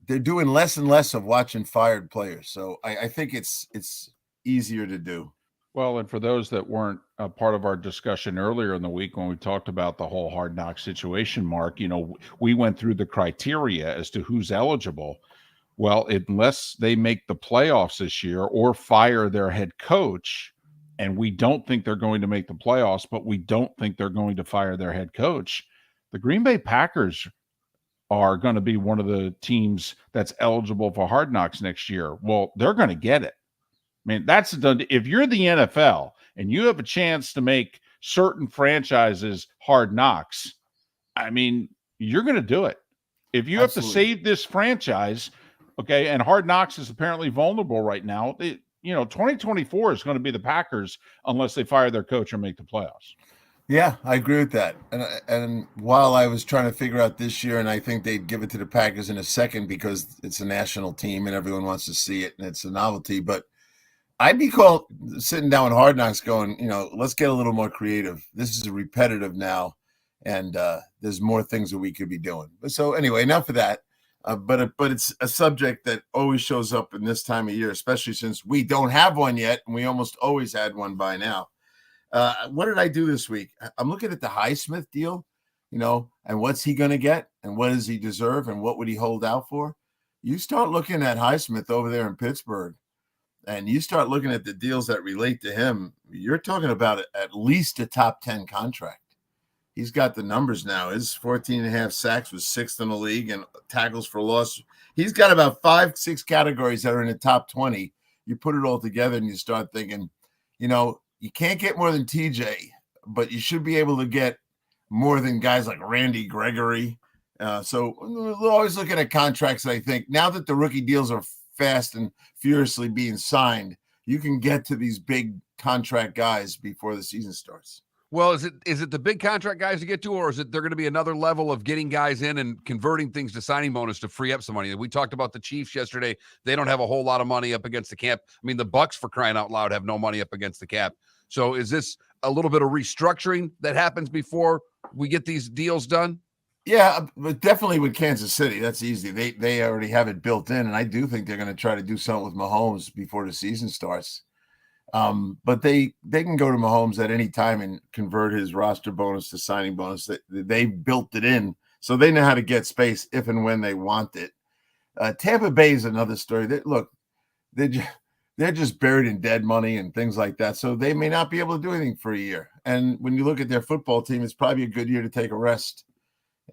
they're doing less and less of watching fired players. So I think it's easier to do. Well, and for those that weren't a part of our discussion earlier in the week when we talked about the whole Hard Knock situation, Mark, we went through the criteria as to who's eligible. Well, unless they make the playoffs this year or fire their head coach, and we don't think they're going to make the playoffs, but we don't think they're going to fire their head coach, the Green Bay Packers are going to be one of the teams that's eligible for Hard Knocks next year. Well, they're going to get it. I mean, that's done. If you're the NFL and you have a chance to make certain franchises Hard Knocks, I mean, you're going to do it. If you have to save this franchise, okay, and Hard Knocks is apparently vulnerable right now, 2024 is going to be the Packers unless they fire their coach or make the playoffs. Yeah, I agree with that. And while I was trying to figure out this year, and I think they'd give it to the Packers in a second because it's a national team and everyone wants to see it and it's a novelty. But I'd be sitting down with Hard Knocks going, let's get a little more creative. This is repetitive now, and there's more things that we could be doing. But so anyway, enough of that. But it's a subject that always shows up in this time of year, especially since we don't have one yet, and we almost always had one by now. What did I do this week? I'm looking at the Highsmith deal, and what's he going to get, and what does he deserve, and what would he hold out for? You start looking at Highsmith over there in Pittsburgh, and you start looking at the deals that relate to him. You're talking about at least a top 10 contract. He's got the numbers now. His 14.5 sacks was 6th in the league, and tackles for loss. He's got about 5-6 categories that are in the top 20. You put it all together and you start thinking, you can't get more than TJ, but you should be able to get more than guys like Randy Gregory. So we're always looking at contracts. I think now that the rookie deals are fast and furiously being signed, you can get to these big contract guys before the season starts. Well, is it the big contract guys to get to, or is it there going to be another level of getting guys in and converting things to signing bonus to free up some money? We talked about the Chiefs yesterday. They don't have a whole lot of money up against the cap. I mean, the Bucks, for crying out loud, have no money up against the cap. So is this a little bit of restructuring that happens before we get these deals done? Yeah, but definitely with Kansas City, that's easy. They already have it built in, and I do think they're going to try to do something with Mahomes before the season starts. But they can go to Mahomes at any time and convert his roster bonus to signing bonus. They built it in, so they know how to get space if and when they want it. Tampa Bay is another story. They're just buried in dead money and things like that, so they may not be able to do anything for a year. And when you look at their football team, it's probably a good year to take a rest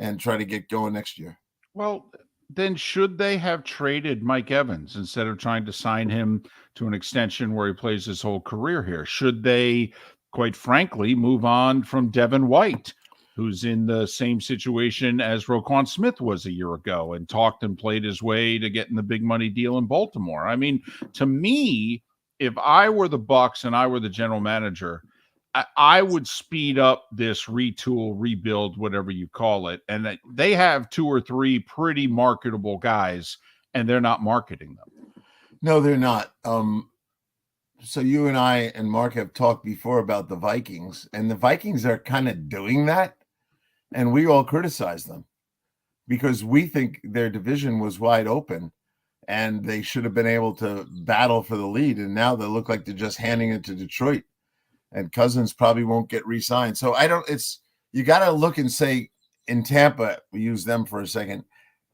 and try to get going next year. Well, then should they have traded Mike Evans instead of trying to sign him to an extension where he plays his whole career here? Should they, quite frankly, move on from Devin White, who's in the same situation as Roquan Smith was a year ago and talked and played his way to getting the big money deal in Baltimore? I mean, to me, if I were the Bucs and I were the general manager, I would speed up this retool, rebuild, whatever you call it. And that they have 2 or 3 pretty marketable guys, and they're not marketing them. No, they're not. So you and I and Mark have talked before about the Vikings, and the Vikings are kind of doing that. And we all criticize them because we think their division was wide open and they should have been able to battle for the lead. And now they look like they're just handing it to Detroit. And Cousins probably won't get re-signed. So you got to look and say in Tampa, we use them for a second,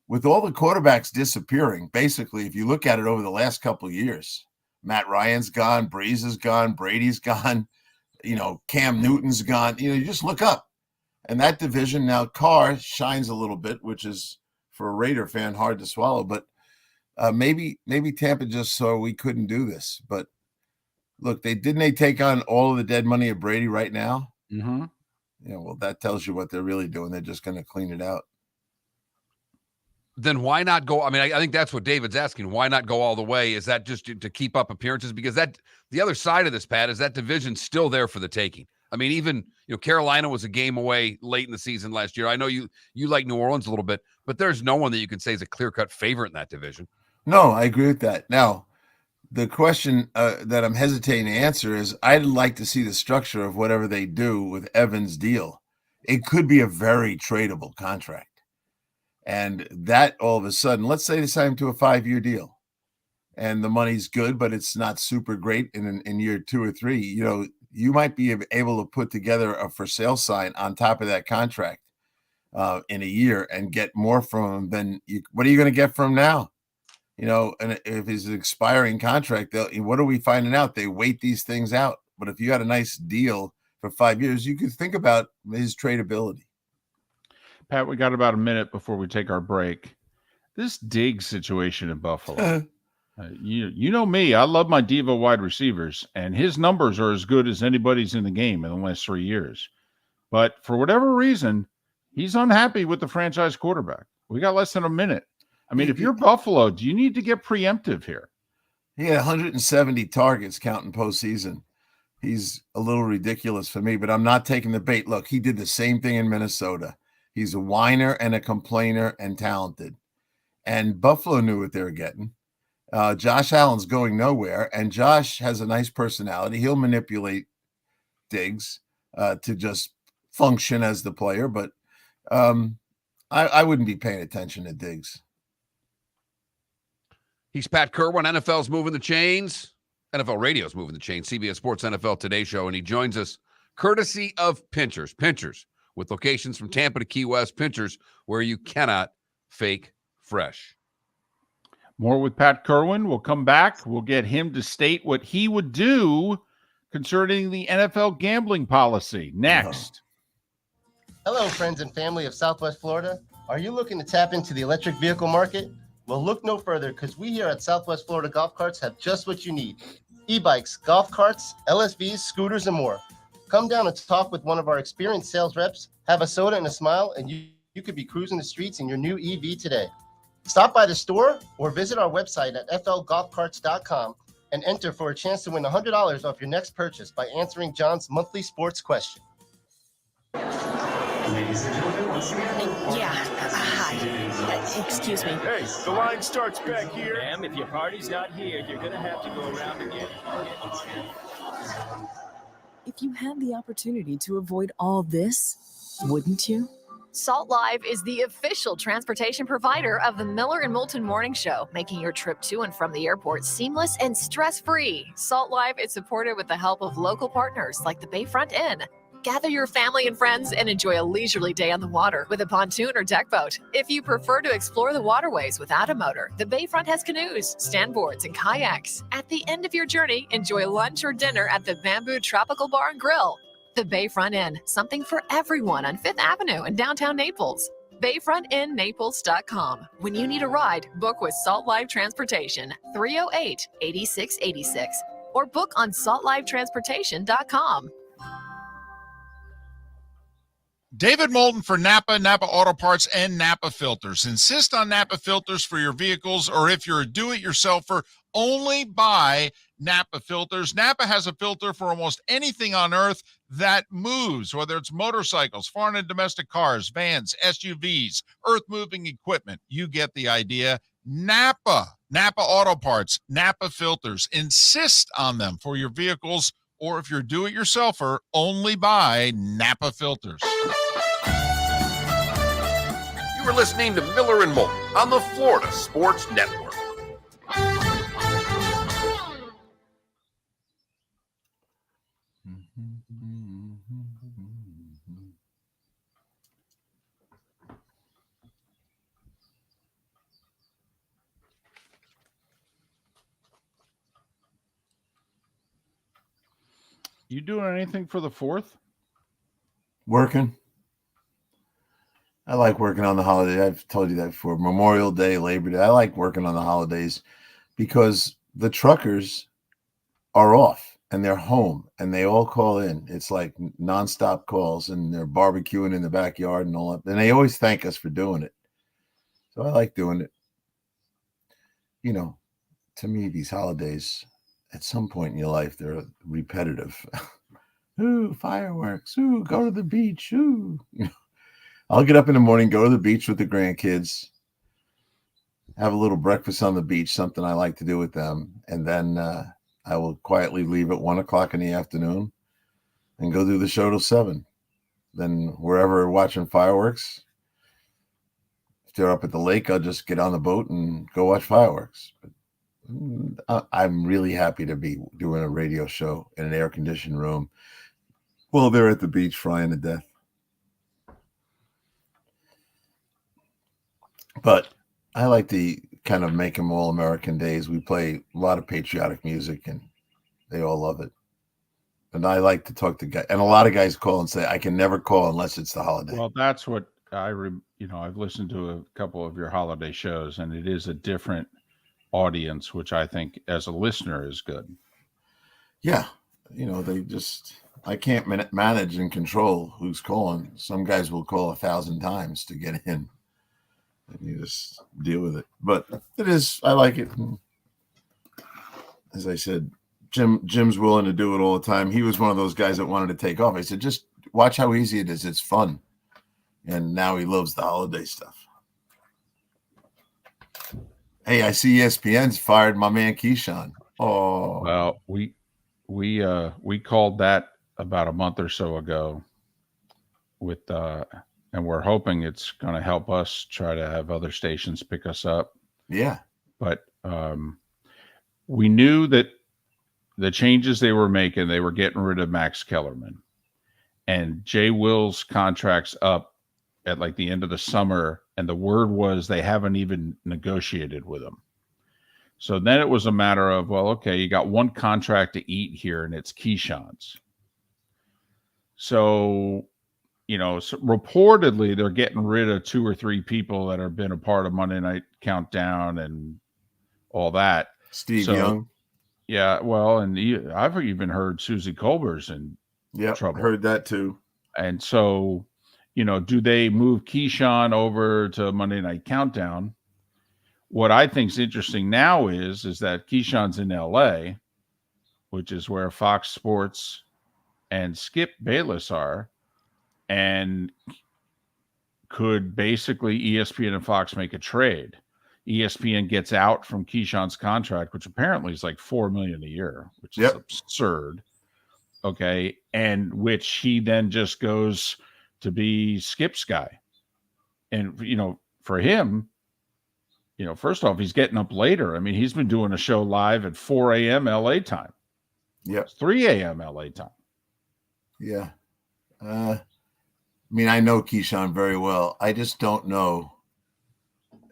with all the quarterbacks disappearing, basically, if you look at it over the last couple of years, Matt Ryan's gone, Breeze is gone, Brady's gone, Cam Newton's gone, you just look up. And that division now, Carr shines a little bit, which is for a Raider fan hard to swallow. But maybe Tampa just saw we couldn't do this. But look, didn't they take on all of the dead money of Brady right now? Mm-hmm. Well, that tells you what they're really doing. They're just going to clean it out. Then why not go? I mean, I think that's what David's asking. Why not go all the way? Is that just to keep up appearances? Because the other side of this, Pat, is that division's still there for the taking. I mean, even Carolina was a game away late in the season last year. I know you like New Orleans a little bit, but there's no one that you can say is a clear-cut favorite in that division. No, I agree with that. Now, the question that I'm hesitating to answer is I'd like to see the structure of whatever they do with Evans' deal. It could be a very tradable contract. And that all of a sudden, let's say they sign him to a 5-year deal and the money's good, but it's not super great in year 2 or 3. You might be able to put together a for sale sign on top of that contract in a year and get more from him than what are you going to get from now? And if it's an expiring contract, what are we finding out? They wait these things out. But if you got a nice deal for 5 years, you could think about his tradability. Pat, we got about a minute before we take our break. This Diggs situation in Buffalo. You know me. I love my diva wide receivers, and his numbers are as good as anybody's in the game in the last 3 years. But for whatever reason, he's unhappy with the franchise quarterback. We got less than a minute. I mean, if you're Buffalo, do you need to get preemptive here? He had 170 targets counting postseason. he's a little ridiculous for me, but I'm not taking the bait. Look, he did the same thing in Minnesota. He's a whiner and a complainer and talented. And Buffalo knew what they were getting. Josh Allen's going nowhere, and Josh has a nice personality. He'll manipulate Diggs to just function as the player, but I wouldn't be paying attention to Diggs. He's Pat Kirwan. NFL's moving the chains. NFL Radio's moving the chains. CBS Sports NFL Today Show, and he joins us courtesy of Pinchers. Pinchers, with locations from Tampa to Key West. Pinchers, where you cannot fake fresh. More with Pat Kirwan. We'll come back. We'll get him to state what he would do concerning the NFL gambling policy next. Hello, friends and family of Southwest Florida. Are you looking to tap into the electric vehicle market? Well, look no further, because we here at Southwest Florida Golf Carts have just what you need. E-bikes, golf carts, LSVs, scooters, and more. Come down and talk with one of our experienced sales reps, have a soda and a smile, and you could be cruising the streets in your new EV today. Stop by the store or visit our website at flgolfcarts.com and enter for a chance to win $100 off your next purchase by answering John's monthly sports question. Ladies and gentlemen, once again. Hi. Excuse me. Hey, the line starts back here. Ma'am, if your party's not here, you're going to have to go around again. If you had the opportunity to avoid all this, wouldn't you? Salt Live is the official transportation provider of the Miller and Moulton Morning Show, making your trip to and from the airport seamless and stress-free. Salt Live is supported with the help of local partners like the Bayfront Inn. Gather your family and friends and enjoy a leisurely day on the water with a pontoon or deck boat. If you prefer to explore the waterways without a motor, the Bayfront has canoes, standboards, and kayaks. At the end of your journey, enjoy lunch or dinner at the Bamboo Tropical Bar and Grill. The Bayfront Inn, something for everyone on 5th Avenue in downtown Naples. BayfrontInNaples.com. When you need a ride, book with Salt Live Transportation, 308-8686, or book on saltlivetransportation.com. David Moulton for Napa Auto Parts, and Napa Filters. Insist on Napa filters for your vehicles, or if you're a do-it-yourselfer, only buy Napa filters. Napa has a filter for almost anything on earth that moves, whether it's motorcycles, foreign and domestic cars, vans, SUVs, earth-moving equipment. You get the idea. Napa Auto Parts, Napa filters. Insist on them for your vehicles, or if you're a do-it-yourselfer, only buy Napa filters. You are listening to Miller and Moulton on the Florida Sports Network. You doing anything for the 4th? Working. I like working on the holiday. I've told you that before. Memorial Day, Labor Day. I like working on the holidays because the truckers are off and they're home and they all call in. It's like nonstop calls, and they're barbecuing in the backyard and all that. And they always thank us for doing it. So I like doing it. You know, to me, these holidays, at some point in your life, they're repetitive. Ooh, fireworks. Ooh, go to the beach. Ooh. I'll get up in the morning, go to the beach with the grandkids, have a little breakfast on the beach, something I like to do with them. And then I will quietly leave at 1:00 in the afternoon and go do the show till 7. Then wherever watching fireworks, if they're up at the lake, I'll just get on the boat and go watch fireworks. But I'm really happy to be doing a radio show in an air-conditioned room while they're at the beach frying to death. But I like to kind of make them all American days. We play a lot of patriotic music, and they all love it. And I like to talk to guys. And a lot of guys call and say, I can never call unless it's the holiday. Well, that's what I've listened to a couple of your holiday shows, and it is a different audience, which I think as a listener is good. Yeah. I can't manage and control who's calling. Some guys will call 1,000 times to get in. And you just deal with it. But it is, I like it. And as I said, Jim's willing to do it all the time. He was one of those guys that wanted to take off. I said, just watch how easy it is. It's fun. And now he loves the holiday stuff. Hey, I see ESPN's fired my man Keyshawn. Oh, well, we called that about a month or so ago with and we're hoping it's going to help us try to have other stations pick us up. Yeah. But we knew that the changes they were making, they were getting rid of Max Kellerman, and Jay Will's contract's up at like the end of the summer. And the word was they haven't even negotiated with him. So then it was a matter of, well, okay, you got one contract to eat here, and it's Keyshawn's. So, reportedly they're getting rid of 2 or 3 people that have been a part of Monday Night Countdown and all that. Steve Young. Yeah, well, and I've even heard Susie Colbert's in trouble. Heard that too. And so, do they move Keyshawn over to Monday Night Countdown? What I think is interesting now is that Keyshawn's in LA, which is where Fox Sports and Skip Bayless are, and could basically ESPN and Fox make a trade. ESPN gets out from Keyshawn's contract, which apparently is like $4 million a year, which is absurd. Okay. And which he then just goes to be Skip's guy. And, for him, first off, he's getting up later. I mean, he's been doing a show live at 4 a.m. LA time. Yeah. 3 a.m. LA time. Yeah. I know Keyshawn very well. I just don't know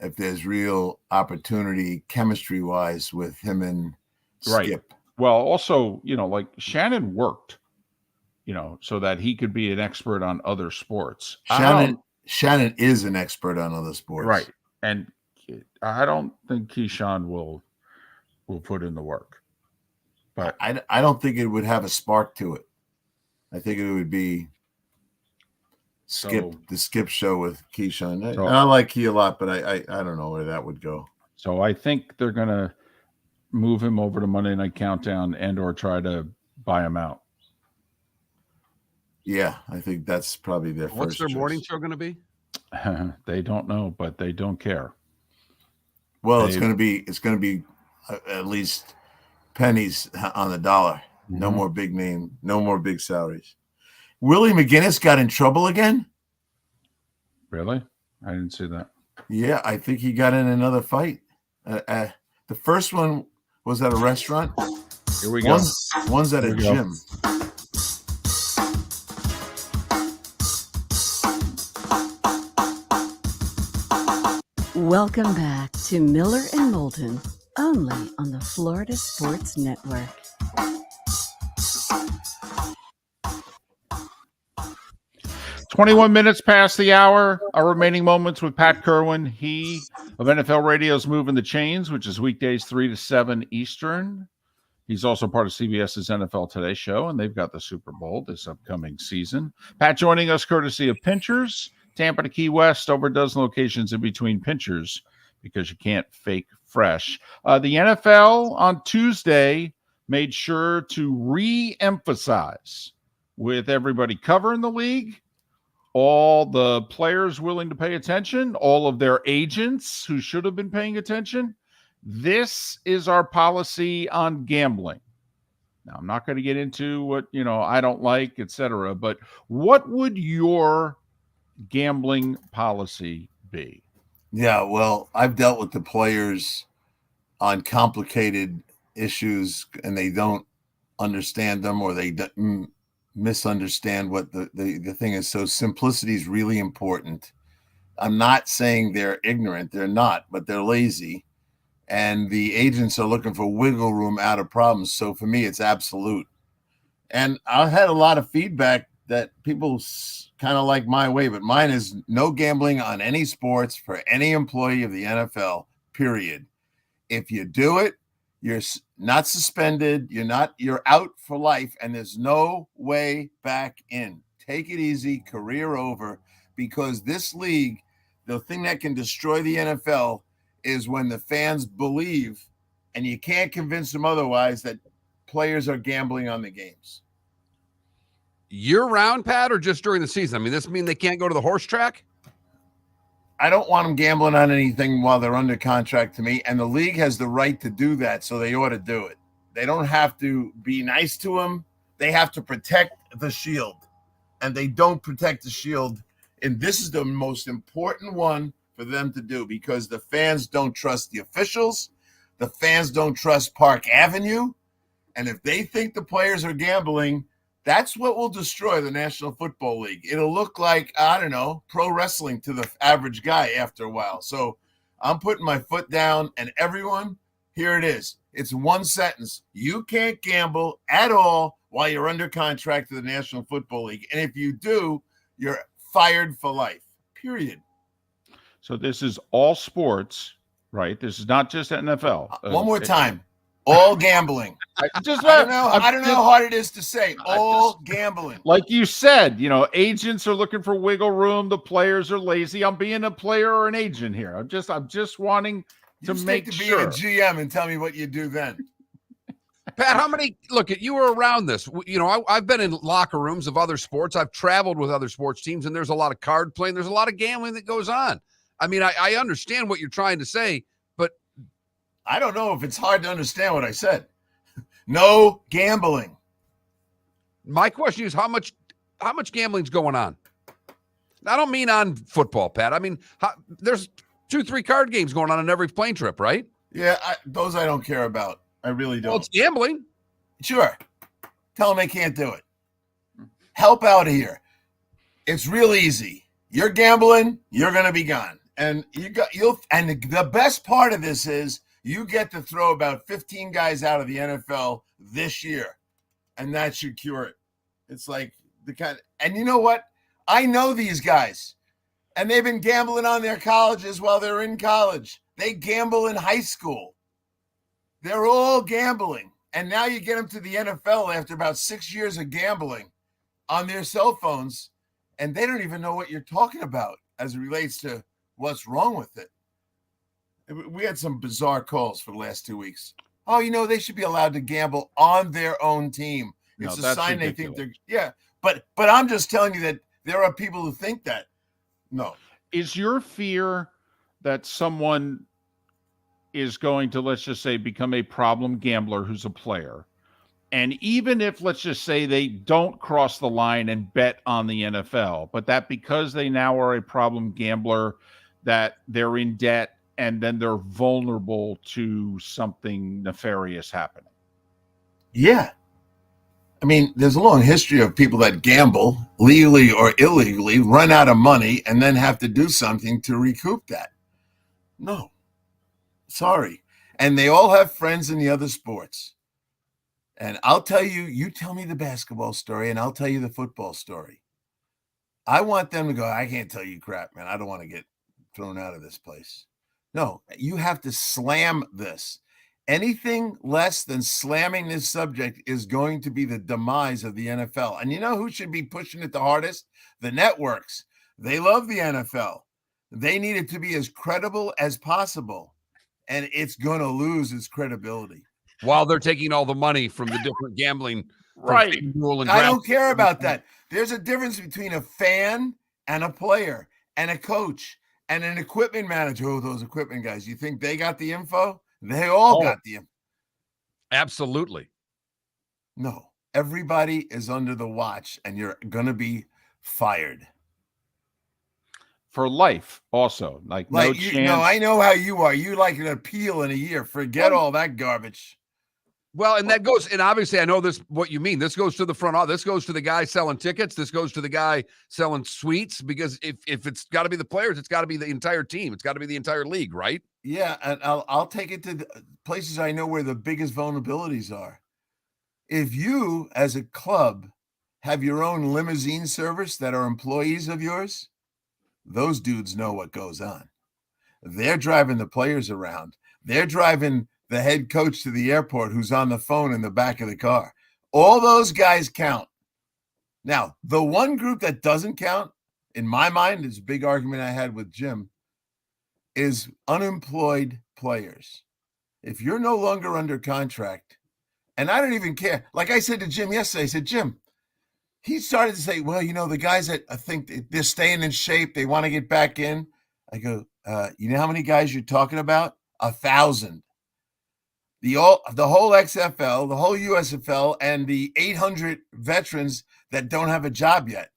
if there's real opportunity chemistry wise with him and Skip. Right. Well, also, like Shannon worked, so that he could be an expert on other sports. Shannon is an expert on other sports. Right. And I don't think Keyshawn will put in the work. But I don't think it would have a spark to it. I think it would be the Skip show with Keyshawn. And I like Key a lot, but I don't know where that would go. So I think they're going to move him over to Monday Night Countdown or try to buy him out. Yeah, I think that's probably their What's first their choice. morning show going to be? They don't know, but they don't care. Well, it's going to be at least pennies on the dollar. Mm-hmm. No more big name, no more big salaries. Willie McGinnis got in trouble again? Really? I didn't see that. Yeah, I think he got in another fight. The first one was at a restaurant. Here we go. One's at a gym. Welcome back to Miller and Moulton, only on the Florida Sports Network. "21 minutes past the hour. Our remaining moments with Pat Kirwan. He of NFL Radio's Moving the Chains, which is weekdays 3 to 7 Eastern. He's also part of CBS's NFL Today show, and they've got the Super Bowl this upcoming season. Pat joining us courtesy of Pinchers, Tampa to Key West, over a dozen locations in between Pinchers, because you can't fake fresh. The NFL on Tuesday made sure to re-emphasize, with everybody covering the league, all the players willing to pay attention, all of their agents who should have been paying attention. This is our policy on gambling. Now, I'm not going to get into what, I don't like, etc., but what would your gambling policy be? Yeah, well, I've dealt with the players on complicated issues, and they don't understand them, or they misunderstand what the thing is. So simplicity is really important. I'm not saying they're ignorant. They're not, but they're lazy. And the agents are looking for wiggle room out of problems. So for me, it's absolute. And I had a lot of feedback that people kind of like my way, but mine is no gambling on any sports for any employee of the NFL, period. If you do it, you're not suspended. You're out for life, and there's no way back in. Take it easy, career over, because this league, the thing that can destroy the NFL is when the fans believe, and you can't convince them otherwise, that players are gambling on the games? Year-round, Pat, or just during the season? I mean, this mean they can't go to the horse track? I don't want them gambling on anything while they're under contract to me, and the league has the right to do that, so they ought to do it. They don't have to be nice to them. They have to protect the shield, and they don't protect the shield. And this is the most important one for them to do because the fans don't trust the officials. The fans don't trust Park Avenue. And if they think the players are gambling, that's what will destroy the National Football League. It'll look like, I don't know, pro wrestling to the average guy after a while. So I'm putting my foot down, and everyone, here it is. It's one sentence. You can't gamble at all while you're under contract to the National Football League. And if you do, you're fired for life, period. So this is all sports, right? This is not just NFL. One more time. All gambling. I don't know how hard it is to say. All gambling. Like you said, agents are looking for wiggle room. The players are lazy. I'm being a player or an agent here. I'm just wanting to make sure. Be a GM and tell me what you do then. Pat, you were around this. I've been in locker rooms of other sports. I've traveled with other sports teams, and there's a lot of card playing. There's a lot of gambling that goes on. I mean, I understand what you're trying to say, but I don't know if it's hard to understand what I said. No gambling. My question is how much gambling's going on? I don't mean on football, Pat. I mean, there's 2-3 card games going on every plane trip, right? Yeah, those I don't care about. I really don't. Well, it's gambling. Sure. Tell them they can't do it. Help out here. It's real easy. You're gambling, you're going to be gone. And the best part of this is you get to throw about 15 guys out of the NFL this year, and that should cure it. It's like and you know what? I know these guys, and they've been gambling on their colleges while they're in college. They gamble in high school. They're all gambling, and now you get them to the NFL after about 6 years of gambling on their cell phones, and they don't even know what you're talking about as it relates to what's wrong with it. We had some bizarre calls for the last 2 weeks. Oh, they should be allowed to gamble on their own team. It's a sign they think they're – yeah. But I'm just telling you that there are people who think that. No. Is your fear that someone is going to, let's just say, become a problem gambler who's a player, and even if, let's just say, they don't cross the line and bet on the NFL, but that because they now are a problem gambler, that they're in debt, and then they're vulnerable to something nefarious happening? Yeah. I mean, there's a long history of people that gamble legally or illegally, run out of money, and then have to do something to recoup that. No. Sorry. And they all have friends in the other sports. And I'll tell you, you tell me the basketball story, and I'll tell you the football story. I want them to go, I can't tell you crap, man. I don't want to get thrown out of this place. No, you have to slam this. Anything less than slamming this subject is going to be the demise of the NFL. And you know who should be pushing it the hardest? The networks. They love the NFL. They need it to be as credible as possible. And it's going to lose its credibility. While they're taking all the money from the different gambling. Right. I don't care about that. There's a difference between a fan and a player and a coach and an equipment manager. Oh, those equipment guys. You think they got the info? They all got the info. Absolutely. No. Everybody is under the watch, and you're going to be fired. For life, also. No chance. No, I know how you are. You like an appeal in a year. Forget all that garbage. Well, and that goes, and obviously I know this, what you mean. This goes to the front office. This goes to the guy selling tickets. This goes to the guy selling suites, because if it's got to be the players, it's got to be the entire team. It's got to be the entire league, right? Yeah, and I'll take it to the places I know where the biggest vulnerabilities are. If you, as a club, have your own limousine service that are employees of yours, those dudes know what goes on. They're driving the players around. They're driving the head coach to the airport who's on the phone in the back of the car. All those guys count. Now, the one group that doesn't count, in my mind, is a big argument I had with Jim, is unemployed players. If you're no longer under contract And I don't even care. Like I said to Jim yesterday, I said, Jim, he started to say, well, the guys that I think they're staying in shape, they want to get back in. I go, you know how many guys you're talking about? 1,000. The whole XFL, the whole USFL, and the 800 veterans that don't have a job yet.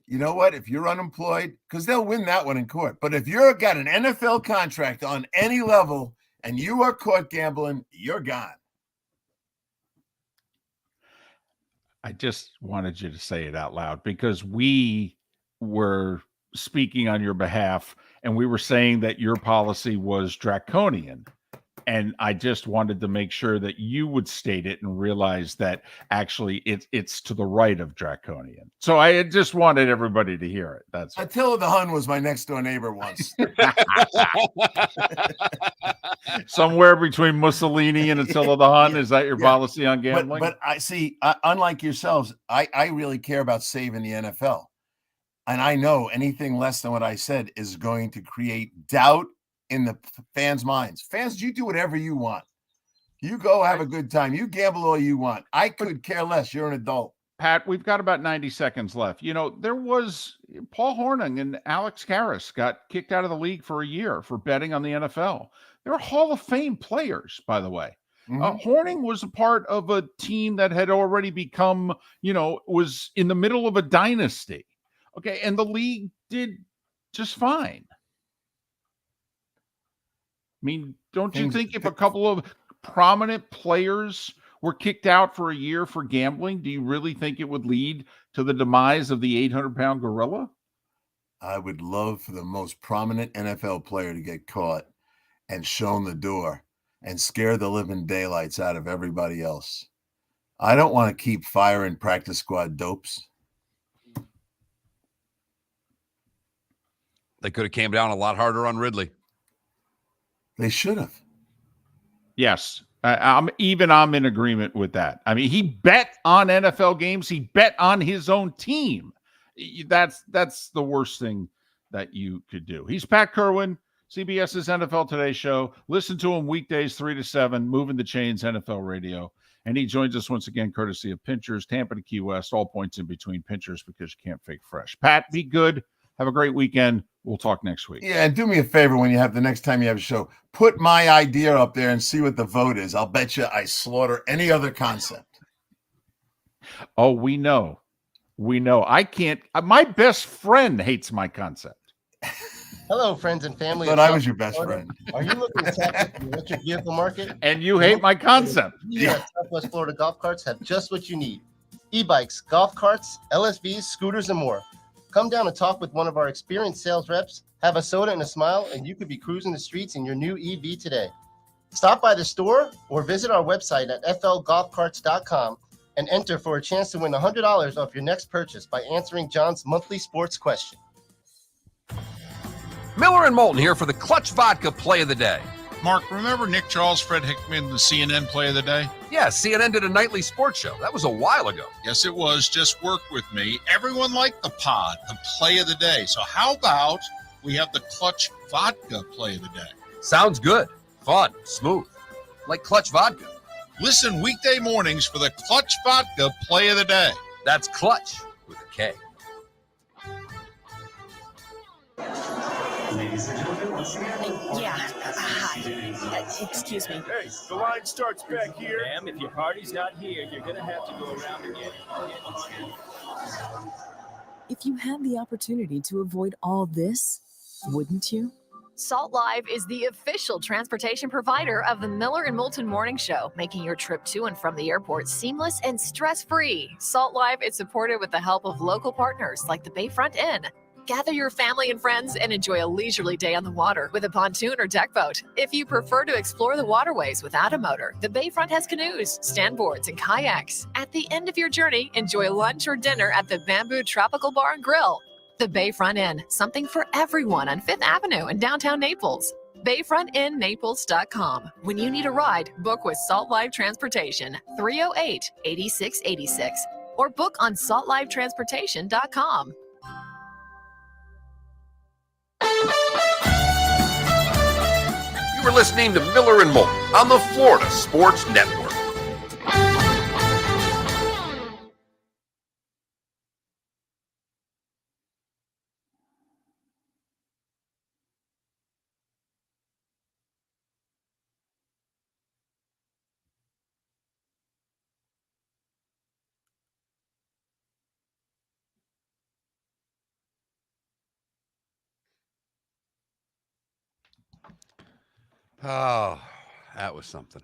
You know what? If you're unemployed, because they'll win that one in court. But if you've got an NFL contract on any level and you are caught gambling, you're gone. I just wanted you to say it out loud because we were speaking on your behalf and we were saying that your policy was draconian. And I just wanted to make sure that you would state it and realize that actually it's to the right of draconian. So I just wanted everybody to hear it. That's Attila the Hun was my next door neighbor once. Somewhere between Mussolini and Attila the Hun. Is that your policy on gambling? But I see, unlike yourselves, I really care about saving the NFL. And I know anything less than what I said is going to create doubt in the fans' minds. Fans, you do whatever you want. You go have a good time. You gamble all you want. I could care less. You're an adult. Pat, we've got about 90 seconds left. There was Paul Hornung and Alex Karras got kicked out of the league for a year for betting on the NFL. They're Hall of Fame players, by the way. Hornung was a part of a team that had already become, was in the middle of a dynasty. Okay. And the league did just fine. I mean, don't you think if a couple of prominent players were kicked out for a year for gambling, do you really think it would lead to the demise of the 800-pound gorilla? I would love for the most prominent NFL player to get caught and shown the door and scare the living daylights out of everybody else. I don't want to keep firing practice squad dopes. They could have came down a lot harder on Ridley. They should have. Yes. I'm in agreement with that. I mean, he bet on NFL games. He bet on his own team. That's the worst thing that you could do. He's Pat Kirwan, CBS's NFL Today show. Listen to him weekdays 3 to 7, Moving the Chains NFL Radio. And he joins us once again, courtesy of Pinchers, Tampa to Key West, all points in between. Pinchers, because you can't fake fresh. Pat, be good. Have a great weekend. We'll talk next week. Yeah, and do me a favor when you have the next time you have a show, put my idea up there and see what the vote is. I'll bet you I slaughter any other concept. Oh, we know. I can't. My best friend hates my concept. Hello, friends and family. I thought I was your best friend. Are you looking to tap into the electric vehicle market? And you hate my concept. Yeah, Southwest Florida golf carts have just what you need. E-bikes, golf carts, LSVs, scooters, and more. Come down and talk with one of our experienced sales reps, have a soda and a smile, and you could be cruising the streets in your new EV today. Stop by the store or visit our website at flgolfcarts.com and enter for a chance to win $100 off your next purchase by answering John's monthly sports question. Miller and Moulton here for the Clutch Vodka Play of the Day. Mark, remember Nick Charles, Fred Hickman, the CNN Play of the Day? Yeah, CNN did a nightly sports show. That was a while ago. Yes, it was. Just work with me. Everyone liked the pod, the Play of the Day. So how about we have the Clutch Vodka Play of the Day? Sounds good. Fun. Smooth. Like Clutch Vodka. Listen weekday mornings for the Clutch Vodka Play of the Day. That's Clutch with a K. Ladies and gentlemen, once again. Yeah. Hi. Excuse me. Hey, the line starts back here. Ma'am, if your party's not here, you're going to have to go around again. If you had the opportunity to avoid all this, wouldn't you? Salt Live is the official transportation provider of the Miller and Moulton Morning Show, making your trip to and from the airport seamless and stress-free. Salt Live is supported with the help of local partners like the Bayfront Inn. Gather your family and friends and enjoy a leisurely day on the water with a pontoon or deck boat. If you prefer to explore the waterways without a motor, the Bayfront has canoes, standboards, and kayaks. At the end of your journey, enjoy lunch or dinner at the Bamboo Tropical Bar and Grill. The Bayfront Inn, something for everyone on 5th Avenue in downtown Naples. BayfrontInNaples.com. When you need a ride, book with Salt Live Transportation, 308-8686, or book on saltlivetransportation.com. You were listening to Miller and Moulton on the Florida Sports Network. Oh, that was something.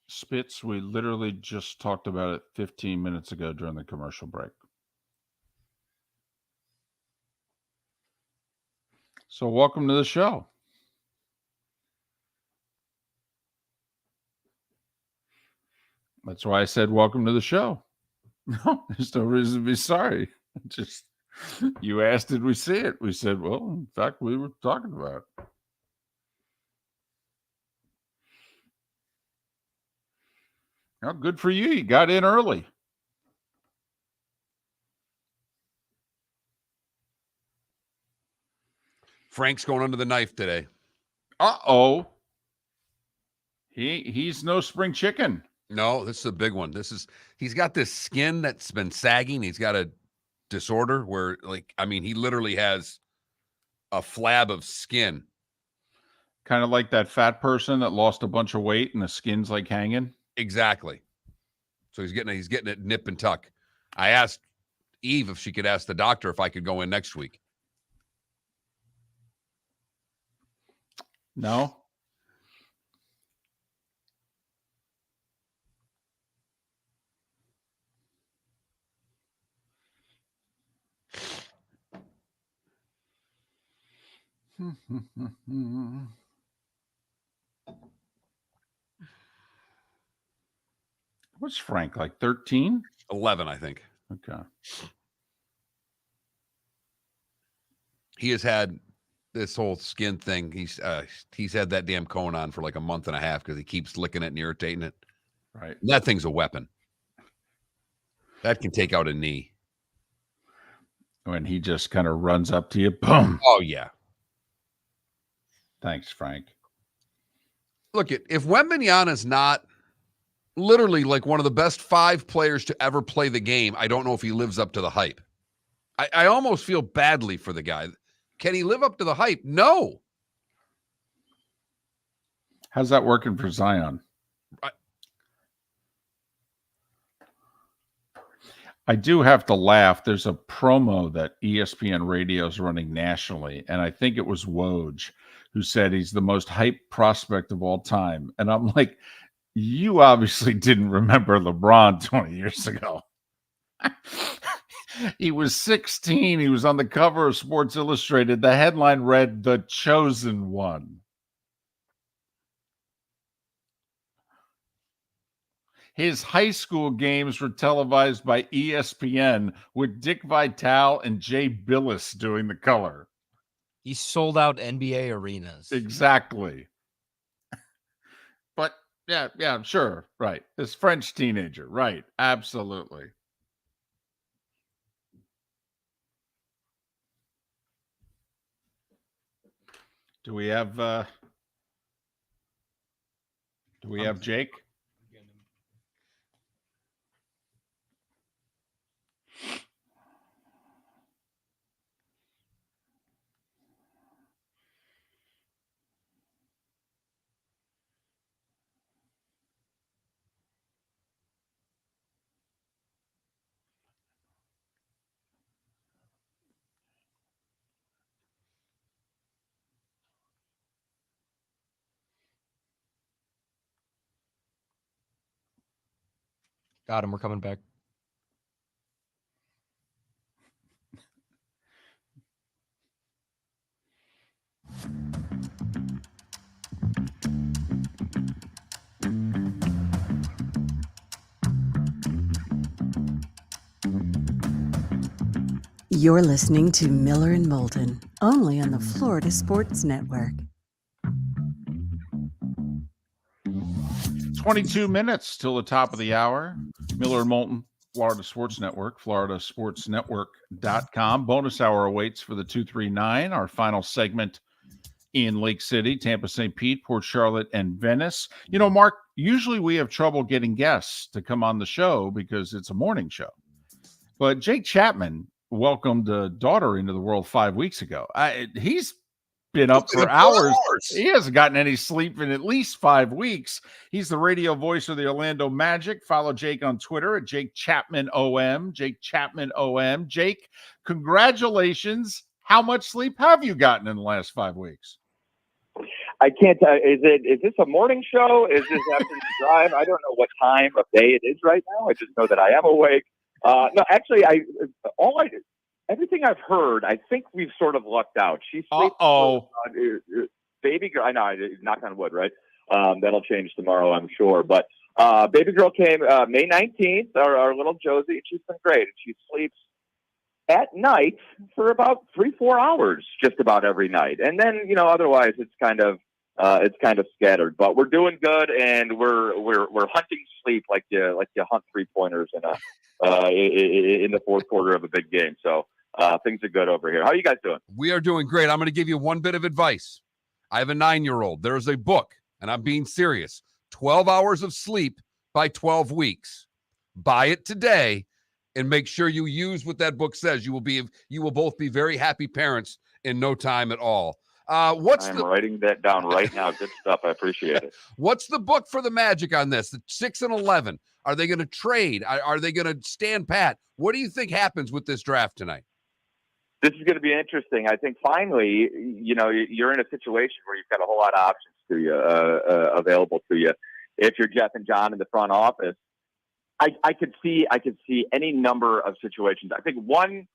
Spitz, we literally just talked about it 15 minutes ago during the commercial break. So welcome to the show. That's why I said welcome to the show. No, there's no reason to be sorry. Just you asked, did we see it? We said, well, in fact, we were talking about it. Oh, good for you. You got in early. Frank's going under the knife today. Uh-oh. He's no spring chicken. No, this is a big one. He's got this skin that's been sagging. He's got a disorder where, he literally has a flab of skin. Kind of like that fat person that lost a bunch of weight and the skin's like hanging. Exactly. So he's getting it nip and tuck. I asked Eve if she could ask the doctor if I could go in next week. No. What's Frank, like 13? 11, I think. Okay. He has had this whole skin thing. He's had that damn cone on for like a month and a half because he keeps licking it and irritating it. Right. And that thing's a weapon. That can take out a knee. When he just kind of runs up to you, boom. Oh, yeah. Thanks, Frank. Look, if Wembanyama's not literally like one of the best 5 players to ever play the game, I don't know if he lives up to the hype. I almost feel badly for the guy. Can he live up to the hype? No. How's that working for Zion? I do have to laugh. There's a promo that ESPN Radio is running nationally, and I think it was Woj who said he's the most hyped prospect of all time. And I'm like, you obviously didn't remember LeBron 20 years ago. He was 16. He was on the cover of Sports Illustrated. The headline read, "The Chosen One." His high school games were televised by ESPN with Dick Vitale and Jay Billis doing the color. He sold out NBA arenas. Exactly. But yeah, sure. Right. This French teenager. Right. Absolutely. Do we have Jake? Got him. We're coming back. You're listening to Miller and Moulton, only on the Florida Sports Network. 22 minutes till the top of the hour. Miller and Moulton, Florida Sports Network, floridasportsnetwork.com. Bonus hour awaits for the 239, our final segment in Lake City, Tampa, St. Pete, Port Charlotte, and Venice. You know, Mark, usually we have trouble getting guests to come on the show because it's a morning show. But Jake Chapman welcomed a daughter into the world 5 weeks ago. He's been up for hours. He hasn't gotten any sleep in at least 5 weeks. He's the radio voice of the Orlando Magic. Follow Jake on Twitter at Jake Chapman OM. Jake Chapman OM. Jake, congratulations. How much sleep have you gotten in the last 5 weeks? I can't tell. Is this a morning show? Is this after the drive? I don't know what time of day it is right now. I just know that I am awake. No, actually, everything I've heard, I think we've sort of lucked out. She sleeps. Baby girl. I know. Knock on wood, right? That'll change tomorrow, I'm sure. But baby girl came May 19th. Our little Josie. She's been great. And she sleeps at night for about 3-4 hours, just about every night. And then, otherwise it's kind of scattered. But we're doing good, and we're hunting sleep like you hunt 3-pointers in the fourth quarter of a big game. So things are good over here. How are you guys doing? We are doing great. I'm going to give you one bit of advice. I have a 9-year-old. There's a book, and I'm being serious. 12 hours of sleep by 12 weeks. Buy it today and make sure you use what that book says. You will both be very happy parents in no time at all. I'm writing that down right now. Good stuff. I appreciate it. What's the book for the Magic on this? The 6 and 11. Are they going to trade? Are they going to stand pat? What do you think happens with this draft tonight? This is going to be interesting. I think finally, you're in a situation where you've got a whole lot of options to you, available to you. If you're Jeff and John in the front office, I could see any number of situations. I think one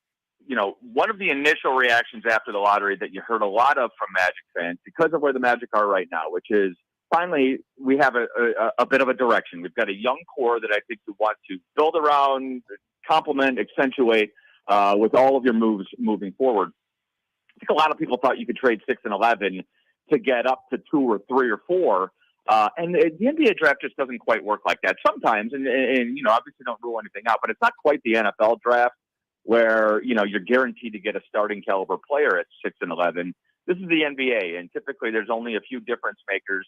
of the initial reactions after the lottery that you heard a lot of from Magic fans, because of where the Magic are right now, which is finally we have a bit of a direction. We've got a young core that I think we want to build around, complement, accentuate with all of your moves moving forward. I think a lot of people thought you could trade 6 and 11 to get up to 2 or 3 or 4. And the NBA draft just doesn't quite work like that sometimes. And obviously don't rule anything out, but it's not quite the NFL draft where, you're guaranteed to get a starting caliber player at 6 and 11. This is the NBA, and typically there's only a few difference makers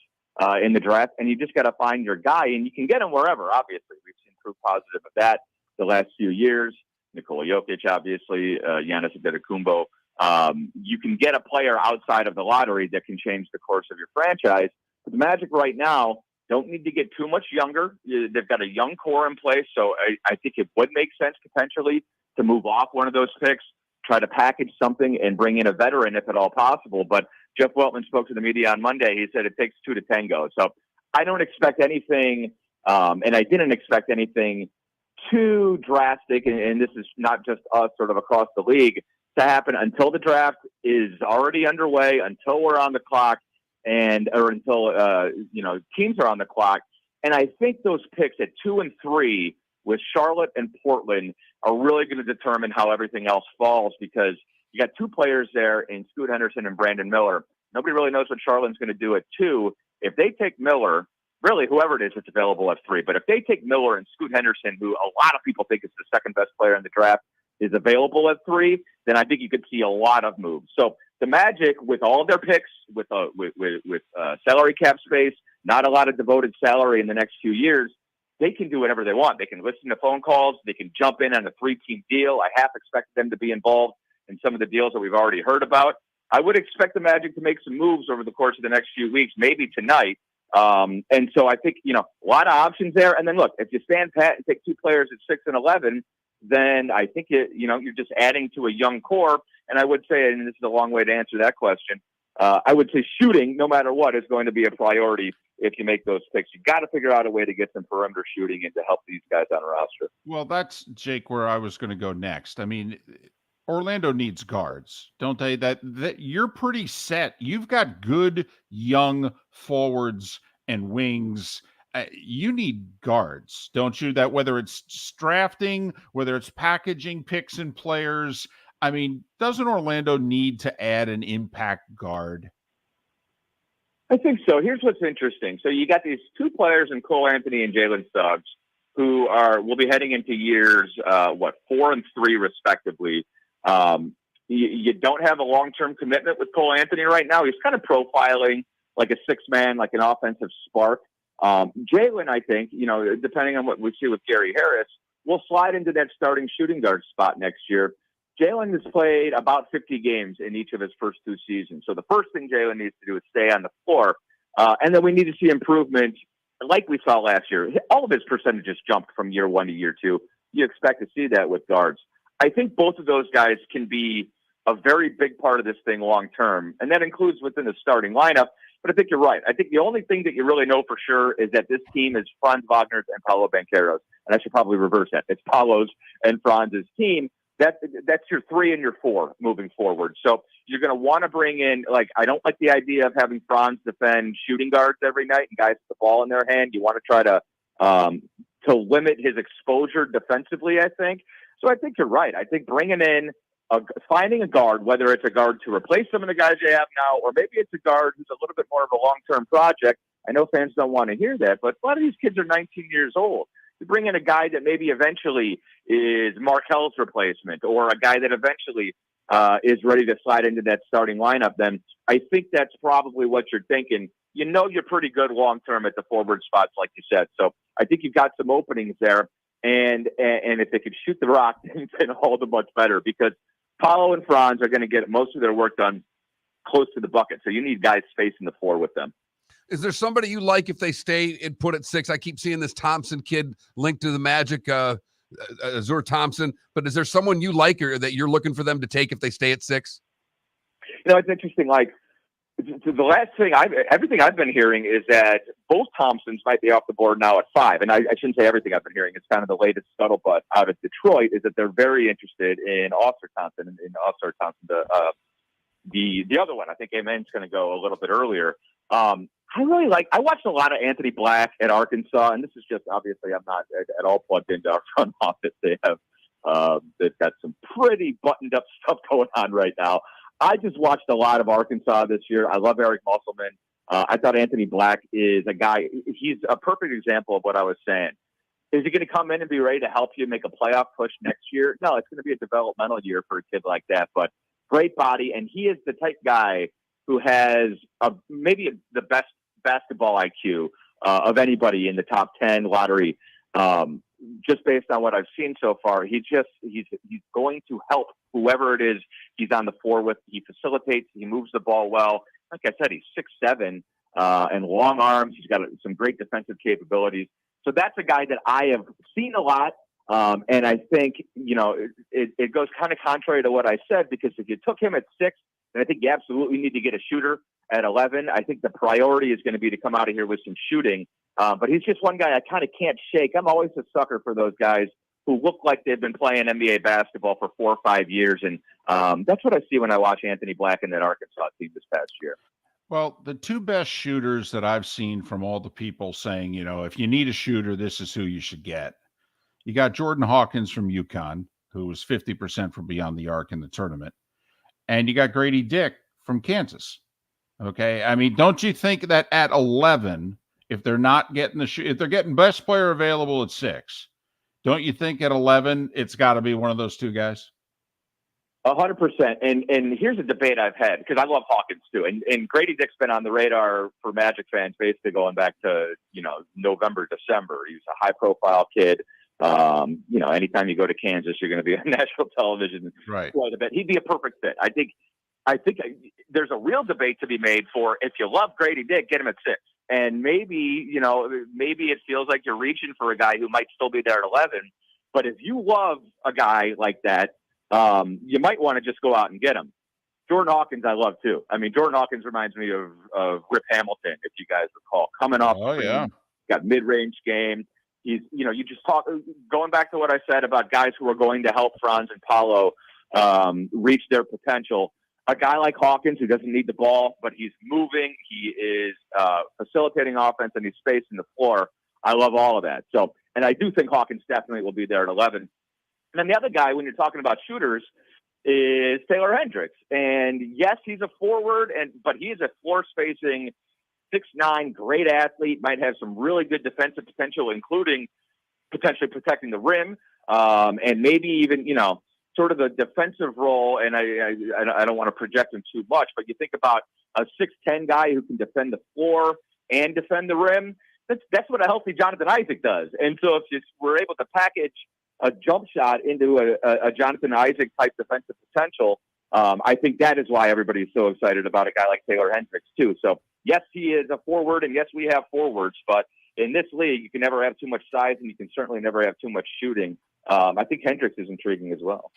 in the draft, and you just got to find your guy, and you can get him wherever, obviously. We've seen proof positive of that the last few years. Nikola Jokic, obviously, Giannis Antetokounmpo. You can get a player outside of the lottery that can change the course of your franchise. But the Magic right now don't need to get too much younger. They've got a young core in place, so I think it would make sense potentially to move off one of those picks, try to package something and bring in a veteran if at all possible. But Jeff Weltman spoke to the media on Monday. He said it takes 2 to tango. So I don't expect anything, and I didn't expect anything too drastic, and this is not just us sort of across the league, to happen until the draft is already underway, until we're on the clock, or until teams are on the clock. And I think those picks at 2 and 3 with Charlotte and Portland are really going to determine how everything else falls, because you got 2 players there in Scoot Henderson and Brandon Miller. Nobody really knows what Charlotte's going to do at 2. If they take Miller, really whoever it is that's available at 3, but if they take Miller and Scoot Henderson, who a lot of people think is the second best player in the draft, is available at 3, then I think you could see a lot of moves. So the Magic, with all of their picks, with salary cap space, not a lot of devoted salary in the next few years, they can do whatever they want. They can listen to phone calls. They can jump in on a 3-team deal. I half expect them to be involved in some of the deals that we've already heard about. I would expect the Magic to make some moves over the course of the next few weeks, maybe tonight. And so I think, a lot of options there. And then look, if you stand pat and take 2 players at 6 and 11, then I think you're just adding to a young core. And I would say, and this is a long way to answer that question, I would say shooting, no matter what, is going to be a priority if you make those picks. You got to figure out a way to get some perimeter shooting and to help these guys on a roster. Well, that's, Jake, where I was going to go next. I mean, Orlando needs guards, don't they? That you're pretty set. You've got good young forwards and wings. You need guards, don't you? That whether it's drafting, whether it's packaging picks and players. I mean, doesn't Orlando need to add an impact guard? I think so. Here's what's interesting. So you got these 2 players in Cole Anthony and Jalen Suggs who will be heading into years 4 and 3 respectively. You don't have a long-term commitment with Cole Anthony right now. He's kind of profiling like a six-man, like an offensive spark. Jalen, I think, depending on what we see with Gary Harris, will slide into that starting shooting guard spot next year. Jalen has played about 50 games in each of his first 2 seasons. So the first thing Jalen needs to do is stay on the floor. And then we need to see improvement like we saw last year. All of his percentages jumped from year 1 to year 2. You expect to see that with guards. I think both of those guys can be a very big part of this thing long term, and that includes within the starting lineup. But I think you're right. I think the only thing that you really know for sure is that this team is Franz Wagner's and Paolo Banchero's. And I should probably reverse that. It's Paolo's and Franz's team. That's your 3 and your 4 moving forward. So you're going to want to bring in, I don't like the idea of having Franz defend shooting guards every night and guys with the ball in their hand. You want to try to limit his exposure defensively, I think. So I think you're right. I think bringing in finding a guard, whether it's a guard to replace some of the guys you have now, or maybe it's a guard who's a little bit more of a long-term project. I know fans don't want to hear that, but a lot of these kids are 19 years old. You bring in a guy that maybe eventually is Markel's replacement, or a guy that eventually is ready to slide into that starting lineup, then I think that's probably what you're thinking. You're pretty good long-term at the forward spots, like you said. So I think you've got some openings there. And if they could shoot the rock, then all the much better, because Paolo and Franz are going to get most of their work done close to the bucket. So you need guys spacing the floor with them. Is there somebody you like if they stay and put at 6? I keep seeing this Thompson kid linked to the Magic, Azur Thompson. But is there someone you like or that you're looking for them to take if they stay at 6? It's interesting. The last thing everything I've been hearing is that both Thompsons might be off the board now at 5. And I shouldn't say everything I've been hearing. It's kind of the latest scuttlebutt out of Detroit is that they're very interested in Ausar Thompson and Ausar Thompson, the other one. I think Amen's going to go a little bit earlier. I watched a lot of Anthony Black at Arkansas, and this is just obviously I'm not at all plugged into our front office. They've got some pretty buttoned up stuff going on right now. I just watched a lot of Arkansas this year. I love Eric Musselman. I thought Anthony Black is a guy. He's a perfect example of what I was saying. Is he going to come in and be ready to help you make a playoff push next year? No, it's going to be a developmental year for a kid like that, but great body. And he is the type guy who has maybe the best basketball IQ of anybody in the top 10 lottery. Just based on what I've seen so far, he's going to help whoever it is he's on the floor with. He facilitates, he moves the ball well. Like I said, he's 6'7", and long arms. He's got some great defensive capabilities. So that's a guy that I have seen a lot. And I think, it goes kind of contrary to what I said, because if you took him at 6, then I think you absolutely need to get a shooter at 11. I think the priority is going to be to come out of here with some shooting. But he's just one guy I kind of can't shake. I'm always a sucker for those guys who look like they've been playing NBA basketball for 4 or 5 years. And that's what I see when I watch Anthony Black and that Arkansas team this past year. Well, the 2 best shooters that I've seen from all the people saying, if you need a shooter, this is who you should get. You got Jordan Hawkins from UConn, who was 50% from beyond the arc in the tournament. And you got Grady Dick from Kansas. Okay. I mean, don't you think that at 11, if they're not getting if they're getting best player available at 6, don't you think at 11, it's got to be one of those 2 guys? 100%. And here's a debate I've had, because I love Hawkins too. And Grady Dick's been on the radar for Magic fans basically going back to, November, December. He was a high profile kid. Anytime you go to Kansas, you're going to be on national television. Right. Quite a bit. He'd be a perfect fit. I think there's a real debate to be made for, if you love Grady Dick, get him at 6. And maybe it feels like you're reaching for a guy who might still be there at 11. But if you love a guy like that, you might want to just go out and get him. Jordan Hawkins, I love too. I mean, Jordan Hawkins reminds me of Rip Hamilton, if you guys recall, coming off. Oh, yeah. Got mid-range game. He's, you just talk, going back to what I said about guys who are going to help Franz and Paolo reach their potential. A guy like Hawkins, who doesn't need the ball, but he's moving, he is facilitating offense, and he's spacing the floor. I love all of that. So, and I do think Hawkins definitely will be there at 11. And then the other guy, when you're talking about shooters, is Taylor Hendricks. And yes, he's a forward, but he is a floor spacing 6'9", great athlete, might have some really good defensive potential, including potentially protecting the rim, and maybe even, sort of the defensive role. And I don't want to project him too much, but you think about a 6'10" guy who can defend the floor and defend the rim. That's what a healthy Jonathan Isaac does. And so if we're able to package a jump shot into a Jonathan Isaac type defensive potential, I think that is why everybody's so excited about a guy like Taylor Hendricks too. So yes, he is a forward, and yes, we have forwards, but in this league, you can never have too much size, and you can certainly never have too much shooting. I think Hendricks is intriguing as well.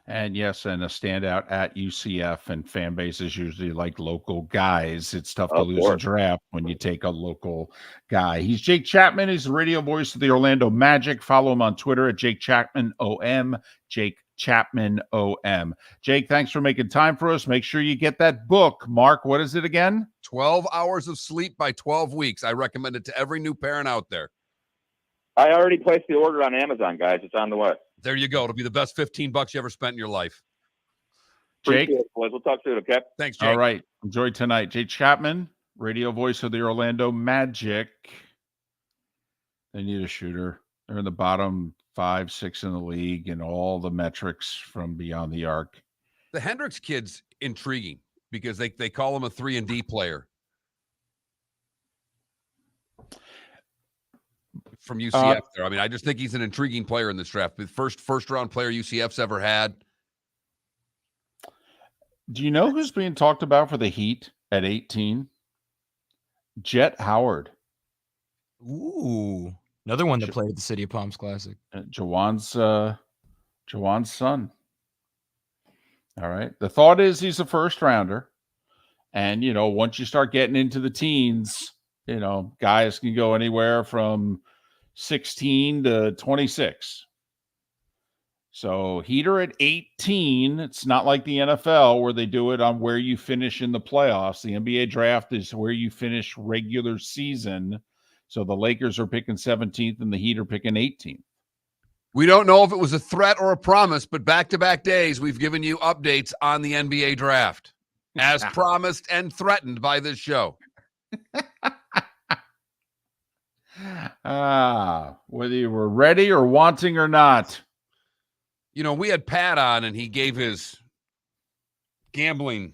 And yes, and a standout at UCF, and fan bases usually like local guys. It's tough to lose a draft when you take a local guy. He's Jake Chapman. He's the radio voice of the Orlando Magic. Follow him on Twitter at Jake Chapman OM. Jake Chapman OM. Jake, thanks for making time for us. Make sure you get that book. Mark, what is it again? 12 Hours of Sleep by 12 Weeks. I recommend it to every new parent out there. I already placed the order on Amazon, guys. It's on the way. There you go. It'll be the best $15 you ever spent in your life. Jake, boys. We'll talk soon, okay? Thanks, Jake. All right. Enjoy tonight. Jake Chapman, radio voice of the Orlando Magic. They need a shooter. They're in the bottom 5, 6 in the league, and all the metrics from beyond the arc. The Hendricks kid's intriguing because they call him a 3-and-D player from UCF there. I mean, I just think he's an intriguing player in this draft. The first round player UCF's ever had. Do you know who's being talked about for the Heat at 18? Jet Howard. Ooh. Another one that played at the City of Palms Classic. Jawan's son. All right. The thought is he's a first rounder. And, once you start getting into the teens, guys can go anywhere from 16 to 26. So Heater at 18. It's not like the NFL where they do it on where you finish in the playoffs. The NBA draft is where you finish regular season. So the Lakers are picking 17th and the Heat are picking 18th. We don't know if it was a threat or a promise, but back-to-back days, we've given you updates on the NBA draft, as promised and threatened by this show. Whether you were ready or wanting or not. We had Pat on, and he gave his gambling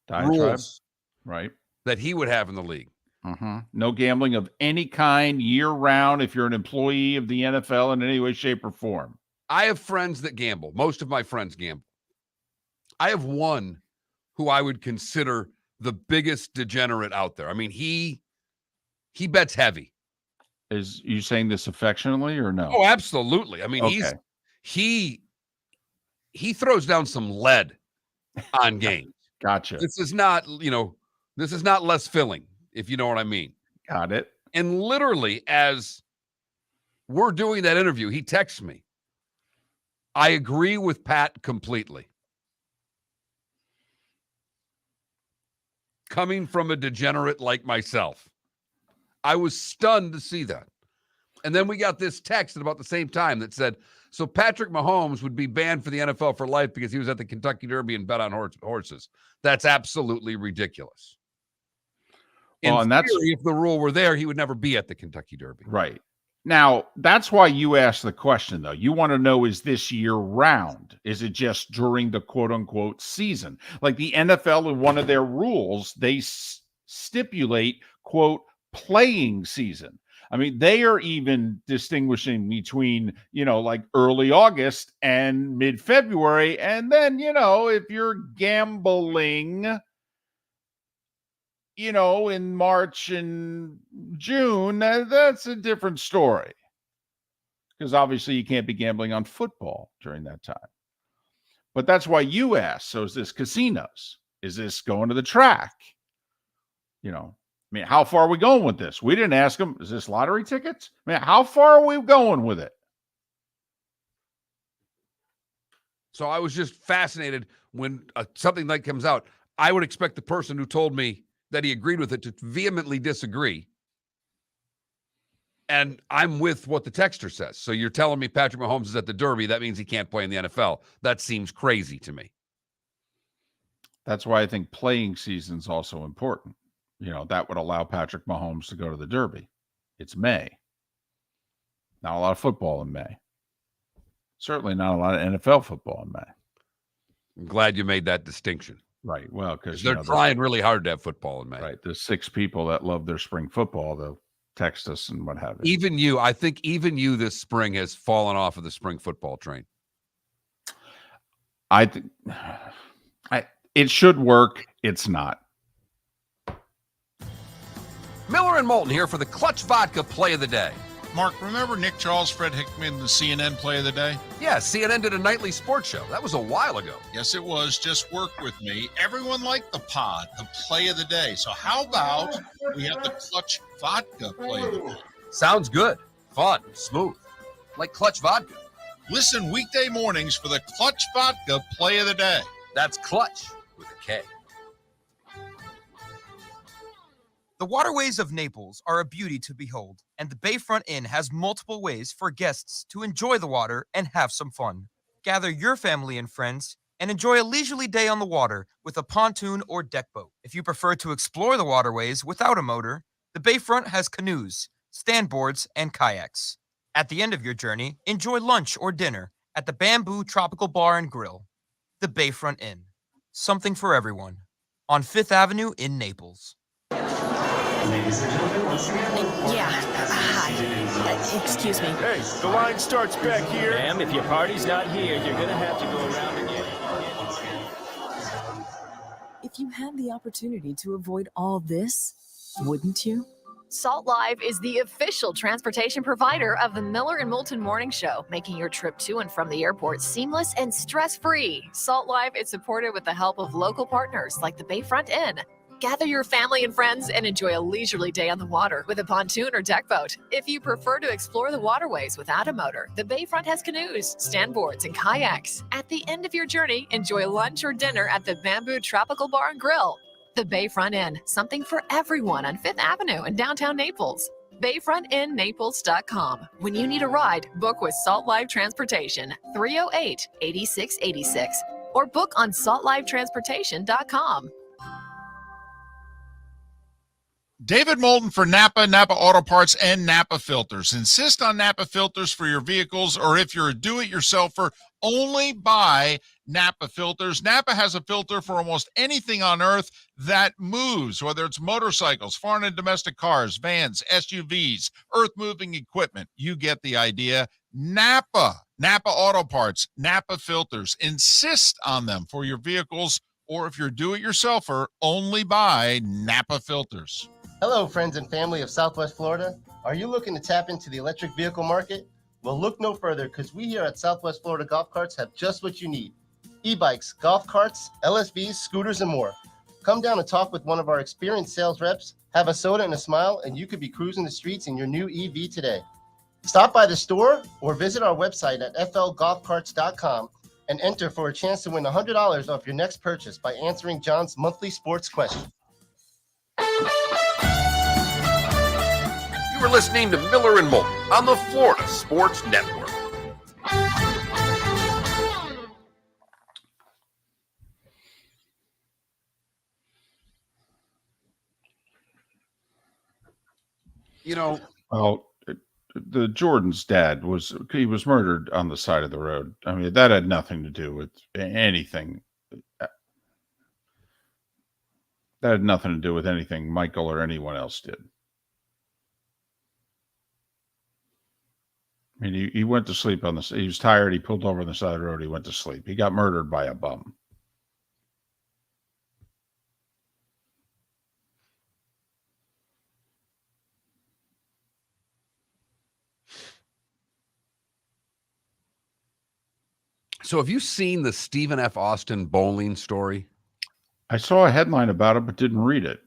rules, right, that he would have in the league. No gambling of any kind year-round if you're an employee of the NFL in any way, shape, or form. I have friends that gamble. Most of my friends gamble. I have one who I would consider the biggest degenerate out there. I mean, he bets heavy. Is you saying this affectionately or no? Oh, absolutely. I mean, okay. he throws down some lead on games. Gotcha. This is not less filling, if you know what I mean. Got it. And literally, as we're doing that interview, he texts me. I agree with Pat completely. Coming from a degenerate like myself, I was stunned to see that. And then we got this text at about the same time that said, so Patrick Mahomes would be banned for the NFL for life because he was at the Kentucky Derby and bet on horses. That's absolutely ridiculous. Well, and that's theory, if the rule were there, he would never be at the Kentucky Derby. Right. Now, that's why you asked the question, though. You want to know, is this year round? Is it just during the quote unquote season? Like the NFL, in one of their rules, they stipulate, quote, playing season. I mean, they are even distinguishing between, like early August and mid-February. And then, if you're gambling, in March and June, that's a different story. Because obviously you can't be gambling on football during that time. But that's why you asked, so is this casinos? Is this going to the track? How far are we going with this? We didn't ask them, is this lottery tickets? How far are we going with it? So I was just fascinated when something like comes out. I would expect the person who told me that he agreed with it to vehemently disagree. And I'm with what the texter says. So you're telling me Patrick Mahomes is at the Derby. That means he can't play in the NFL. That seems crazy to me. That's why I think playing season's also important. That would allow Patrick Mahomes to go to the Derby. It's May. Not a lot of football in May. Certainly not a lot of NFL football in May. I'm glad you made that distinction. Right. Well, because they're trying really hard to have football in May. Right. There's 6 people that love their spring football. They'll text us and what have you. Even you, I think even you this spring has fallen off of the spring football train. It should work. It's not. Miller and Moulton here for the Clutch Vodka Play of the Day. Mark, remember Nick Charles, Fred Hickman, the CNN Play of the Day? Yeah, CNN did a nightly sports show. That was a while ago. Yes, it was. Just work with me. Everyone liked the pod, the Play of the Day. So how about we have the Clutch Vodka Play of the Day? Sounds good. Fun. Smooth. Like Clutch Vodka. Listen weekday mornings for the Clutch Vodka Play of the Day. That's Clutch with a K. The waterways of Naples are a beauty to behold, and the Bayfront Inn has multiple ways for guests to enjoy the water and have some fun. Gather your family and friends and enjoy a leisurely day on the water with a pontoon or deck boat. If you prefer to explore the waterways without a motor, the Bayfront has canoes, standboards, and kayaks. At the end of your journey, enjoy lunch or dinner at the Bamboo Tropical Bar and Grill. The Bayfront Inn. Something for everyone. On 5th Avenue in Naples. Ladies and gentlemen, once again. Hi. Excuse me. Hey, the line starts back here. Ma'am, if your party's not here, you're going to have to go around again. If you had the opportunity to avoid all this, wouldn't you? Salt Live is the official transportation provider of the Miller and Moulton Morning Show, making your trip to and from the airport seamless and stress-free. Salt Live is supported with the help of local partners like the Bayfront Inn. Gather your family and friends and enjoy a leisurely day on the water with a pontoon or deck boat. If you prefer to explore the waterways without a motor, the Bayfront has canoes, standboards, and kayaks. At the end of your journey, enjoy lunch or dinner at the Bamboo Tropical Bar and Grill. The Bayfront Inn, something for everyone on 5th Avenue in downtown Naples. BayfrontInNaples.com. When you need a ride, book with Salt Live Transportation, 308-8686, or book on saltlivetransportation.com. David Moulton for Napa Auto Parts, and Napa Filters. Insist on Napa filters for your vehicles, or if you're a do-it-yourselfer, only buy Napa filters. Napa has a filter for almost anything on earth that moves, whether it's motorcycles, foreign and domestic cars, vans, SUVs, earth-moving equipment. You get the idea. Napa Auto Parts, Napa filters. Insist on them for your vehicles, or if you're a do-it-yourselfer, only buy Napa filters. Hello, friends and family of Southwest Florida. Are you looking to tap into the electric vehicle market? Well, look no further, because we here at Southwest Florida Golf Carts have just what you need. E-bikes, golf carts, LSVs, scooters, and more. Come down and talk with one of our experienced sales reps, have a soda and a smile, and you could be cruising the streets in your new EV today. Stop by the store or visit our website at flgolfcarts.com and enter for a chance to win $100 off your next purchase by answering John's monthly sports question. You are listening to Miller and Moulton on the Florida Sports Network. You know, well, the Jordan's dad was murdered on the side of the road. I mean, that had nothing to do with anything. That had nothing to do with anything Michael or anyone else did. I mean, he went to sleep on he was tired. He pulled over on the side of the road. He went to sleep. He got murdered by a bum. So have you seen the Stephen F. Austin bowling story? I saw a headline about it, but didn't read it.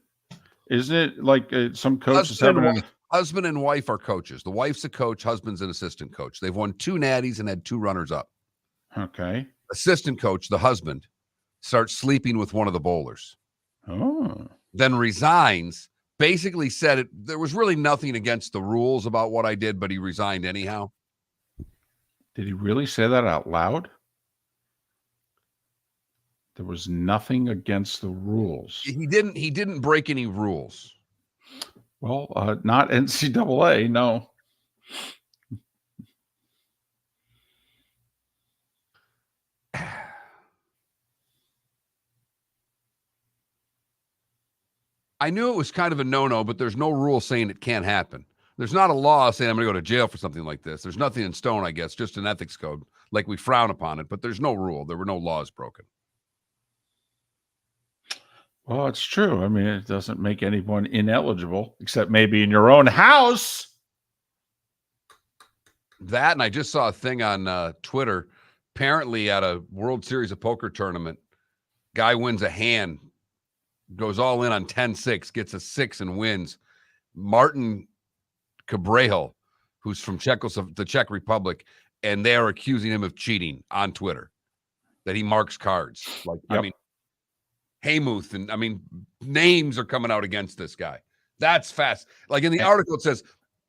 Isn't it like some coach is having husband and wife are coaches. The wife's a coach, husband's an assistant coach. They've won 2 natties and had 2 runners up. Okay. Assistant coach, the husband, starts sleeping with one of the bowlers. Oh. Then resigns, basically said there was really nothing against the rules about what I did, but he resigned anyhow. Did he really say that out loud? There was nothing against the rules. He didn't break any rules. Well, not NCAA, no. I knew it was kind of a no-no, but there's no rule saying it can't happen. There's not a law saying I'm going to go to jail for something like this. There's nothing in stone, I guess, just an ethics code. Like we frown upon it, but there's no rule. There were no laws broken. Well, it's true. I mean, it doesn't make anyone ineligible, except maybe in your own house. That, and I just saw a thing on Twitter. Apparently at a World Series of Poker tournament, guy wins a hand, goes all in on 10-6, gets a 6 and wins. Martin Cabrejo, who's from the Czech Republic, and they are accusing him of cheating on Twitter, that he marks cards. Like, yep. I mean, Haymuth, and I mean, names are coming out against this guy. That's fast. Like in the article, it says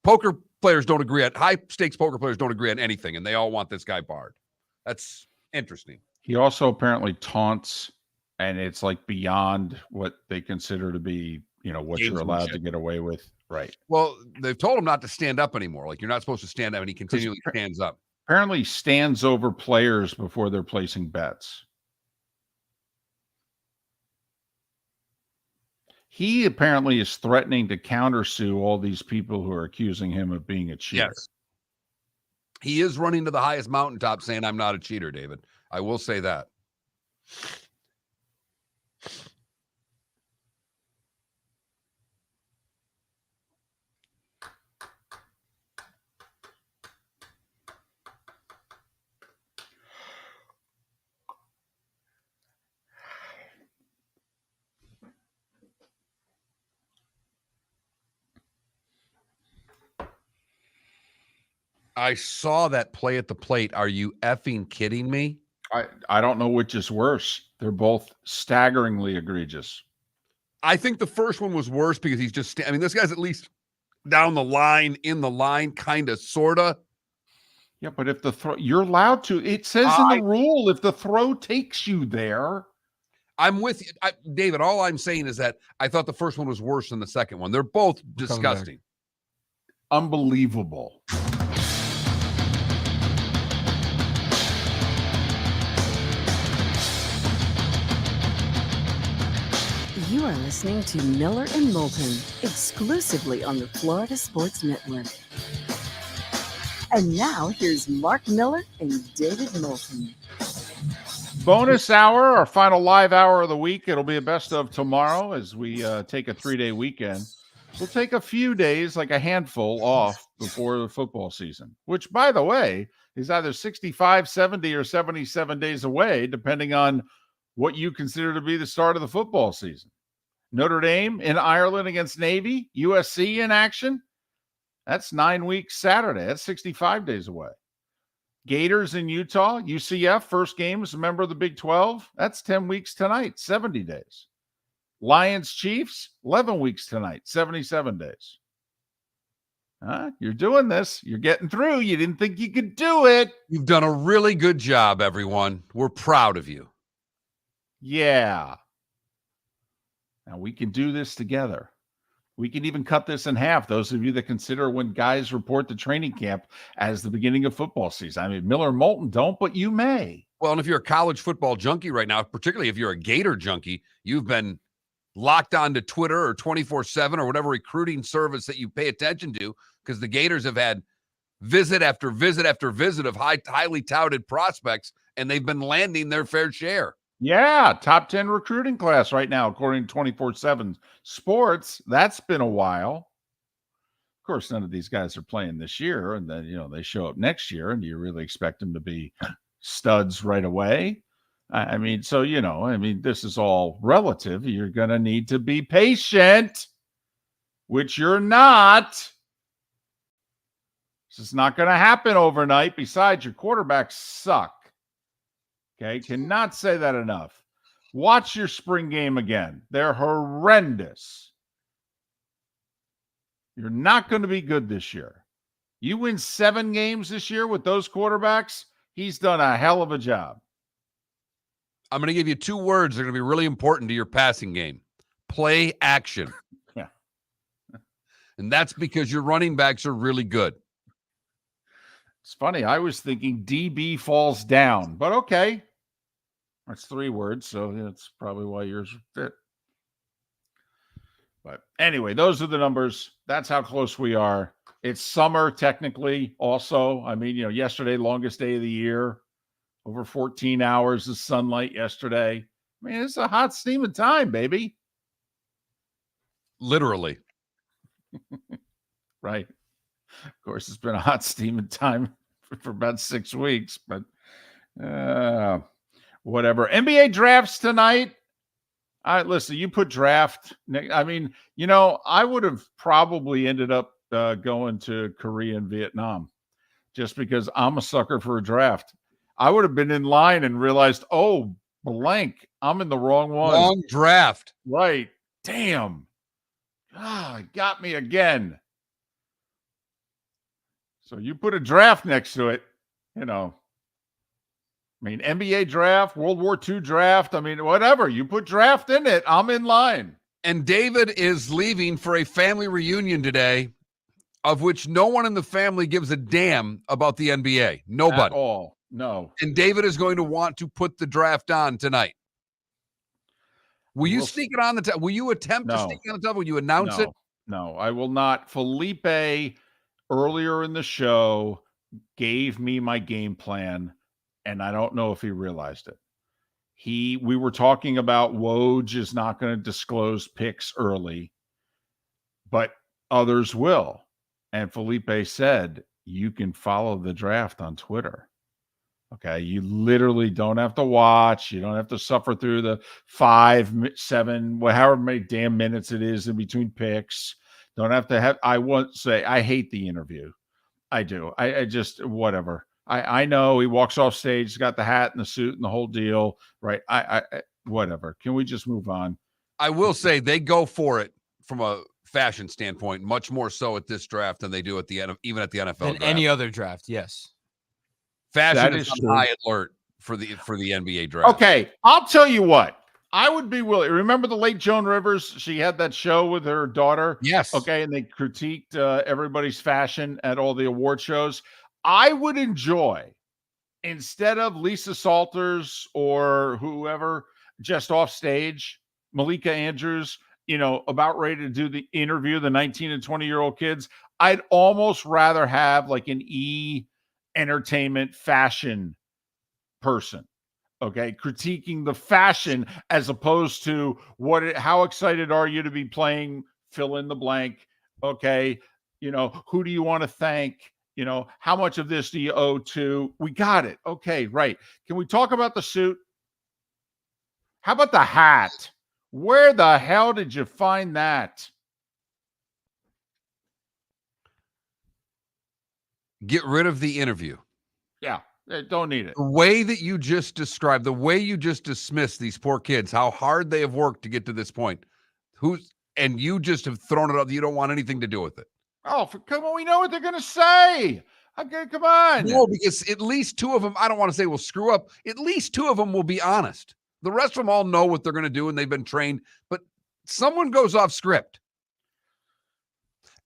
poker players don't agree at high stakes poker players don't agree on anything, and they all want this guy barred. That's interesting. He also apparently taunts, and it's like beyond what they consider to be, what you're allowed to get away with. Right. Well, they've told him not to stand up anymore. Like, you're not supposed to stand up, and he continually stands up. Apparently stands over players before they're placing bets. He apparently is threatening to countersue all these people who are accusing him of being a cheater. Yes. He is running to the highest mountaintop saying, I'm not a cheater, David. I will say that. I saw that play at the plate. Are you effing kidding me? I don't know which is worse. They're both staggeringly egregious. I think the first one was worse because he's just, this guy's at least down the line, in the line, kind of, sort of. Yeah, but if the throw, you're allowed to, it says in the rule, if the throw takes you there. I'm with you. David, all I'm saying is that I thought the first one was worse than the second one. They're both disgusting. Unbelievable. You are listening to Miller and Moulton, exclusively on the Florida Sports Network. And now here's Mark Miller and David Moulton. Bonus hour, our final live hour of the week. It'll be a best of tomorrow as we take a 3-day weekend. We'll take a few days, like a handful, off before the football season, which, by the way, is either 65, 70, or 77 days away, depending on what you consider to be the start of the football season. Notre Dame in Ireland against Navy, USC in action. That's 9 weeks Saturday. That's 65 days away. Gators in Utah, UCF, first game as a member of the Big 12. That's 10 weeks tonight, 70 days. Lions Chiefs, 11 weeks tonight, 77 days. You're doing this. You're getting through. You didn't think you could do it. You've done a really good job, everyone. We're proud of you. Yeah. Now we can do this together. We can even cut this in half. Those of you that consider when guys report to training camp as the beginning of football season. I mean, Miller and Moulton don't, but you may. Well, and if you're a college football junkie right now, particularly if you're a Gator junkie, you've been locked onto Twitter or 24/7 or whatever recruiting service that you pay attention to, because the Gators have had visit after visit after visit of highly touted prospects, and they've been landing their fair share. Yeah, top 10 recruiting class right now, according to 24/7 Sports. That's been a while. Of course, none of these guys are playing this year, and then, they show up next year, and you really expect them to be studs right away. I mean, so, this is all relative. You're going to need to be patient, which you're not. This is not going to happen overnight. Besides, your quarterbacks suck. Okay, cannot say that enough. Watch your spring game again. They're horrendous. You're not going to be good this year. You win 7 games this year with those quarterbacks, he's done a hell of a job. I'm going to give you 2 words that are going to be really important to your passing game. Play action. Yeah. And that's because your running backs are really good. It's funny. I was thinking DB falls down, but okay. That's 3 words, so that's probably why yours fit. But anyway, those are the numbers. That's how close we are. It's summer technically also. I mean, yesterday, longest day of the year, over 14 hours of sunlight yesterday. I mean, it's a hot steaming time, baby. Literally. Right. Of course, it's been a hot steaming time for about 6 weeks, but whatever. NBA drafts tonight. All right, listen, you put draft. I mean, I would have probably ended up going to Korea and Vietnam just because I'm a sucker for a draft. I would have been in line and realized, oh, blank, I'm in the wrong one. Wrong draft. Right. Damn. Got me again. So you put a draft next to it, I mean, NBA draft, World War II draft. I mean, whatever. You put draft in it, I'm in line. And David is leaving for a family reunion today, of which no one in the family gives a damn about the NBA. Nobody. At all. No. And David is going to want to put the draft on tonight. Will you sneak it on the top? Will you attempt to sneak it on the top? Will you announce it? No, I will not. Felipe, earlier in the show, gave me my game plan, and I don't know if he realized it. We were talking about Woj is not going to disclose picks early, but others will. And Felipe said, you can follow the draft on Twitter. Okay. You literally don't have to watch. You don't have to suffer through the 5, 7, however many damn minutes it is in between picks. Don't have to have, I won't say, I hate the interview. I do. I just, whatever. I know he walks off stage, he's got the hat and the suit and the whole deal. Right. I whatever. Can we just move on? I will say they go for it from a fashion standpoint, much more so at this draft than they do at the end of, even at the NFL than draft. any other draft. Yes. Fashion is on high alert for the NBA draft. Okay. I'll tell you what. I would be willing. Remember the late Joan Rivers? She had that show with her daughter. Yes. Okay. And they critiqued everybody's fashion at all the award shows. I would enjoy, instead of Lisa Salters or whoever just off stage, Malika Andrews, about ready to do the interview, the 19 and 20-year-old kids, I'd almost rather have like an entertainment fashion person. Okay, critiquing the fashion as opposed to how excited are you to be playing fill in the blank? Okay, who do you want to thank? How much of this do you owe to? We got it. Okay, right. Can we talk about the suit? How about the hat? Where the hell did you find that? Get rid of the interview. Yeah. Don't need it. The way that you just described, the way you just dismissed these poor kids, how hard they have worked to get to this point. And you just have thrown it up. You don't want anything to do with it. Oh, come on. We know what they're going to say. Okay, come on. No, because at least 2 of them, I don't want to say will screw up. At least 2 of them will be honest. The rest of them all know what they're going to do and they've been trained, but someone goes off script.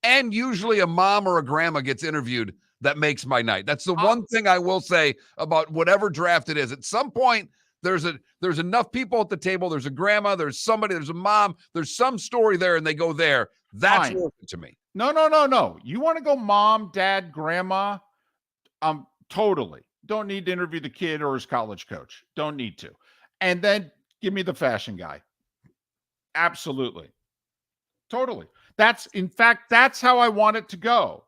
And usually a mom or a grandma gets interviewed. That makes my night. That's the one thing I will say about whatever draft it is. At some point, there's enough people at the table. There's a grandma, there's somebody, there's a mom, there's some story there, and they go there. That's worth it to me. No. You want to go mom, dad, grandma? Totally. Don't need to interview the kid or his college coach. Don't need to. And then give me the fashion guy. Absolutely. Totally. That's how I want it to go.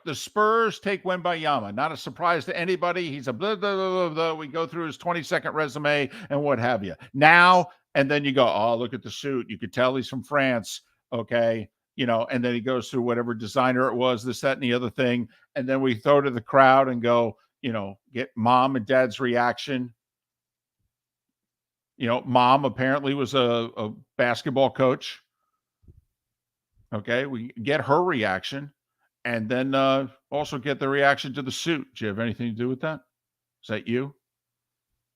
The Spurs take Wembanyama. Not a surprise to anybody. He's a blah, blah, blah, blah. We go through his 22nd resume and what have you. Now, and then you go, oh, look at the suit. You could tell he's from France. Okay. And then he goes through whatever designer it was, this, that, and the other thing. And then we throw to the crowd and go, get mom and dad's reaction. Mom apparently was a basketball coach. Okay. We get her reaction. And then also get the reaction to the suit. Do you have anything to do with that? Is that you?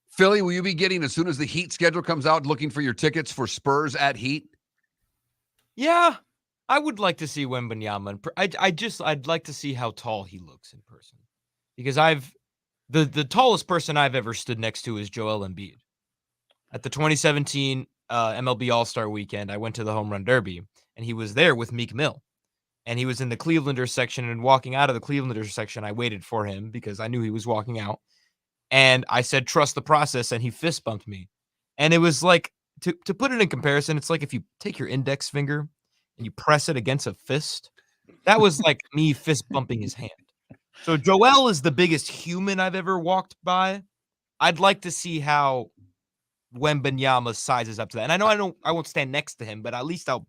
Philly, will you be getting, as soon as the Heat schedule comes out, looking for your tickets for Spurs at Heat? Yeah, I would like to see Wembanyama. I'd like to see how tall he looks in person. Because the tallest person I've ever stood next to is Joel Embiid. At the 2017 MLB All-Star Weekend, I went to the Home Run Derby, and he was there with Meek Mill. And he was in the Clevelanders section, and walking out of the Clevelanders section, I waited for him because I knew he was walking out. And I said, trust the process, and he fist bumped me. And it was like, to put it in comparison, it's like if you take your index finger and you press it against a fist. That was like me fist bumping his hand. So Joel is the biggest human I've ever walked by. I'd like to see how Wembanyama sizes up to that. And I know I won't stand next to him, but at least I'll,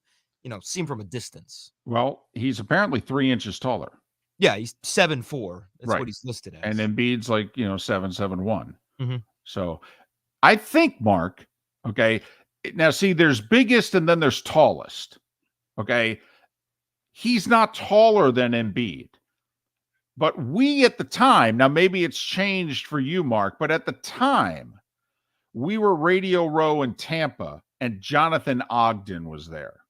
see him from a distance. Well, he's apparently 3 inches taller. Yeah, he's 7'4". That's Right. what he's listed as. And Embiid's like, 7'1". Mm-hmm. So I think, Mark, okay, now see, there's biggest and then there's tallest. Okay. He's not taller than Embiid. But we at the time, now maybe it's changed for you, Mark, but at the time, we were Radio Row in Tampa and Jonathan Ogden was there.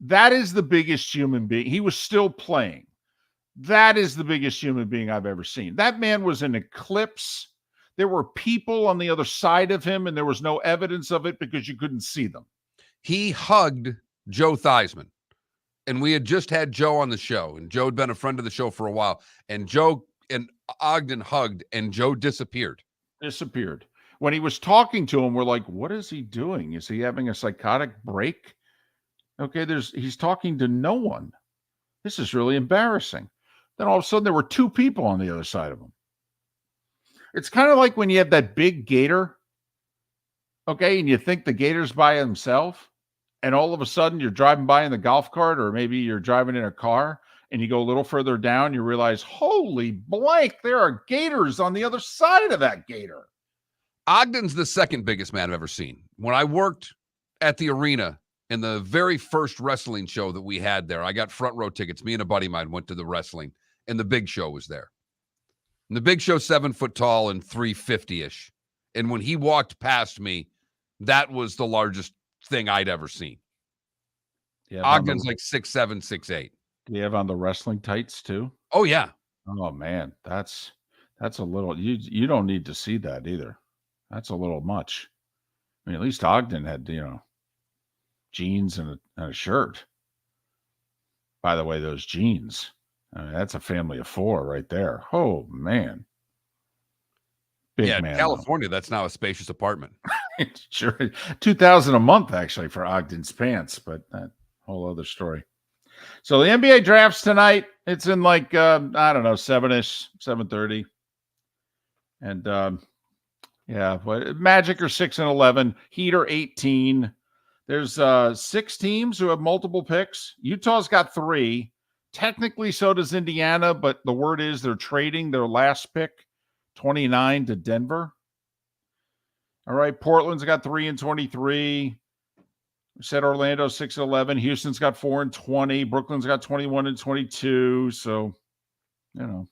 That is the biggest human being. He was still playing. That is the biggest human being I've ever seen. That man was an eclipse. There were people on the other side of him, and there was no evidence of it because you couldn't see them. He hugged Joe Theismann. And we had just had Joe on the show, and Joe had been a friend of the show for a while. And Joe and Ogden hugged, and Joe disappeared. When he was talking to him, we're like, what is he doing? Is he having a psychotic break? Okay, he's talking to no one. This is really embarrassing. Then all of a sudden, there were 2 people on the other side of him. It's kind of like when you have that big gator, okay, and you think the gator's by himself. And all of a sudden you're driving by in the golf cart, or maybe you're driving in a car and you go a little further down, you realize, holy blank, there are gators on the other side of that gator. Ogden's the second biggest man I've ever seen. When I worked at the arena in the very first wrestling show that we had there, I got front row tickets. Me and a buddy of mine went to the wrestling, and the Big Show was there. And the Big Show, 7 foot tall and 350-ish. And when he walked past me, that was the largest thing I'd ever seen. Ogden's like 6'7", 6'8". Do you have on the wrestling tights too? Oh yeah. Oh man, that's a little. You don't need to see that either. That's a little much. I mean, at least Ogden had jeans and a shirt. By the way, those jeans. I mean, that's a family of 4 right there. Oh man. Big man. California, that's now a spacious apartment. Sure. $2,000 a month actually for Ogden's pants, but that whole other story. So the NBA drafts tonight. It's in like I don't know, 7-ish, 7:30. And but Magic are 6-11, Heat are 18. There's 6 teams who have multiple picks. Utah's got 3. Technically, so does Indiana, but the word is they're trading their last pick, 29, to Denver. All right, Portland's got 3 and 23. We said Orlando 6-11. Houston's got 4 and 20. Brooklyn's got 21 and 22. So, if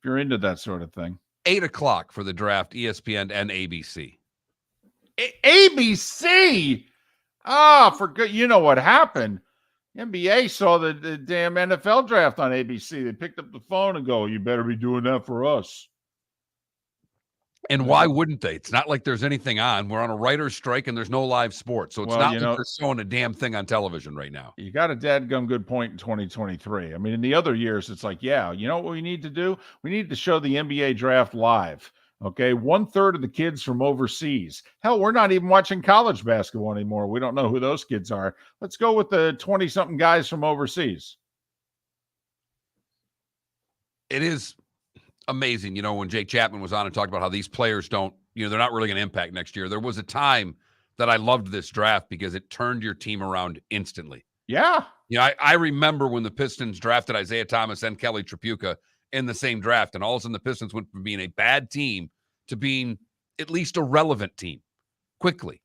you're into that sort of thing. 8:00 for the draft, ESPN and ABC. ABC? For good. You know what happened? NBA saw the damn NFL draft on ABC. They picked up the phone and go, you better be doing that for us. And why wouldn't they? It's not like there's anything on. We're on a writer's strike and there's no live sports. So it's not like they're showing a damn thing on television right now. You got a dadgum good point in 2023. I mean, in the other years, it's like, you know what we need to do? We need to show the NBA draft live. Okay. 1/3 of the kids from overseas. Hell, we're not even watching college basketball anymore. We don't know who those kids are. Let's go with the 20-something guys from overseas. It is amazing, when Jake Chapman was on and talked about how these players don't, they're not really going to impact next year. There was a time that I loved this draft because it turned your team around instantly. Yeah. I remember when the Pistons drafted Isaiah Thomas and Kelly Tripucka in the same draft, and all of a sudden the Pistons went from being a bad team to being at least a relevant team quickly.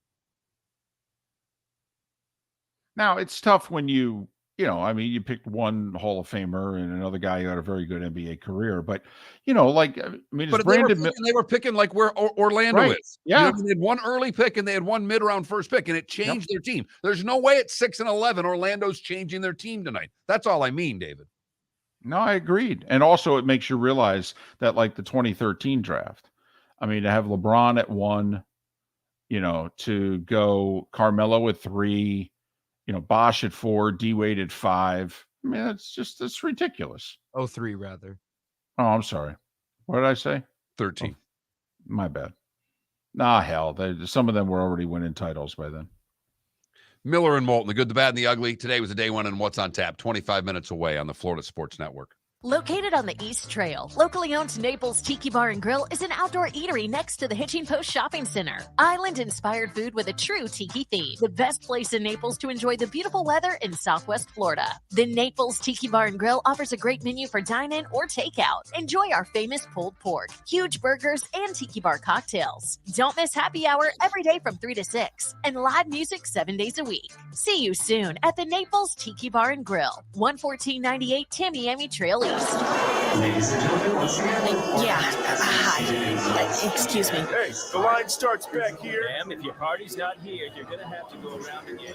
Now, it's tough when you picked one Hall of Famer and another guy who had a very good NBA career, but but they were picking like where Orlando is. Yeah, they had one early pick and they had one mid-round first pick, and it changed their team. There's no way at 6-11 Orlando's changing their team tonight. That's all I mean, David. No, I agreed, and also it makes you realize that like the 2013 draft. I mean, to have LeBron at 1, to go Carmelo at 3, Bosch at 4, D-Wade at 5. I mean, that's ridiculous. 3 rather. Oh, I'm sorry. What did I say? 13. Oh, my bad. Nah, hell. Some of them were already winning titles by then. Miller and Moulton, the good, the bad, and the ugly. Today was a day one in What's on Tap, 25 minutes away on the Florida Sports Network. Located on the East Trail, locally owned Naples Tiki Bar and Grill is an outdoor eatery next to the Hitching Post Shopping Center. Island-inspired food with a true tiki theme. The best place in Naples to enjoy the beautiful weather in Southwest Florida. The Naples Tiki Bar and Grill offers a great menu for dine-in or takeout. Enjoy our famous pulled pork, huge burgers, and tiki bar cocktails. Don't miss happy hour every day from 3 to 6, and live music 7 days a week. See you soon at the Naples Tiki Bar and Grill, 11498 Tamiami Trail East. Ladies and gentlemen, once again. Yeah. Hi. Excuse me. Hey, the line starts back here. Ma'am, if your party's not here, you're going to have to go around again.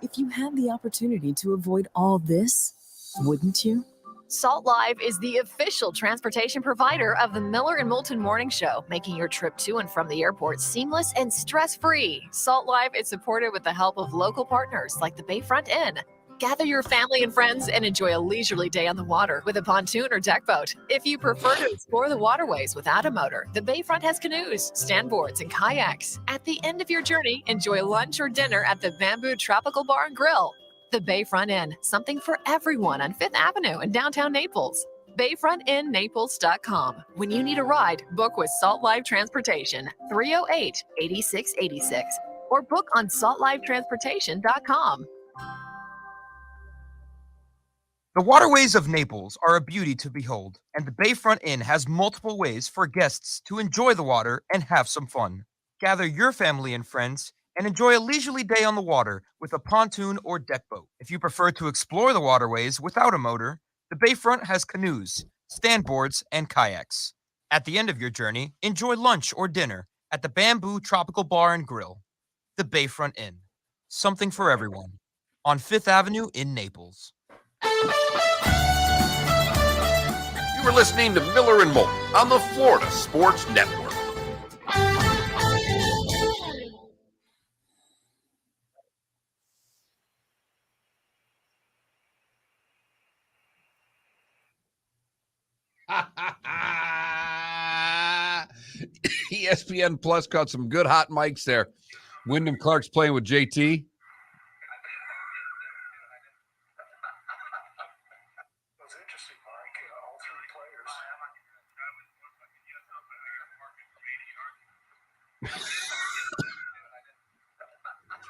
If you had the opportunity to avoid all this, wouldn't you? Salt Live is the official transportation provider of the Miller and Moulton Morning Show, making your trip to and from the airport seamless and stress-free. Salt Live is supported with the help of local partners like the Bayfront Inn. Gather your family and friends and enjoy a leisurely day on the water with a pontoon or deck boat. If you prefer to explore the waterways without a motor, the Bayfront has canoes, standboards, and kayaks. At the end of your journey, enjoy lunch or dinner at the Bamboo Tropical Bar and Grill. The Bayfront Inn, something for everyone on 5th Avenue in downtown Naples. BayfrontInNaples.com. When you need a ride, book with Salt Live Transportation, 308-8686, or book on saltlivetransportation.com. The waterways of Naples are a beauty to behold, and the Bayfront Inn has multiple ways for guests to enjoy the water and have some fun. Gather your family and friends and enjoy a leisurely day on the water with a pontoon or deck boat. If you prefer to explore the waterways without a motor, the Bayfront has canoes, standboards, and kayaks. At the end of your journey, enjoy lunch or dinner at the Bamboo Tropical Bar and Grill. The Bayfront Inn, something for everyone, on 5th Avenue in Naples. You were listening to Miller and Moulton on the Florida Sports Network. ESPN Plus caught some good hot mics there. Wyndham Clark's playing with JT.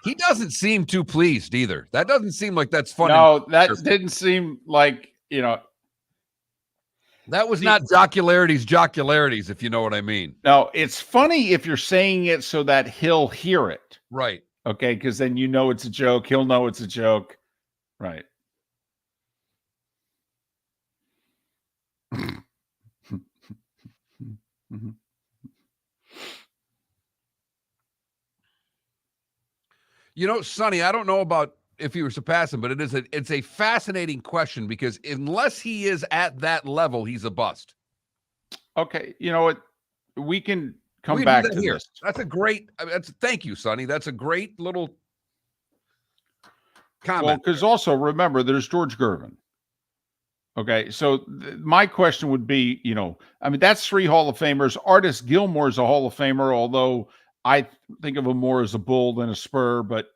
He doesn't seem too pleased either. That doesn't seem like that's funny. No, that didn't seem like, that was not jocularities, if you know what I mean. No, it's funny if you're saying it so that he'll hear it. Right. Okay, because then you know it's a joke. He'll know it's a joke. Right. Sonny, I don't know about if you were surpassing, but it's a fascinating question because unless he is at that level, he's a bust. Okay, you know what? We can come back to here. this. That's a great. Thank you, Sonny. That's a great little comment. Well, because also remember, there's George Gervin. Okay, so my question would be, that's 3 Hall of Famers. Artis Gilmore's a Hall of Famer, although I think of him more as a Bull than a Spur, but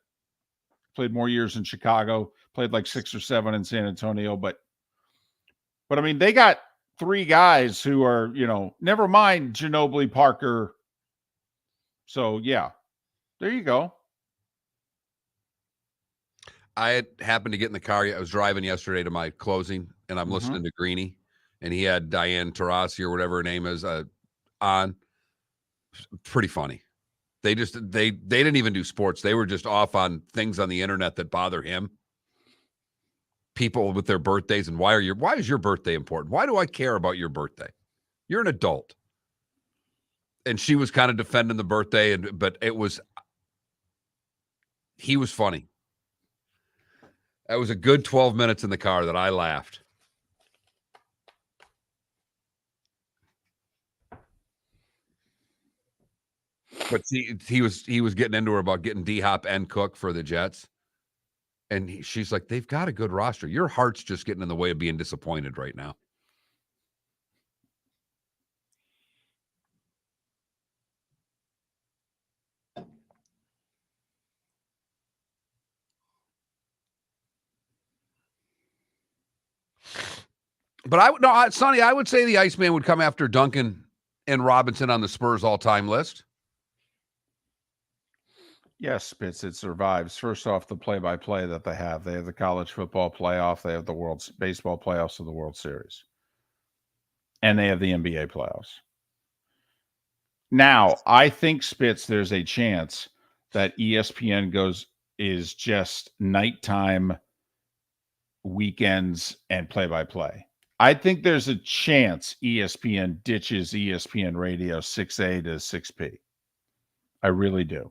played more years in Chicago, played like 6 or 7 in San Antonio. But I mean, they got 3 guys who are, never mind Ginobili, Parker. So, yeah, there you go. I happened to get in the car. I was driving yesterday to my closing, and I'm listening to Greeny, and he had Diane Taurasi or whatever her name is on. Pretty funny. They didn't even do sports. They were just off on things on the internet that bother him. People with their birthdays and why is your birthday important? Why do I care about your birthday? You're an adult. And she was kind of defending the birthday, but he was funny. That was a good 12 minutes in the car that I laughed. But he was getting into her about getting D-Hop and Cook for the Jets. And she's like, they've got a good roster. Your heart's just getting in the way of being disappointed right now. But Sonny, I would say the Iceman would come after Duncan and Robinson on the Spurs all-time list. Yes, Spitz, it survives. First off, the play-by-play that they have. They have the college football playoff. They have the World Baseball playoffs of the World Series. And they have the NBA playoffs. Now, I think, Spitz, there's a chance that ESPN is just nighttime, weekends, and play-by-play. I think there's a chance ESPN ditches ESPN Radio 6A to 6P. I really do.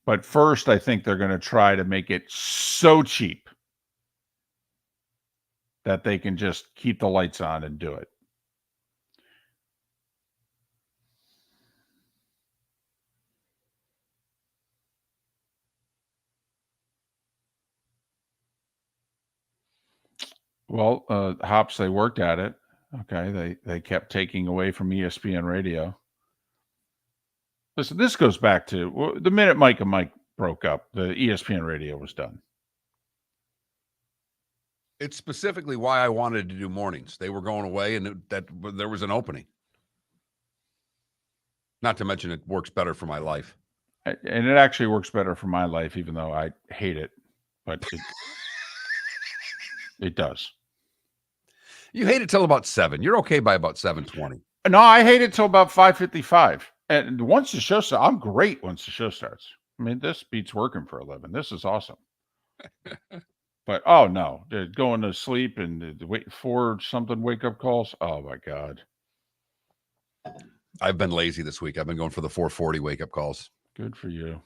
But first, I think they're going to try to make it so cheap that they can just keep the lights on and do it. Well, Hops, they worked at it. Okay, they kept taking away from ESPN Radio. Listen, this goes back to the minute Mike and Mike broke up, the ESPN Radio was done. It's specifically why I wanted to do mornings. They were going away, and there was an opening. Not to mention it works better for my life. And it actually works better for my life, even though I hate it. But it does. You hate it till about 7. You're okay by about 7:20. No, I hate it till about 5:55. And once the show starts, I'm great once the show starts. I mean, this beats working for 11. This is awesome. But, oh, no. Going to sleep and wait for something wake-up calls. Oh, my God. I've been lazy this week. I've been going for the 4:40 wake-up calls. Good for you.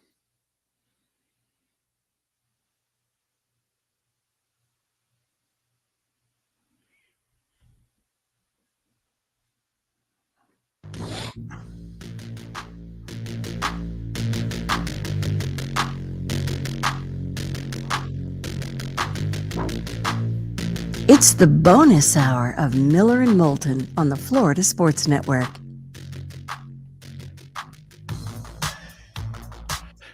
It's the bonus hour of Miller and Moulton on the Florida Sports Network.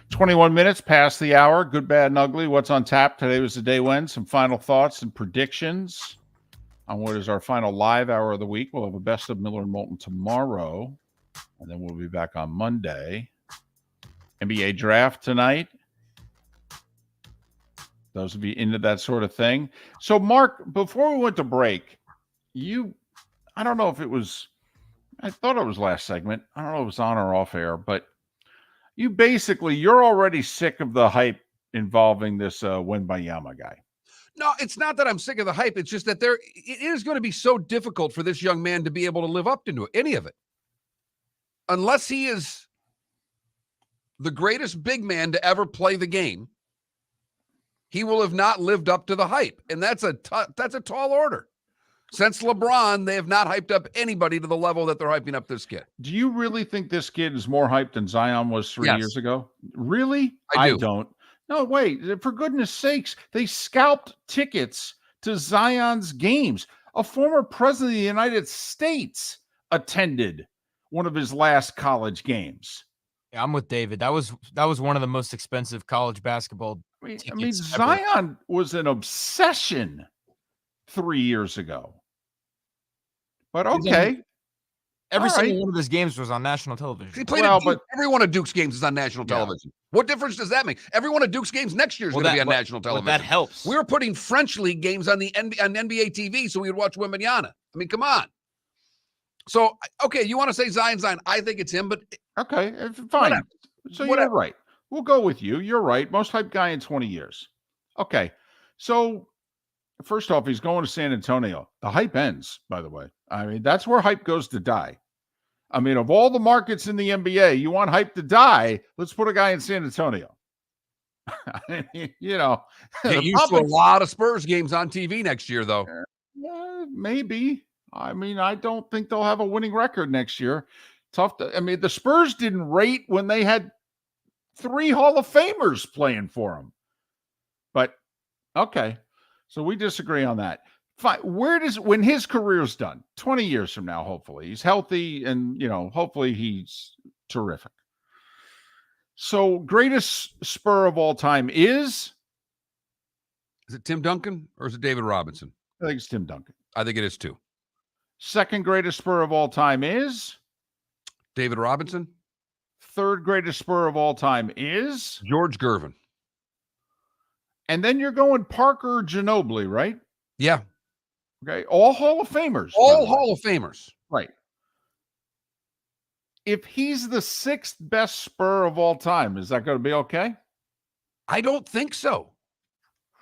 21 minutes past the hour. Good, bad, and ugly. What's on tap? Today was the day when. Some final thoughts and predictions on what is our final live hour of the week. We'll have a best of Miller and Moulton tomorrow, and then we'll be back on Monday. NBA draft tonight. Those will be into that sort of thing. So, Mark, before we went to break, I don't know if it was, I thought it was last segment. I don't know if it was on or off air, but you're already sick of the hype involving this Wembanyama guy. No, it's not that I'm sick of the hype. It's just that it is going to be so difficult for this young man to be able to live up to any of it. Unless he is the greatest big man to ever play the game, he will have not lived up to the hype. And that's a tall order. Since LeBron, they have not hyped up anybody to the level that they're hyping up this kid. Do you really think this kid is more hyped than Zion was 3 years ago? Really? I do. I don't. No, wait. For goodness sakes, they scalped tickets to Zion's games. A former president of the United States attended one of his last college games. Yeah, I'm with David. That was one of the most expensive college basketball tickets ever. Zion was an obsession 3 years ago. But okay. Every single one of his games was on national television. He played but every one of Duke's games is on national television. What difference does that make? Every one of Duke's games next year is going to be on national television. That helps. We were putting French league games on NBA TV so we would watch Wembanyama. I mean, come on. So, okay, you want to say Zion. I think it's him, but okay, fine. Whatever. So you're right. We'll go with you. You're right. Most hype guy in 20 years. Okay. So, first off, he's going to San Antonio. The hype ends, by the way. I mean, that's where hype goes to die. I mean, of all the markets in the NBA, you want hype to die, let's put a guy in San Antonio. Get used to a lot of Spurs games on TV next year, though. Maybe. I mean, I don't think they'll have a winning record next year. I mean, the Spurs didn't rate when they had 3 Hall of Famers playing for them. But okay, so we disagree on that. Fine. When his career's done, 20 years from now, hopefully he's healthy and, hopefully he's terrific. So greatest Spur of all time is it Tim Duncan or is it David Robinson? I think it's Tim Duncan. I think it is too. Second greatest Spur of all time is David Robinson. Third greatest Spur of all time is George Gervin. And then you're going Parker Ginobili, right? Yeah. Okay. All Hall of Famers. All Hall of Famers. Right. If he's the 6th best Spur of all time, is that going to be okay? I don't think so.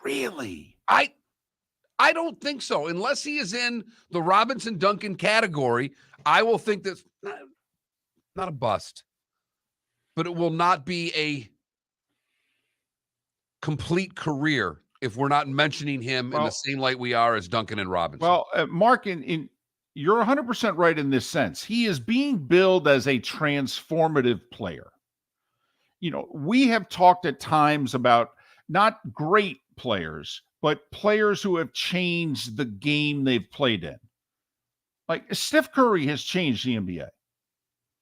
Really? I don't think so. Unless he is in the Robinson Duncan category, I will think that's not a bust, but it will not be a complete career if we're not mentioning him in the same light we are as Duncan and Robinson. Well, Mark, you're 100% right in this sense. He is being billed as a transformative player. We have talked at times about not great players, but players who have changed the game they've played in. Like Steph Curry has changed the NBA.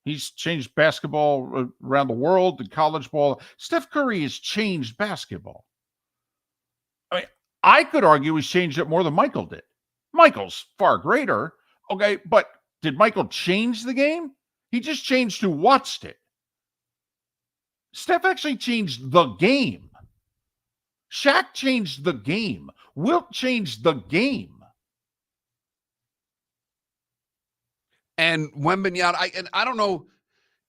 He's changed basketball around the world, the college ball. Steph Curry has changed basketball. I mean, I could argue he's changed it more than Michael did. Michael's far greater. Okay, but did Michael change the game? He just changed who watched it. Steph actually changed the game. Shaq changed the game. Wilt changed the game. And Wembanyama, I don't know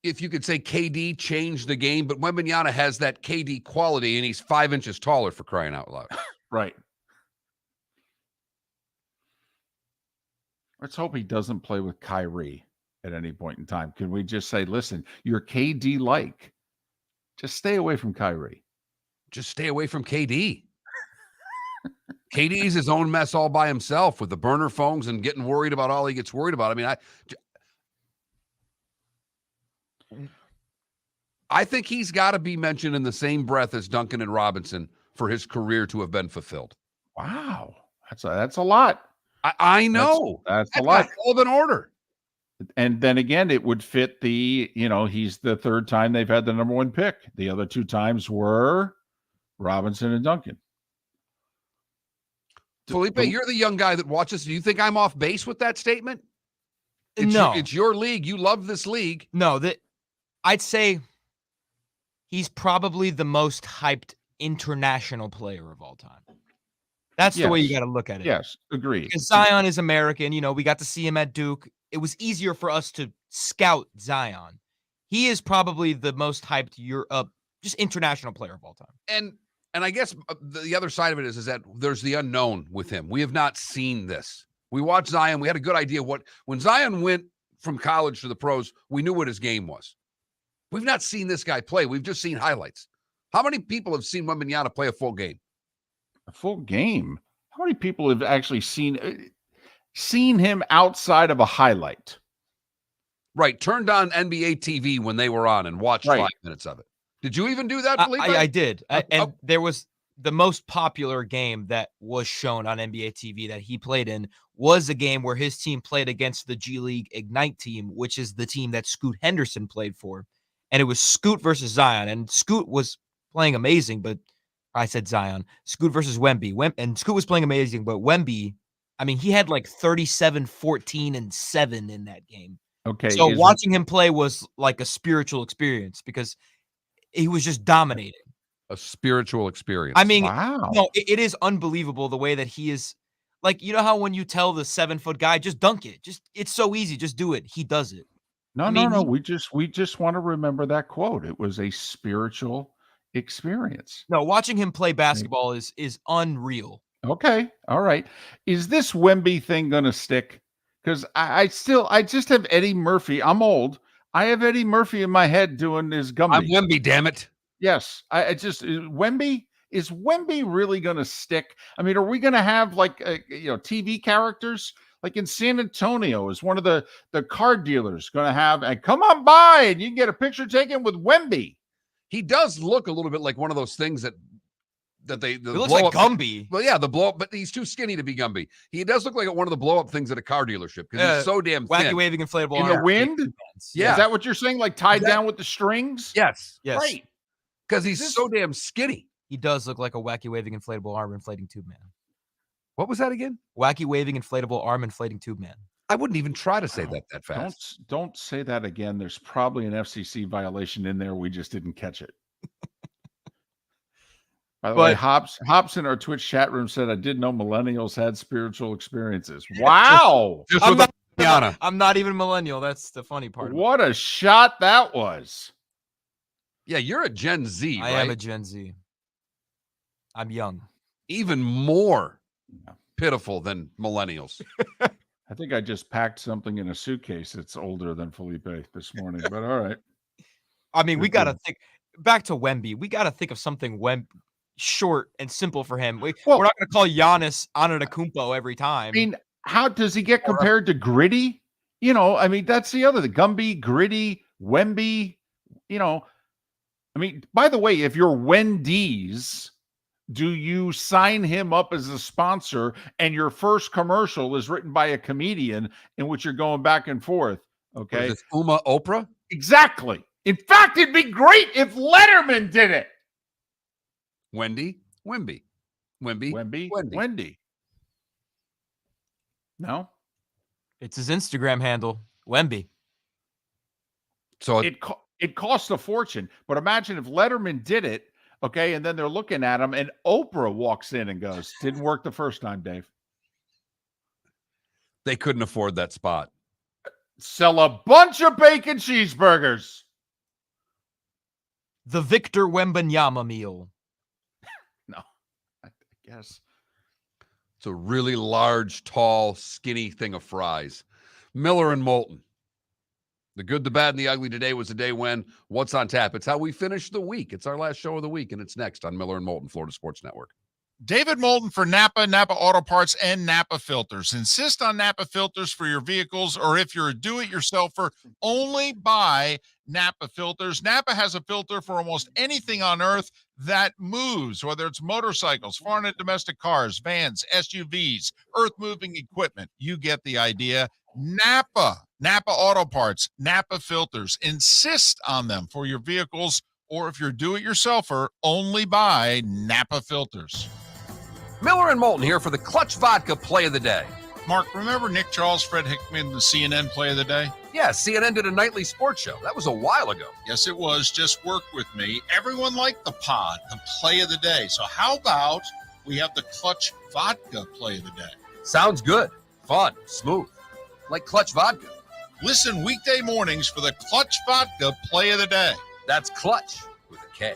if you could say KD changed the game, but Wembanyama has that KD quality, and he's 5 inches taller, for crying out loud. Right. Let's hope he doesn't play with Kyrie at any point in time. Can we just say, listen, you're KD-like. Just stay away from Kyrie. Just stay away from KD. KD's his own mess all by himself with the burner phones and getting worried about all he gets worried about. I mean, I think he's got to be mentioned in the same breath as Duncan and Robinson for his career to have been fulfilled. Wow. That's a lot. I know. That's a lot. Hell of an order. And then again, it would fit he's the 3rd time they've had the number 1 pick. The other 2 times were Robinson and Duncan. Felipe, you're the young guy that watches. Do you think I'm off base with that statement? No. It's your league. You love this league. No, I'd say he's probably the most hyped international player of all time. That's the way you got to look at it. Yes, agreed. Because Zion is American. We got to see him at Duke. It was easier for us to scout Zion. He is probably the most hyped just international player of all time. And I guess the other side of it is that there's the unknown with him. We have not seen this. We watched Zion. We had a good idea when Zion went from college to the pros, we knew what his game was. We've not seen this guy play. We've just seen highlights. How many people have seen Wembanyama play a full game? A full game? How many people have actually seen him outside of a highlight? Right. Turned on NBA TV when they were on and watched 5 minutes of it. Did you even do that, Felipe? I did. And there was the most popular game that was shown on NBA TV that he played in was a game where his team played against the G League Ignite team, which is the team that Scoot Henderson played for. And it was Scoot versus Zion. And Scoot was playing amazing, but I said Zion. Scoot versus Wemby. And Scoot was playing amazing, but Wemby, I mean, he had like 37, 14, and 7 in that game. Okay. So watching him play was like a spiritual experience because he was just dominating. A spiritual experience. I mean, wow. No, it is unbelievable the way that he is. Like, you know how when you tell the 7-foot guy, just dunk it. It's so easy. Just do it. He does it. No. We just want to remember that quote. It was a spiritual experience. No, watching him play basketball is unreal. Okay. All right. Is this Wemby thing going to stick? Because I just have Eddie Murphy. I'm old. I have Eddie Murphy in my head doing his Gumby. I'm Wemby, damn it. Yes. Wemby, is Wemby really going to stick? I mean, are we going to have like, TV characters? Like in San Antonio, is one of the car dealers going to have, and come on by and you can get a picture taken with Wemby. He does look a little bit like one of those things that he looks like Gumby. Well, yeah, the blow up, but he's too skinny to be Gumby. He does look like one of the blow up things at a car dealership because he's so damn wacky thin. waving inflatable In arm. the wind? Yeah. Is that what you're saying? Like tied down with the strings? Yes. Right. Because he's so damn skinny. He does look like a wacky waving inflatable arm inflating tube man. What was that again? Wacky waving inflatable arm inflating tube man. I wouldn't even try to say that fast. Don't say that again. There's probably an FCC violation in there. We just didn't catch it. By the way, Hops in our Twitch chat room said, I didn't know millennials had spiritual experiences. Wow. I'm not even millennial. That's the funny part. What a shot that was. Yeah, you're a Gen Z, I right? am a Gen Z. I'm young. Even more pitiful than millennials. I think I just packed something in a suitcase that's older than Felipe this morning, but all right. I mean, we got to think back to Wemby. We got to think of something short and simple for him. We're not going to call Giannis Antetokounmpo every time. I mean, how does he get compared to Gritty? You know, I mean, that's the other thing. Gumby, Gritty, Wemby, you know. I mean, by the way, if you're Wendy's, do you sign him up as a sponsor and your first commercial is written by a comedian in which you're going back and forth? Okay. Is this Uma Oprah? Exactly. In fact, it'd be great if Letterman did it. Wendy, Wemby. Wendy. No? It's his Instagram handle, Wemby. So it costs a fortune, but imagine if Letterman did it, okay, and then they're looking at him, and Oprah walks in and goes, didn't work the first time, Dave. They couldn't afford that spot. Sell a bunch of bacon cheeseburgers. The Victor Wembanyama meal. No, I guess. It's a really large, tall, skinny thing of fries. Miller and Moulton. The good, the bad, and the ugly today was the day when What's on Tap. It's how we finish the week. It's our last show of the week, and it's next on Miller and Moulton, Florida Sports Network. David Moulton for Napa Auto Parts, and Napa Filters. Insist on Napa filters for your vehicles, or if you're a do-it-yourselfer, only buy Napa filters. Napa has a filter for almost anything on earth that moves, whether it's motorcycles, foreign and domestic cars, vans, SUVs, earth-moving equipment. You get the idea. Napa Auto Parts, Napa filters. Insist on them for your vehicles, or if you're a do-it-yourselfer, only buy Napa filters. Miller and Moulton here for the Clutch Vodka Play of the Day. Mark, remember Nick Charles, Fred Hickman, the CNN Play of the Day? Yeah, CNN did a nightly sports show. That was a while ago. Yes, it was. Just work with me. Everyone liked the pod, the Play of the Day. So how about we have the Clutch Vodka Play of the Day? Sounds good. Fun. Smooth. Like Clutch Vodka. Listen weekday mornings for the Clutch Vodka Play of the Day. That's Clutch with a K.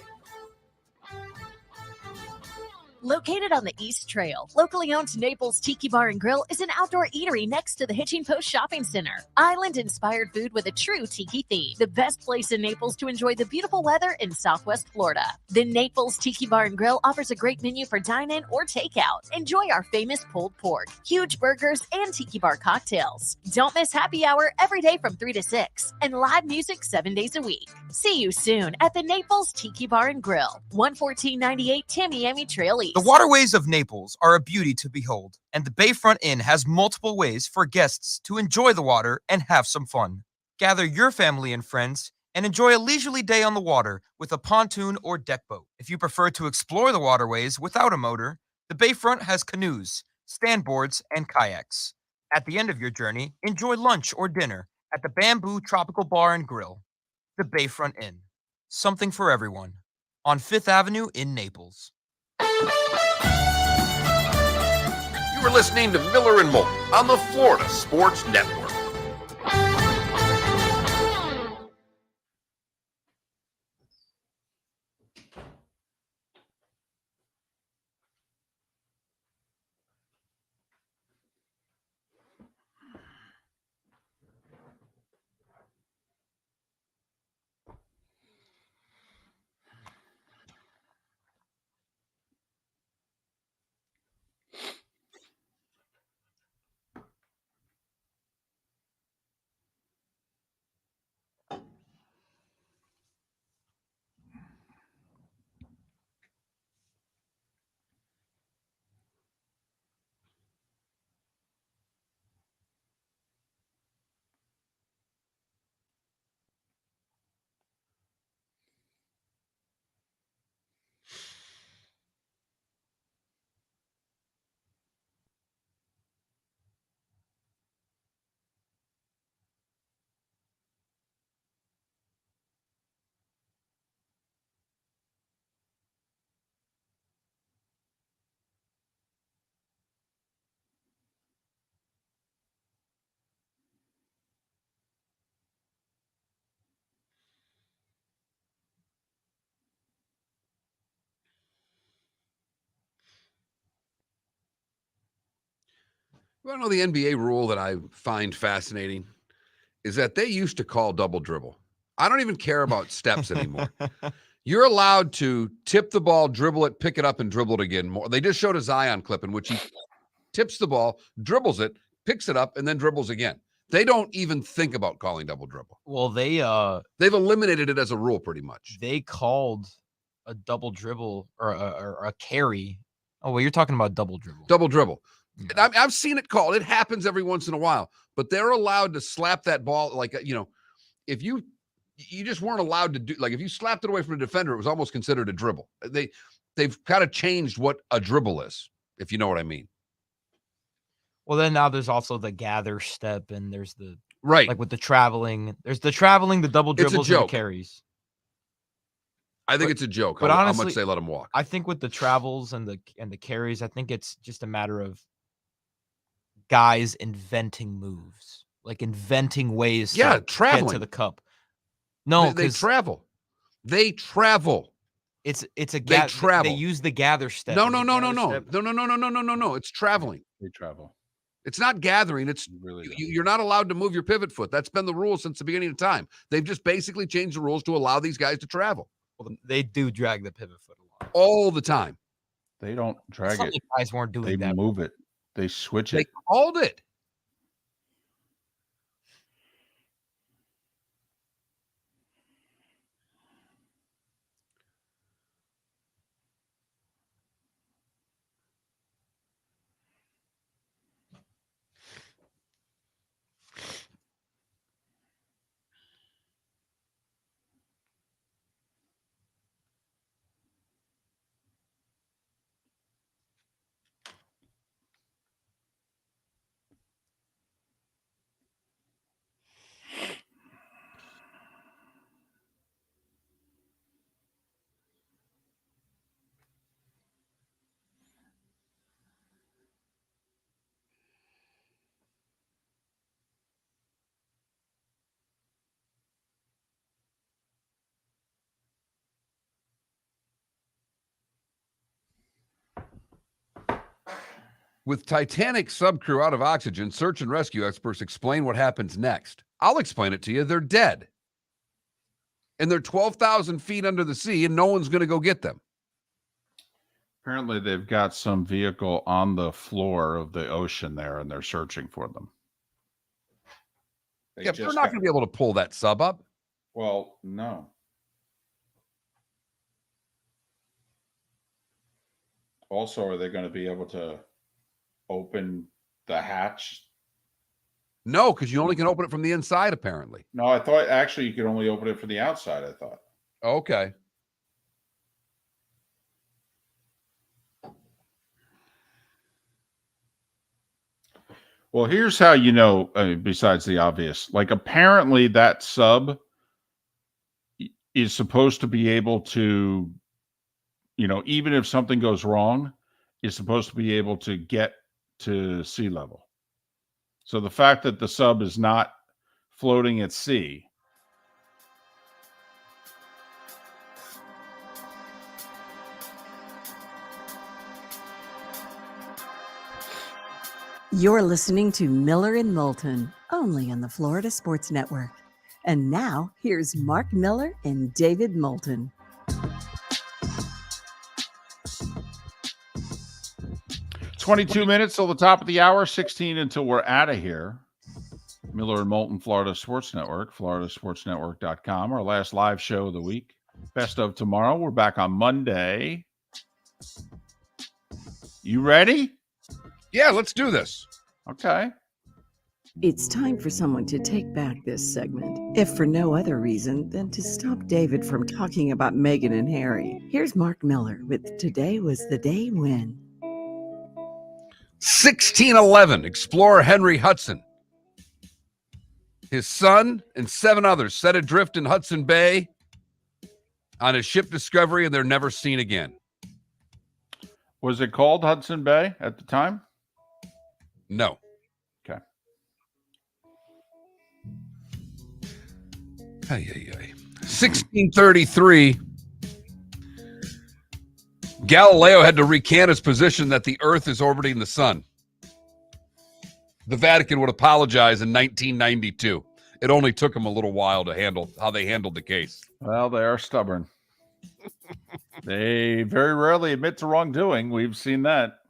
Located on the East Trail, locally owned Naples Tiki Bar and Grill is an outdoor eatery next to the Hitching Post Shopping Center. Island-inspired food with a true tiki theme. The best place in Naples to enjoy the beautiful weather in Southwest Florida. The Naples Tiki Bar and Grill offers a great menu for dine-in or takeout. Enjoy our famous pulled pork, huge burgers, and tiki bar cocktails. Don't miss happy hour every day from 3 to 6 and live music 7 days a week. See you soon at the Naples Tiki Bar and Grill, 11498 Tamiami Trail East. The waterways of Naples are a beauty to behold, and the Bayfront Inn has multiple ways for guests to enjoy the water and have some fun. Gather your family and friends and enjoy a leisurely day on the water with a pontoon or deck boat. If you prefer to explore the waterways without a motor, the Bayfront has canoes, standboards, and kayaks. At the end of your journey, enjoy lunch or dinner at the Bamboo Tropical Bar and Grill. The Bayfront Inn. Something for everyone. On 5th Avenue in Naples. You were listening to Miller and Moulton on the Florida Sports Network. Well, no, the NBA rule that I find fascinating is that they used to call double dribble. I don't even care about steps anymore. You're allowed to tip the ball, dribble it, pick it up, and dribble it again more. They just showed a Zion clip in which he tips the ball, dribbles it, picks it up, and then dribbles again. They don't even think about calling double dribble. Well, they've eliminated it as a rule pretty much. They called a double dribble or a carry. Oh, well, you're talking about double dribble. Double dribble. I've seen it called. It happens every once in a while, but they're allowed to slap that ball like, if you just weren't allowed to do, like if you slapped it away from a defender, it was almost considered a dribble. They've kind of changed what a dribble is, if you know what I mean. Well, then now there's also the gather step, and there's the right, like with the traveling. There's the traveling, the double dribbles, and the carries. I think it's a joke. But honestly, how much they let them walk. I think with the travels and the carries, I think it's just a matter of guys inventing moves, like inventing ways. To traveling get to the cup. No, they travel. They travel. It's a they travel. They use the gather step. No. It's traveling. They travel. It's not gathering. It's really you're not allowed to move your pivot foot. That's been the rule since the beginning of time. They've just basically changed the rules to allow these guys to travel. Well, they do drag the pivot foot a lot. All the time. They don't drag it. Guys weren't doing that. They move it. They switch They it. called it. With Titanic subcrew out of oxygen, search and rescue experts explain what happens next. I'll explain it to you. They're dead. And they're 12,000 feet under the sea, and no one's going to go get them. Apparently, they've got some vehicle on the floor of the ocean there, and they're searching for them. They're not going to be able to pull that sub up. Well, no. Also, are they going to be able to open the hatch? No, because you only can open it from the inside, apparently. No, I thought actually you could only open it from the outside, I thought. Okay. Well, here's how you know, besides the obvious, like apparently that sub is supposed to be able to, even if something goes wrong, is supposed to be able to get to sea level. So the fact that the sub is not floating at sea. You're listening to Miller and Moulton, only on the Florida Sports Network. And now, here's Mark Miller and David Moulton. It's 22 minutes till the top of the hour, 16 until we're out of here. Miller and Moulton, Florida Sports Network, floridasportsnetwork.com. Our last live show of the week. Best of tomorrow. We're back on Monday. You ready? Yeah, let's do this. Okay. It's time for someone to take back this segment, if for no other reason than to stop David from talking about Meghan and Harry. Here's Mark Miller with Today Was the Day When. 1611, explorer Henry Hudson. His son and 7 others set adrift in Hudson Bay on a ship Discovery, and they're never seen again. Was it called Hudson Bay at the time? No. Okay. 1633. Galileo had to recant his position that the Earth is orbiting the sun. The Vatican would apologize in 1992. It only took them a little while to handle how they handled the case. Well, they are stubborn. They very rarely admit to wrongdoing. We've seen that.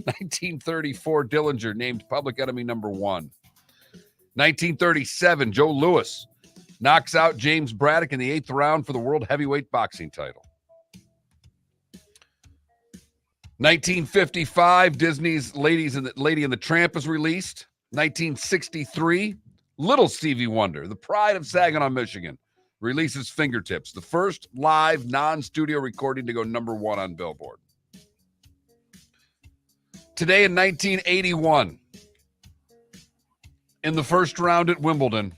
1934, Dillinger named public enemy number 1. 1937, Joe Louis knocks out James Braddock in the 8th round for the world heavyweight boxing title. 1955, Disney's Lady and the Tramp is released. 1963, Little Stevie Wonder, the pride of Saginaw, Michigan, releases Fingertips, the first live non-studio recording to go number 1 on Billboard. Today in 1981, in the first round at Wimbledon,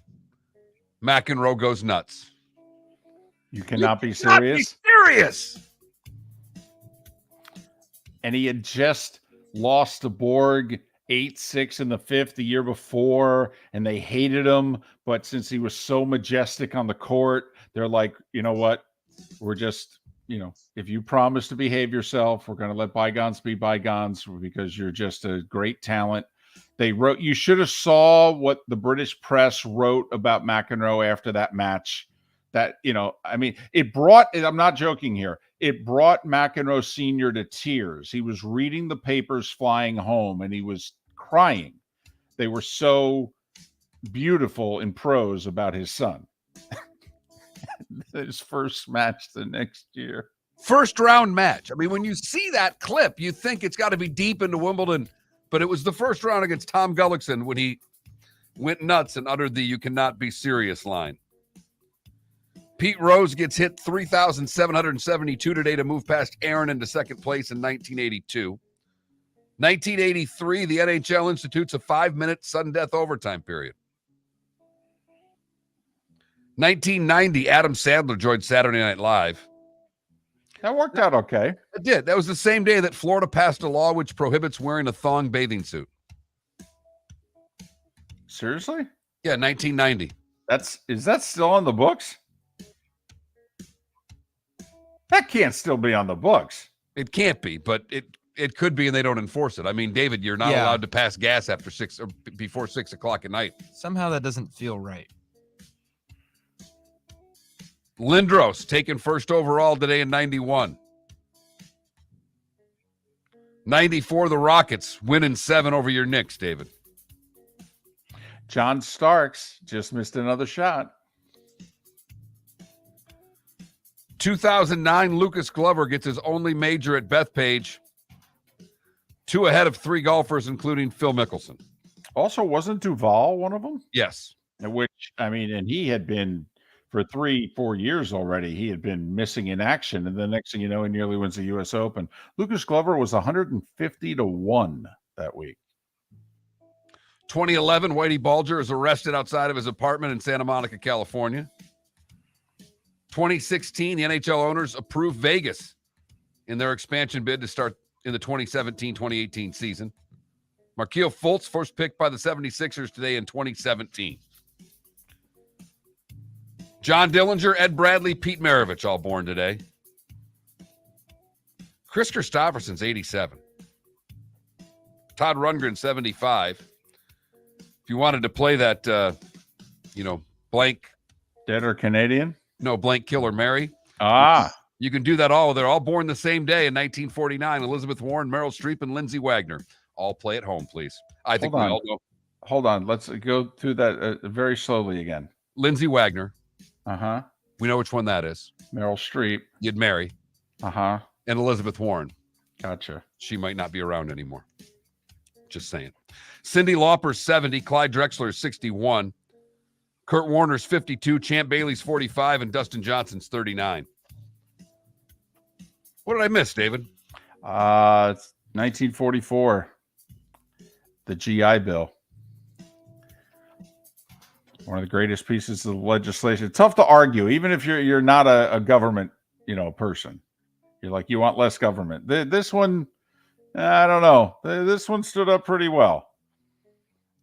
McEnroe goes nuts. You cannot be serious. And he had just lost to Borg 8-6 in the 5th the year before, and they hated him. But since he was so majestic on the court, they're like, you know what? We're just, if you promise to behave yourself, we're going to let bygones be bygones because you're just a great talent. They wrote, you should have saw what the British press wrote about McEnroe after that match. That, it brought, I'm not joking here, it brought McEnroe Sr. to tears. He was reading the papers flying home and he was crying. They were so beautiful in prose about his son. His first match the next year. First round match. I mean, when you see that clip, you think it's got to be deep into Wimbledon, but it was the first round against Tom Gullickson when he went nuts and uttered the "you cannot be serious" line. Pete Rose gets hit 3,772 today to move past Aaron into second place in 1982. 1983, the NHL institutes a 5-minute sudden death overtime period. 1990, Adam Sandler joined Saturday Night Live. That worked out okay. It did. That was the same day that Florida passed a law which prohibits wearing a thong bathing suit. Seriously? Yeah, 1990. Is that still on the books? That can't still be on the books. It can't be, but it could be, and they don't enforce it. I mean, David, you're not allowed to pass gas after 6 or before 6 o'clock at night. Somehow that doesn't feel right. Lindros taken first overall today in 91. 94, the Rockets winning 7 over your Knicks, David. John Starks just missed another shot. 2009, Lucas Glover gets his only major at Bethpage. 2 ahead of 3 golfers, including Phil Mickelson. Also, wasn't Duval one of them? Yes. And he had been, for 3-4 years already, he had been missing in action. And the next thing you know, he nearly wins the U.S. Open. Lucas Glover was 150-1 that week. 2011, Whitey Bulger is arrested outside of his apartment in Santa Monica, California. 2016, the NHL owners approved Vegas in their expansion bid to start in the 2017-2018 season. Markelle Fultz, first pick by the 76ers today in 2017. John Dillinger, Ed Bradley, Pete Maravich, all born today. Chris Christopherson's 87. Todd Rundgren, 75. If you wanted to play that, blank. Dead or Canadian? No, blank Killer Mary. You can do that all. They're all born the same day in 1949. Elizabeth Warren, Meryl Streep, and Lindsay Wagner. All play at home, please. I think we all know. Hold on. Let's go through that very slowly again. Lindsay Wagner. Uh-huh. We know which one that is. Meryl Streep. You'd marry. Uh-huh. And Elizabeth Warren. Gotcha. She might not be around anymore. Just saying. Cyndi Lauper's 70. Clyde Drexler's 61. Kurt Warner's 52. Champ Bailey's 45. And Dustin Johnson's 39. What did I miss, David? It's 1944. The GI Bill. One of the greatest pieces of legislation. It's tough to argue, even if you're not a government, person. You're like, you want less government. This one, I don't know. This one stood up pretty well.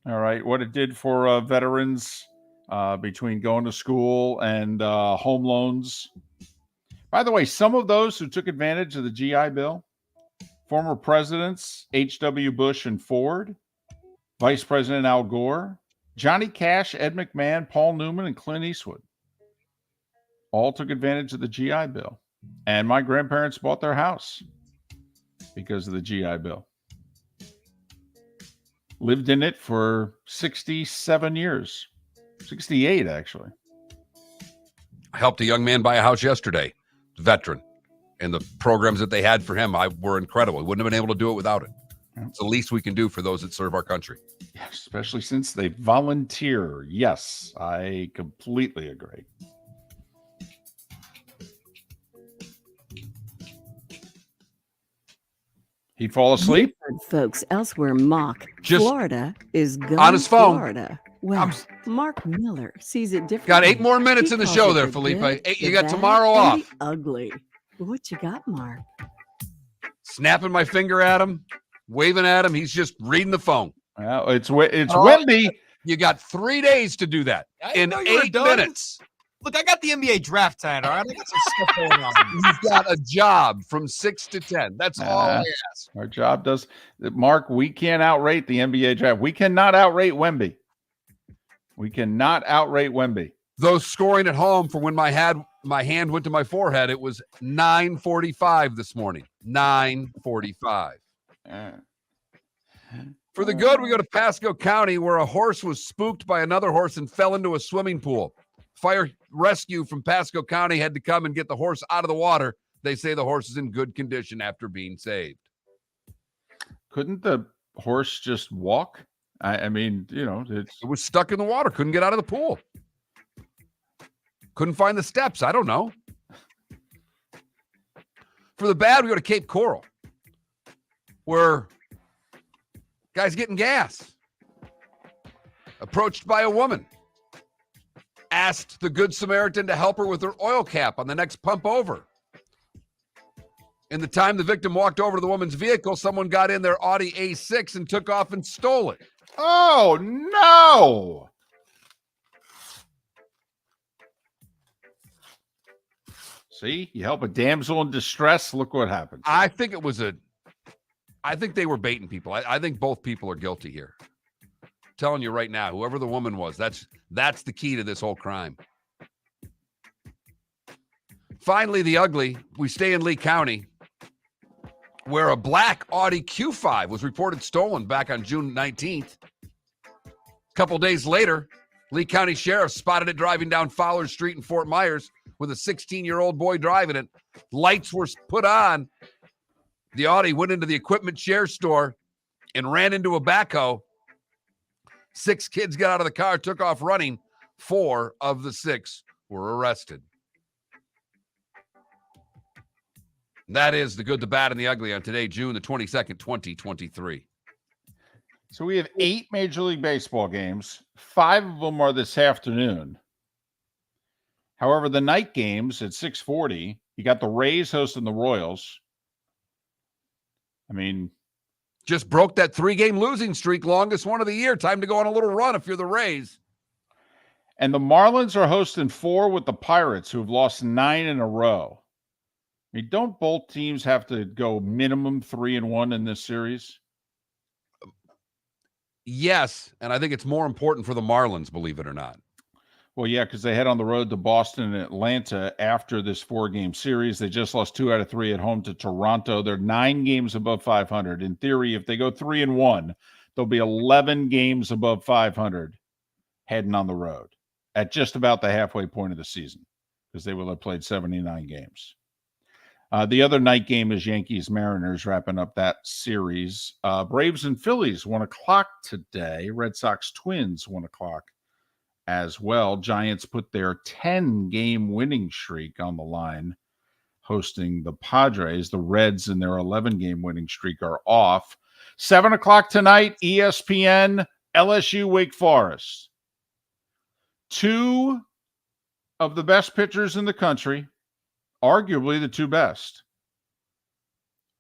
All right, what it did for veterans between going to school and home loans. By the way, some of those who took advantage of the GI Bill, former presidents H.W. Bush and Ford, Vice President Al Gore, Johnny Cash, Ed McMahon, Paul Newman, and Clint Eastwood all took advantage of the GI Bill. And my grandparents bought their house because of the GI Bill. Lived in it for 67 years. 68, actually. I helped a young man buy a house yesterday, veteran. And the programs that they had for him were incredible. We wouldn't have been able to do it without it. It's the least we can do for those that serve our country. Yeah, especially since they volunteer. Yes, I completely agree. He'd fall asleep? Folks, elsewhere mock Just Florida is gone on his phone. Florida. Well, Mark Miller sees it differently. Got 8 more minutes He in the calls show it there, the Felipe. good, You the got bad, tomorrow and off. the ugly. What you got, Mark? Snapping my finger at him, waving at him. He's just reading the phone. Well, it's Wemby. You got 3 days to do that in 8 minutes. Look, I got the NBA draft tonight, all right? I got some stuff going on. You've got a job from 6 to 10. That's all I ask. Our job does. Mark, we can't outrate the NBA draft. We cannot outrate Wemby. We cannot outrate Wemby. Those scoring at home for when my hand went to my forehead, it was 9:45 this morning. 9:45. For the good, we go to Pasco County, where a horse was spooked by another horse and fell into a swimming pool. Fire rescue from Pasco County had to come and get the horse out of the water. They say the horse is in good condition after being saved. Couldn't the horse just walk? I mean, it was stuck in the water. Couldn't get out of the pool. Couldn't find the steps. I don't know. For the bad, we go to Cape Coral, where guy's getting gas. Approached by a woman. Asked the Good Samaritan to help her with her oil cap on the next pump over. In the time the victim walked over to the woman's vehicle, someone got in their Audi A6 and took off and stole it. Oh, no. See, you help a damsel in distress. Look what happens. I think they were baiting people. I think both people are guilty here. I'm telling you right now, whoever the woman was, that's the key to this whole crime. Finally, the ugly. We stay in Lee County, where a black Audi Q5 was reported stolen back on June 19th. A couple days later, Lee County Sheriff spotted it driving down Fowler Street in Fort Myers with a 16-year-old boy driving it. Lights were put on. The Audi went into the equipment share store and ran into a backhoe. 6 kids got out of the car, took off running. 4 of the 6 were arrested. That is the good, the bad, and the ugly on today, June the 22nd, 2023. So we have 8 Major League Baseball games. 5 of them are this afternoon. However, the night games at 6:40, you got the Rays hosting the Royals. I mean, just broke that 3-game losing streak, longest one of the year. Time to go on a little run if you're the Rays. And the Marlins are hosting 4 with the Pirates, who have lost 9 in a row. I mean, don't both teams have to go minimum 3-1 in this series? Yes, and I think it's more important for the Marlins, believe it or not. Well, yeah, because they head on the road to Boston and Atlanta after this 4-game series. They just lost 2 out of 3 at home to Toronto. They're 9 games above 500. In theory, if they go 3-1, they'll be 11 games above 500 heading on the road at just about the halfway point of the season, because they will have played 79 games. The other night game is Yankees-Mariners, wrapping up that series. Braves and Phillies, 1 o'clock today. Red Sox-Twins, 1 o'clock as well. Giants put their 10-game winning streak on the line, hosting the Padres. The Reds in their 11-game winning streak are off. 7 o'clock tonight, ESPN, LSU, Wake Forest. 2 of the best pitchers in the country, arguably the 2 best,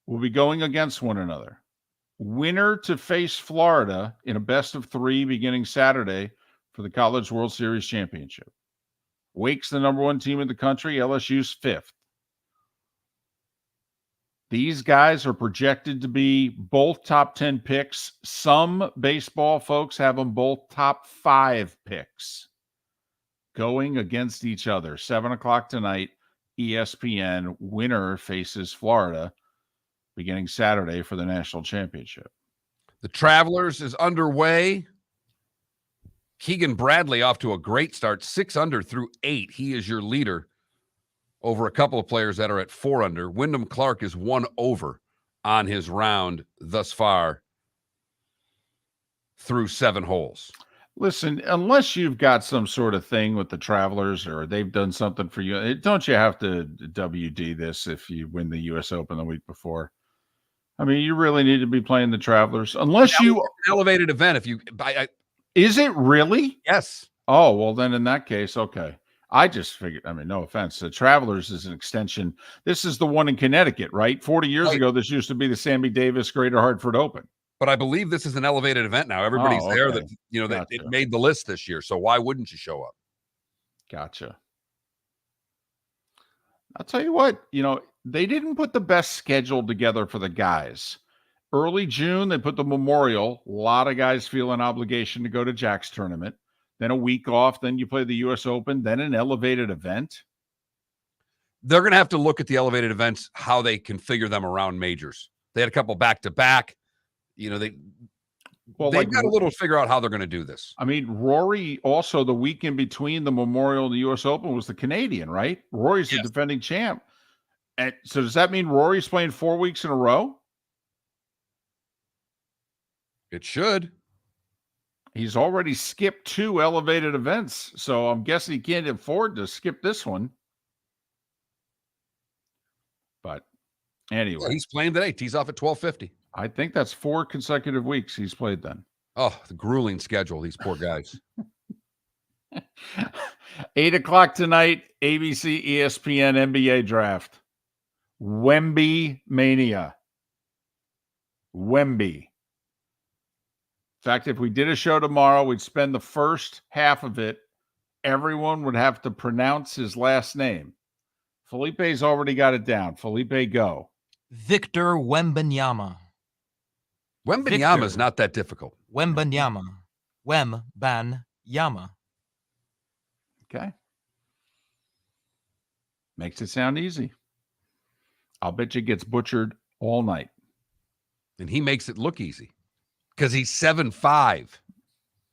will be going against one another. Winner to face Florida in a best-of-3 beginning Saturday for the College World Series Championship. Wake's the number 1 team in the country. LSU's 5th. These guys are projected to be both top 10 picks. Some baseball folks have them both top 5 picks going against each other. 7 o'clock tonight, ESPN. Winner faces Florida beginning Saturday for the national championship. The Travelers is underway. Keegan Bradley off to a great start, 6 under through 8. He is your leader over a couple of players that are at 4 under. Wyndham Clark is 1 over on his round thus far through 7 holes. Listen, unless you've got some sort of thing with the Travelers or they've done something for you, don't you have to WD this if you win the U.S. Open the week before? I mean, you really need to be playing the Travelers unless you elevated event. If you, is it really? Yes. Oh, well, then in that case, okay. I just figured, I mean, no offense. The Travelers is an extension. This is the one in Connecticut, right? 40 years ago, this used to be the Sammy Davis Greater Hartford Open. But I believe this is an elevated event now. Everybody's there that, that it made the list this year. So why wouldn't you show up? Gotcha. I'll tell you what, they didn't put the best schedule together for the guys. Early June, they put the Memorial. A lot of guys feel an obligation to go to Jack's tournament. Then a week off. Then you play the U.S. Open. Then an elevated event. They're going to have to look at the elevated events, how they configure them around majors. They had a couple back-to-back. They've got a little to figure out how they're going to do this. I mean, Rory also, the weekend between the Memorial and the U.S. Open was the Canadian, right? Rory's the defending champ. And so does that mean Rory's playing 4 weeks in a row? It should. He's already skipped 2 elevated events, so I'm guessing he can't afford to skip this one. But anyway. Yeah, he's playing today. Tees off at 12:50. I think that's 4 consecutive weeks he's played then. Oh, the grueling schedule, these poor guys. 8 o'clock tonight, ABC, ESPN, NBA draft. Wemby Mania. Wemby. In fact, if we did a show tomorrow, we'd spend the first half of it. Everyone would have to pronounce his last name. Felipe's already got it down. Felipe, go. Victor Wembanyama. Wembanyama is not that difficult. Wembanyama. Wembanyama. Okay. Makes it sound easy. I'll bet you it gets butchered all night. And he makes it look easy because he's 7'5".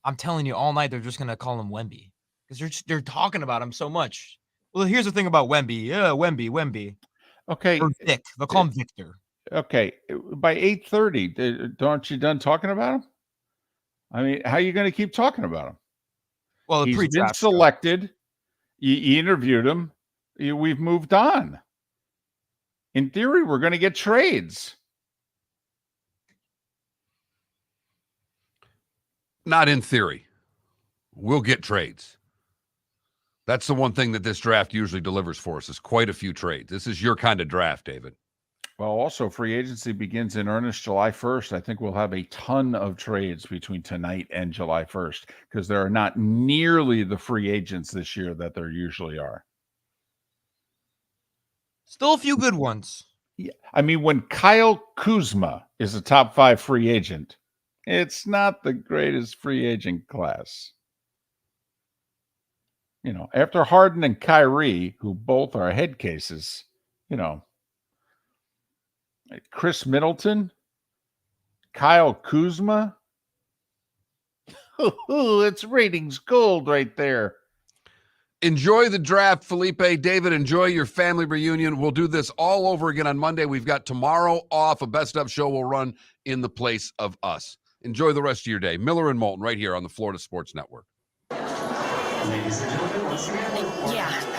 I'm telling you, all night they're just going to call him Wemby because they're talking about him so much. Well, here's the thing about Wemby. Yeah, Wemby. Okay. Or Vic. They'll call him Victor. Okay. By 8:30, aren't you done talking about him? I mean, how are you going to keep talking about him? Well, he's been selected. You interviewed him. We've moved on. In theory, we're going to get trades. Not in theory. We'll get trades. That's the one thing that this draft usually delivers for us is quite a few trades. This is your kind of draft, David. Well, also free agency begins in earnest July 1st. I think we'll have a ton of trades between tonight and July 1st because there are not nearly the free agents this year that there usually are. Still a few good ones. Yeah. I mean, when Kyle Kuzma is a top 5 free agent, it's not the greatest free agent class. After Harden and Kyrie, who both are head cases, Chris Middleton, Kyle Kuzma. It's ratings gold right there. Enjoy the draft, Felipe. David, enjoy your family reunion. We'll do this all over again on Monday. We've got tomorrow off. A best of show will run in the place of us. Enjoy the rest of your day. Miller and Moulton right here on the Florida Sports Network. Ladies and gentlemen, once again. Yeah.